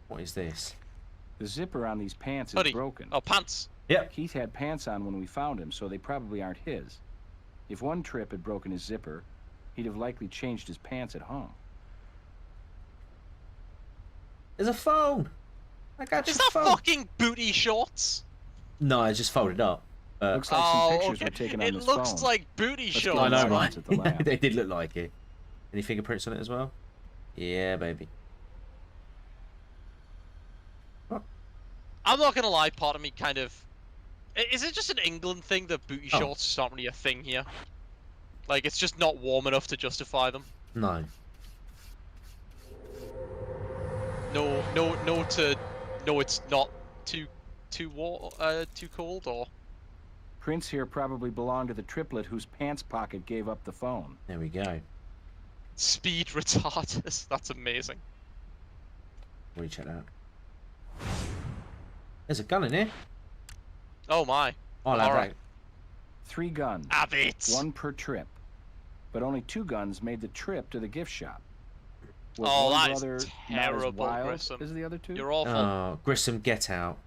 What is this? The zipper on these pants is hoodie. broken. Oh, pants. Yep. Keith had pants on when we found him, so they probably aren't his. If one trip had broken his zipper, he'd have likely changed his pants at home. There's a phone. Is that fucking booty shorts? No, I just folded up. Looks like some pictures were taken on it this looks phone. like booty shorts. I know, right? They did look like it. Any fingerprints on it as well? Yeah, baby. Oh. I'm not gonna lie, part of me kind of... Is it just an England thing that booty shorts is not really a thing here? Like, it's just not warm enough to justify them? No. No, it's not too cold, or... Prints here probably belong to the triplet whose pants pocket gave up the phone. There we go. Speed retardus. That's amazing. Let me check that. There's a gun in here. Oh my. I'll have that. 3 guns. Have it. 1 per trip. But only 2 guns made the trip to the gift shop. Was oh, one that brother is not as terrible, wild Grissom. as the other 2? You're awful. Oh, Grissom, get out.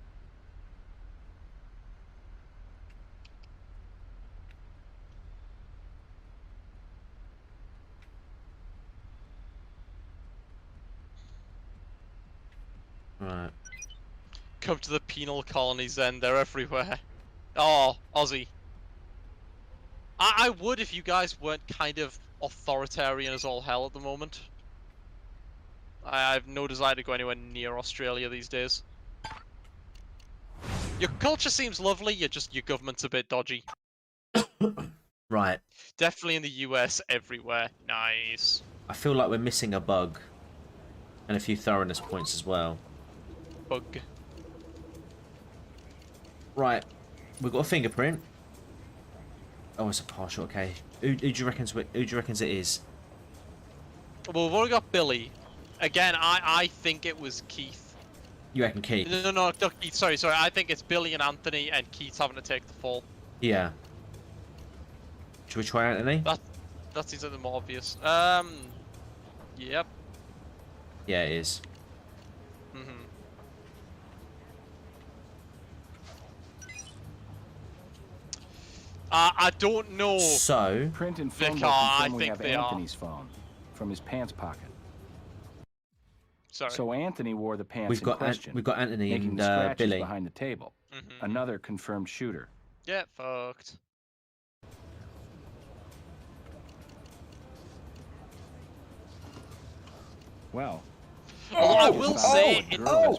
Right. Come to the penal colonies then, they're everywhere. Oh, Aussie. I would if you guys weren't kind of authoritarian as all hell at the moment. I have no desire to go anywhere near Australia these days. Your culture seems lovely, your government's a bit dodgy. Right. Definitely in the US, everywhere. Nice. I feel like we're missing a bug. And a few thoroughness points as well. Bug. Right. We've got a fingerprint. Oh, it's a partial, okay. Who do you reckon it is? Well, we've already got Billy. Again, I think it was Keith. You reckon Keith? No, Keith, sorry. I think it's Billy and Anthony, and Keith's having to take the fall. Yeah. Should we try Anthony? That seems like the more obvious. Yep. Yeah, it is. I don't know. So, print and phone I we think have they Anthony's phone from his pants pocket. Sorry. So Anthony wore the pants we've in got question. we've got Anthony making and the scratches Billy behind the table. Another confirmed shooter. Yeah, fucked. Well. I will say, Bruh.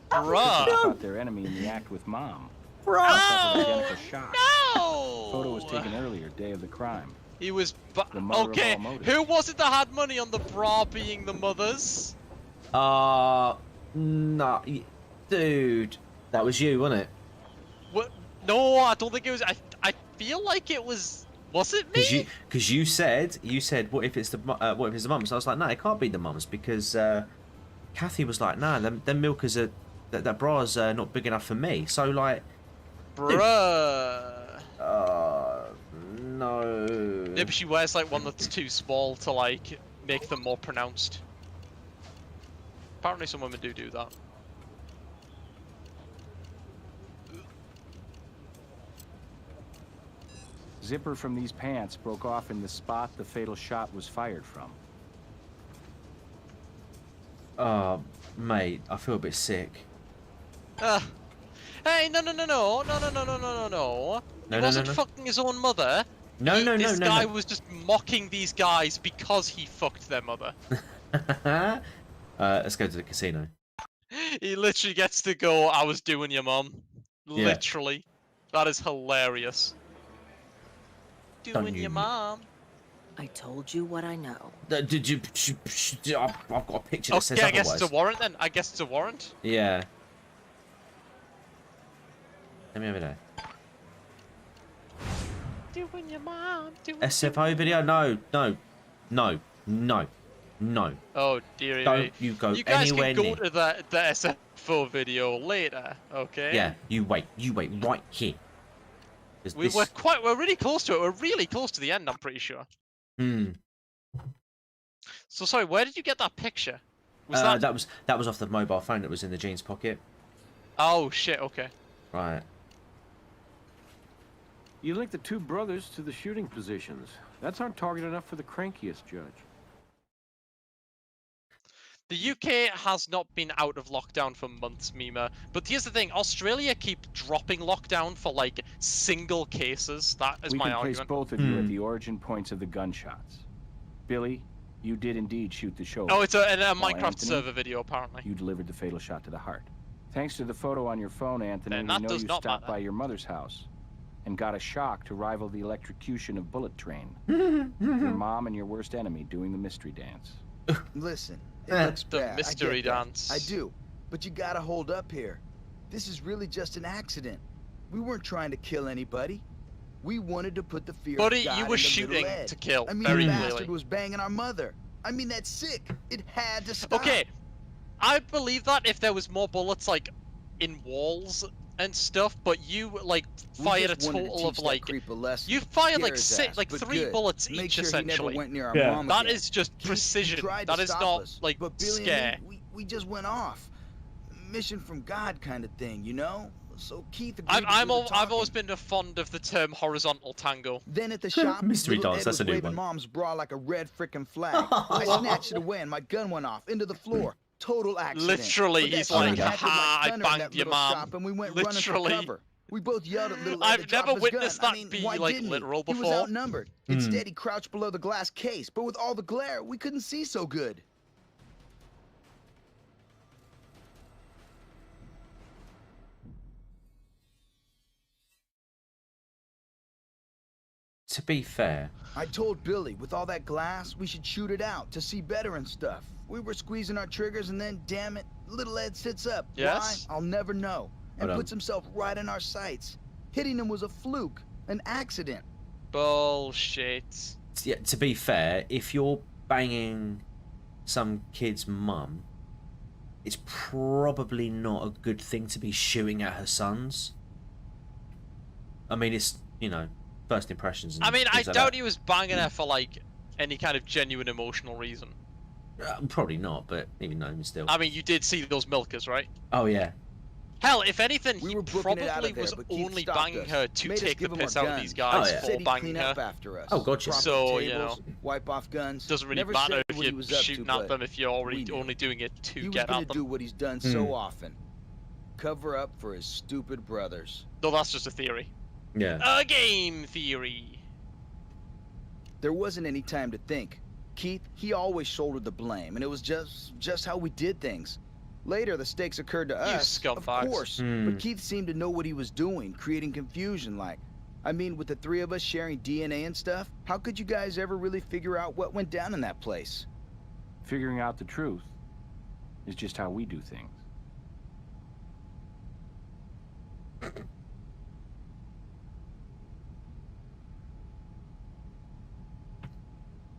Bruh. Caught their enemy in the act with Mom. Bro! Suffered identical shock. No! Photo was taken earlier, day of the crime. He was. The mother of Okay, all motives. who was it that had money on the bra being the mother's? Nah, dude, that was you, wasn't it? What? No, I don't think it was. I feel like it was. Was it me? Because you said, what if it's the mums? I was like, no, it can't be the mums because Kathy was like, nah, them milkers are that bra's not big enough for me. So like, bruh. No. Maybe she wears like one that's too small to like make them more pronounced. Apparently, some women do that. Zipper from these pants broke off in the spot the fatal shot was fired from. Mate, I feel a bit sick. Hey, no. He wasn't fucking his own mother. This guy was just mocking these guys because he fucked their mother. Let's go to the casino. He literally gets to go, I was doing your mum. Yeah. Literally. That is hilarious. Doing your mom. I told you what I know. Did you? I've got a picture that says Okay, I otherwise. guess it's a warrant then. I guess it's a warrant. Yeah. Let me over there. Doing your mom. SFO video? No. Oh dearie. Don't you go You guys anywhere can go near. to the SFO video later, okay? Yeah, you wait right here. We're really close to it. We're really close to the end, I'm pretty sure. So sorry, where did you get that picture? That was off the mobile phone that was in the jeans pocket. Oh shit, okay. Right. You linked the two brothers to the shooting positions. That's on target enough for the crankiest judge. The UK has not been out of lockdown for months, Mima. But here's the thing, Australia keep dropping lockdown for like single cases. That is my argument. We can place both of you at the origin points of the gunshots. Billy, you did indeed shoot the show. Oh, it's a Minecraft Anthony, server video, apparently. You delivered the fatal shot to the heart. Thanks to the photo on your phone, Anthony, we know you stopped by your mother's house and got a shock to rival the electrocution of Bullet Train. Your mom and your worst enemy doing the mystery dance. Listen, it looks the bad. mystery I get that. dance. I do, but you gotta hold up here. This is really just an accident. We weren't trying to kill anybody. We wanted to put the fear Buddy, of God you in were the shooting middle Ed. to kill, I mean, very the clearly. bastard was banging our mother. I mean, that's sick. It had to stop. Okay, I believe that if there was more bullets like in walls and stuff, but you like fired a total of like you fired like three bullets each essentially. That is just precision. That is not like scare. We just went off. Mission from God kind of thing, you know? So Keith I've always been fond of the term horizontal tango. Then at the shop, mystery little dance, Ed that's was a new waving one. Mom's bra like a red frickin' flag. I snatched it away and my gun went off into the floor. Total accident. Literally, But that he's shit like, happened "Ha, I thunder in banged that your little mom." shop and we went Literally. running for cover. We both yelled at little Ed I've to drop never his witnessed gun. that I mean, be, why like, didn't literal He was before. outnumbered. Instead, he crouched below the glass case, but with all the glare, we couldn't see so good. To be fair, I told Billy, with all that glass, we should shoot it out to see better and stuff. We were squeezing our triggers and then, damn it, little Ed sits up. Yes? Why? I'll never know. And Hold on. puts himself right in our sights. Hitting him was a fluke, an accident. Bullshit. yeah, to be fair, if you're banging some kid's mum, it's probably not a good thing to be shooting at her sons. I mean, it's, you know, first impressions. And I mean, I things like doubt that. he was banging her for like any kind of genuine emotional reason. Probably not, but even though, still. I mean, you did see those milkers, right? Oh yeah. Hell, if anything, We he were booking it out probably of there, was but Keith only stopped banging us. her to Made us take the give him piss our out of guns. these guys Oh, yeah. for Said he'd banging clean her. up after us. Oh, gotcha. Prop up So, the you tables, know. wipe off guns. Doesn't really Never matter said if what he you're was up to, shooting at but them if you're we knew. only doing it to He was get gonna at do them. what he's done so often. Cover up for his stupid brothers. No, that's just a theory. Yeah. A game theory. There wasn't any time to think. Keith, he always shouldered the blame, and it was just how we did things. Later, the stakes occurred to us, of scumbags. course, but Keith seemed to know what he was doing, creating confusion like. I mean, with the three of us sharing DNA and stuff, how could you guys ever really figure out what went down in that place? Figuring out the truth is just how we do things.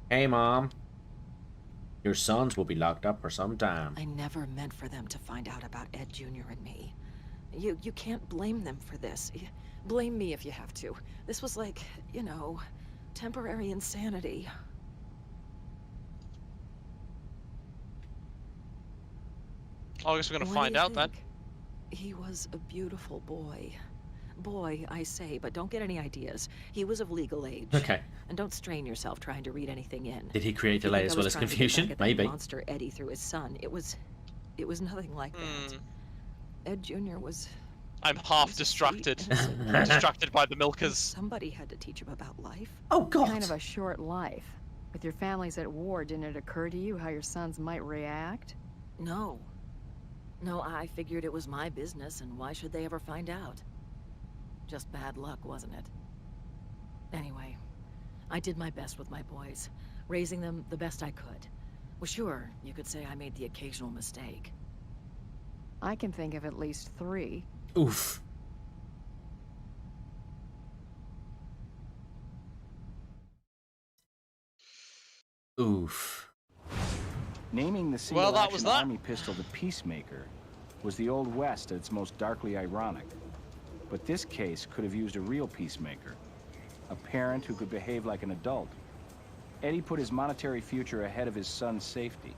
Hey, Mom. Your sons will be locked up for some time. I never meant for them to find out about Ed Jr. and me. You can't blame them for this. Blame me if you have to. This was like, you know, temporary insanity. I guess we're gonna What do find you out then. think? He was a beautiful boy. Boy, I say, but don't get any ideas. He was of legal age. Okay. And don't strain yourself trying to read anything in. Did he create delay as well as confusion? Maybe. Monster Eddie through his son. It was nothing like that. Ed Jr. was. I'm half distracted. Distracted by the milkers. Somebody had to teach him about life. Oh God. Kind of a short life. With your families at war, didn't it occur to you how your sons might react? No. No, I figured it was my business, and why should they ever find out? Just bad luck, wasn't it? Anyway, I did my best with my boys, raising them the best I could. Well, sure, you could say I made the occasional mistake. I can think of at least 3. Oof. Oof. Naming the single-action army pistol the Peacemaker was the Old West at its most darkly ironic. But this case could have used a real peacemaker, a parent who could behave like an adult. Eddie put his monetary future ahead of his son's safety,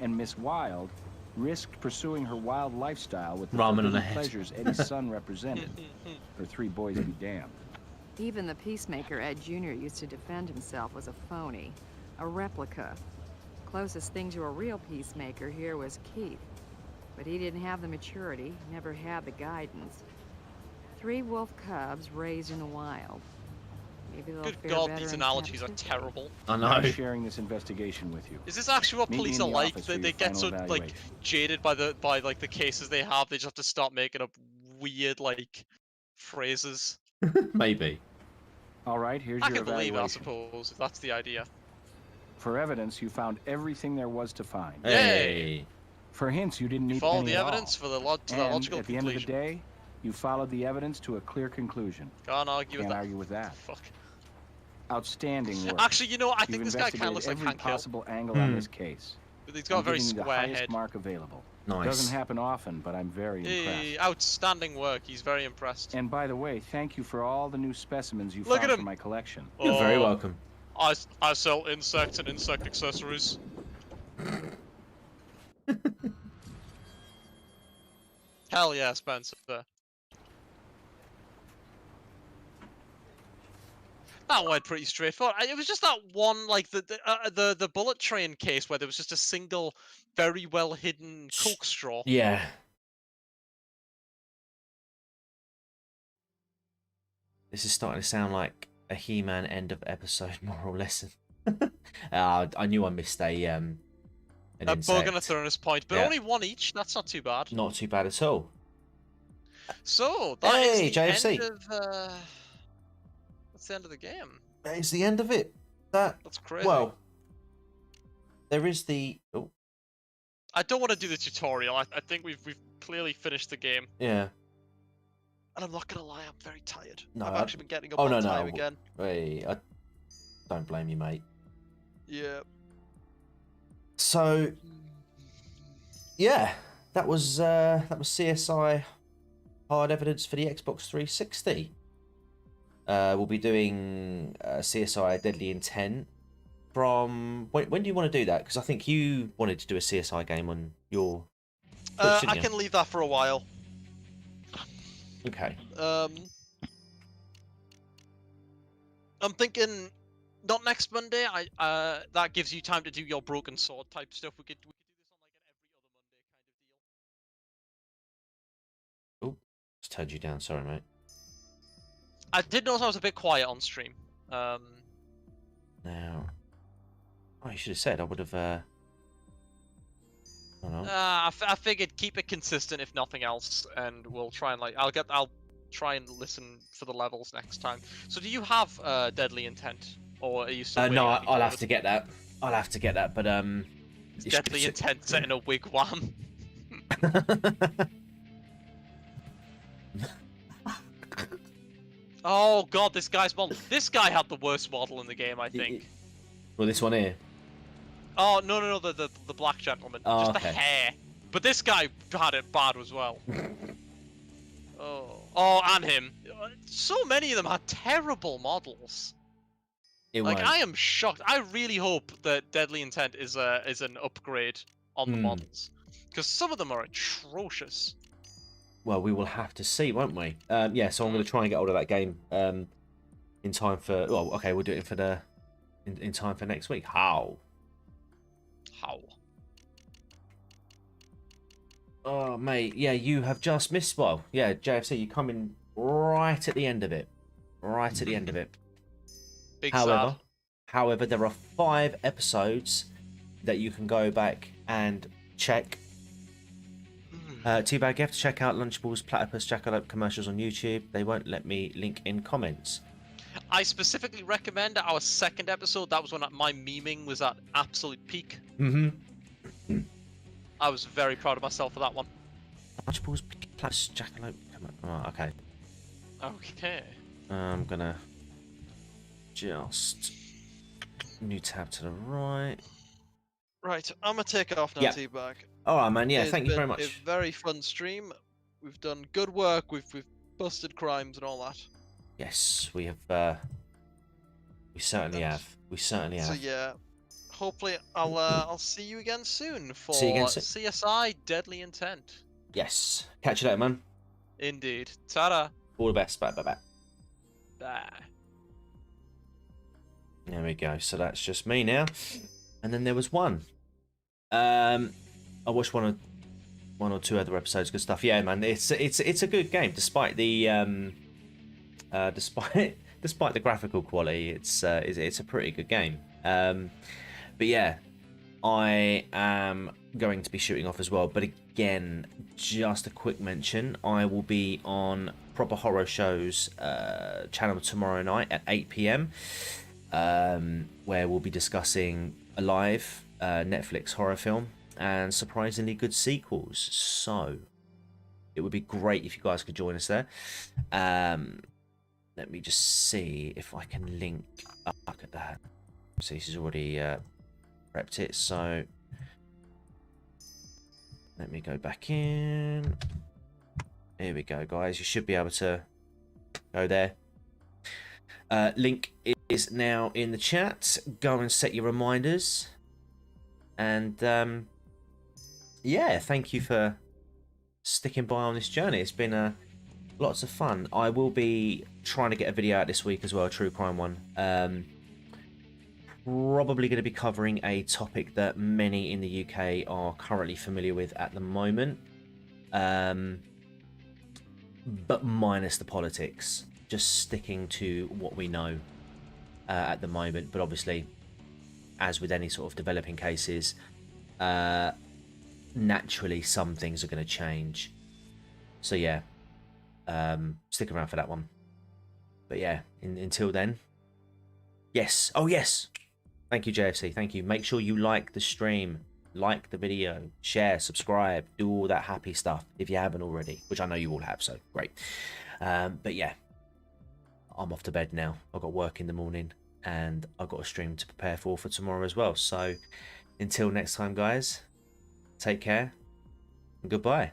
and Miss Wilde risked pursuing her wild lifestyle with the forbidden pleasures Eddie's son represented. Her 3 boys be damned. Even the Peacemaker Ed Jr. used to defend himself was a phony, a replica. Closest thing to a real Peacemaker here was Keith. But he didn't have the maturity, never had the guidance. 3 wolf cubs raised in the wild. Maybe they'll Good fare God, better these in analogies are captivity. terrible. I know. I'm sharing this investigation with you. Is this actually what Meet me police in are the like? office for They your get so final like evaluation. jaded by the cases they have. They just have to start making up weird like phrases. Maybe. All right, here's I your can believe it, I evaluation. suppose, if that's the idea. For evidence, you found everything there was to find. Hey. For hints, you didn't need Follow any the at all. evidence for the to the And logical at the conclusion. end of the day, you followed the evidence to a clear conclusion. Can't argue with Can't that. argue with that. Fuck. Outstanding work. Actually, you know what? I You've think this guy kind of looks like investigated Hank every Hill. possible angle on this case. But he's got a I'm very giving you the square highest head. mark available. Nice. Doesn't happen often, but I'm very impressed. Hey, outstanding work. He's very impressed. And by the way, thank you for all the new specimens you Look found at for him. my collection. You're very Oh, welcome. I sell insects and insect accessories. Hell yeah, Spencer. That went pretty straightforward. It was just that one, like the bullet train case where there was just a single, very well hidden coke straw. Yeah. This is starting to sound like a He-Man end of episode moral lesson. I knew I missed an bug and a Turnus point, but Yeah. only 1 each. That's not too bad. Not too bad at all. So that is Hey, the JFC. end of. That's the end of the game. It's the end of it. That's crazy. Well, there is the. Oh, I don't want to do the tutorial. I think we've clearly finished the game. yeah. And I'm not gonna lie, I'm very tired. No, I've actually been getting up oh, on no, time no. again. Hey, I don't blame you, mate. Yeah. So, yeah, that was CSI Hard Evidence for the Xbox 360. We'll be doing CSI Deadly Intent from when do you want to do that? Because I think you wanted to do a CSI game on your. Twitch, didn't I you? can leave that for a while. Okay. I'm thinking not next Monday. That gives you time to do your broken sword type stuff. We could do this on like an every other Monday kind of deal. Oh, just turned you down. Sorry, mate. I did notice I was a bit quiet on stream. Now, oh, you should have said. I would have. I figured keep it consistent if nothing else, and we'll try and I'll try and listen for the levels next time. So do you have Deadly Intent, or are you still? No, I'll have to get that. I'll have to get that, but Deadly Intent set in a wigwam. Oh god, this guy's model. This guy had the worst model in the game, I think. Well, this one here. Oh no, the black gentleman. Oh, Just okay. the hair. But this guy had it bad as well. Oh, and him. So many of them had terrible models. I am shocked. I really hope that Deadly Intent is an upgrade on the models, because some of them are atrocious. Well, we will have to see, won't we? Yeah, so I'm going to try and get hold of that game in time for. Well, okay, we'll do it for in time for next week. How? Oh, mate, yeah, you have just missed. Well, yeah, JFC, you come in right at the end of it. Right at the end of it. Big However, there are 5 episodes that you can go back and check. Teabag, you have to check out Lunchables, Platypus, Jackalope commercials on YouTube. They won't let me link in comments. I specifically recommend our second episode. That was when my memeing was at absolute peak. I was very proud of myself for that one. Lunchables, Platypus, Jackalope. Oh, okay. Okay. I'm gonna just new tab to the right. Right, I'm gonna take off now, Teabag. All right, man. Yeah, thank you very much. It's a very fun stream. We've done good work. We've busted crimes and all that. Yes, we have. We certainly have. We certainly have. So yeah, hopefully I'll see you again soon for CSI Deadly Intent. Yes. Catch you later, man. Indeed. Ta-da. All the best. Bye, bye, bye. Bye. There we go. So that's just me now. And then there was one. I watched one or two other episodes. Good stuff. Yeah, man. It's a good game, despite the despite the graphical quality. It's a pretty good game. But yeah, I am going to be shooting off as well. But again, just a quick mention. I will be on Proper Horror Show's channel tomorrow night at 8 p.m. Where we'll be discussing a live Netflix horror film and surprisingly good sequels. So it would be great if you guys could join us there. Let me just see if I can link up. Look at that. So this is already prepped it. So let me go back in. Here we go, guys. You should be able to go there. Link is now in the chat. Go and set your reminders. And yeah, thank you for sticking by on this journey. It's been lots of fun. I will be trying to get a video out this week as well, a true crime one. Probably going to be covering a topic that many in the UK are currently familiar with at the moment, but minus the politics. Just sticking to what we know at the moment. But obviously, as with any sort of developing cases, naturally some things are going to change. So yeah, stick around for that one. But yeah, until then, yes. Oh yes, thank you, JFC. Thank you. Make sure you like the stream, like the video, share, subscribe, do all that happy stuff if you haven't already, which I know you all have. So great. But yeah, I'm off to bed now. I've got work in the morning and I've got a stream to prepare for tomorrow as well. So until next time, guys, take care and goodbye.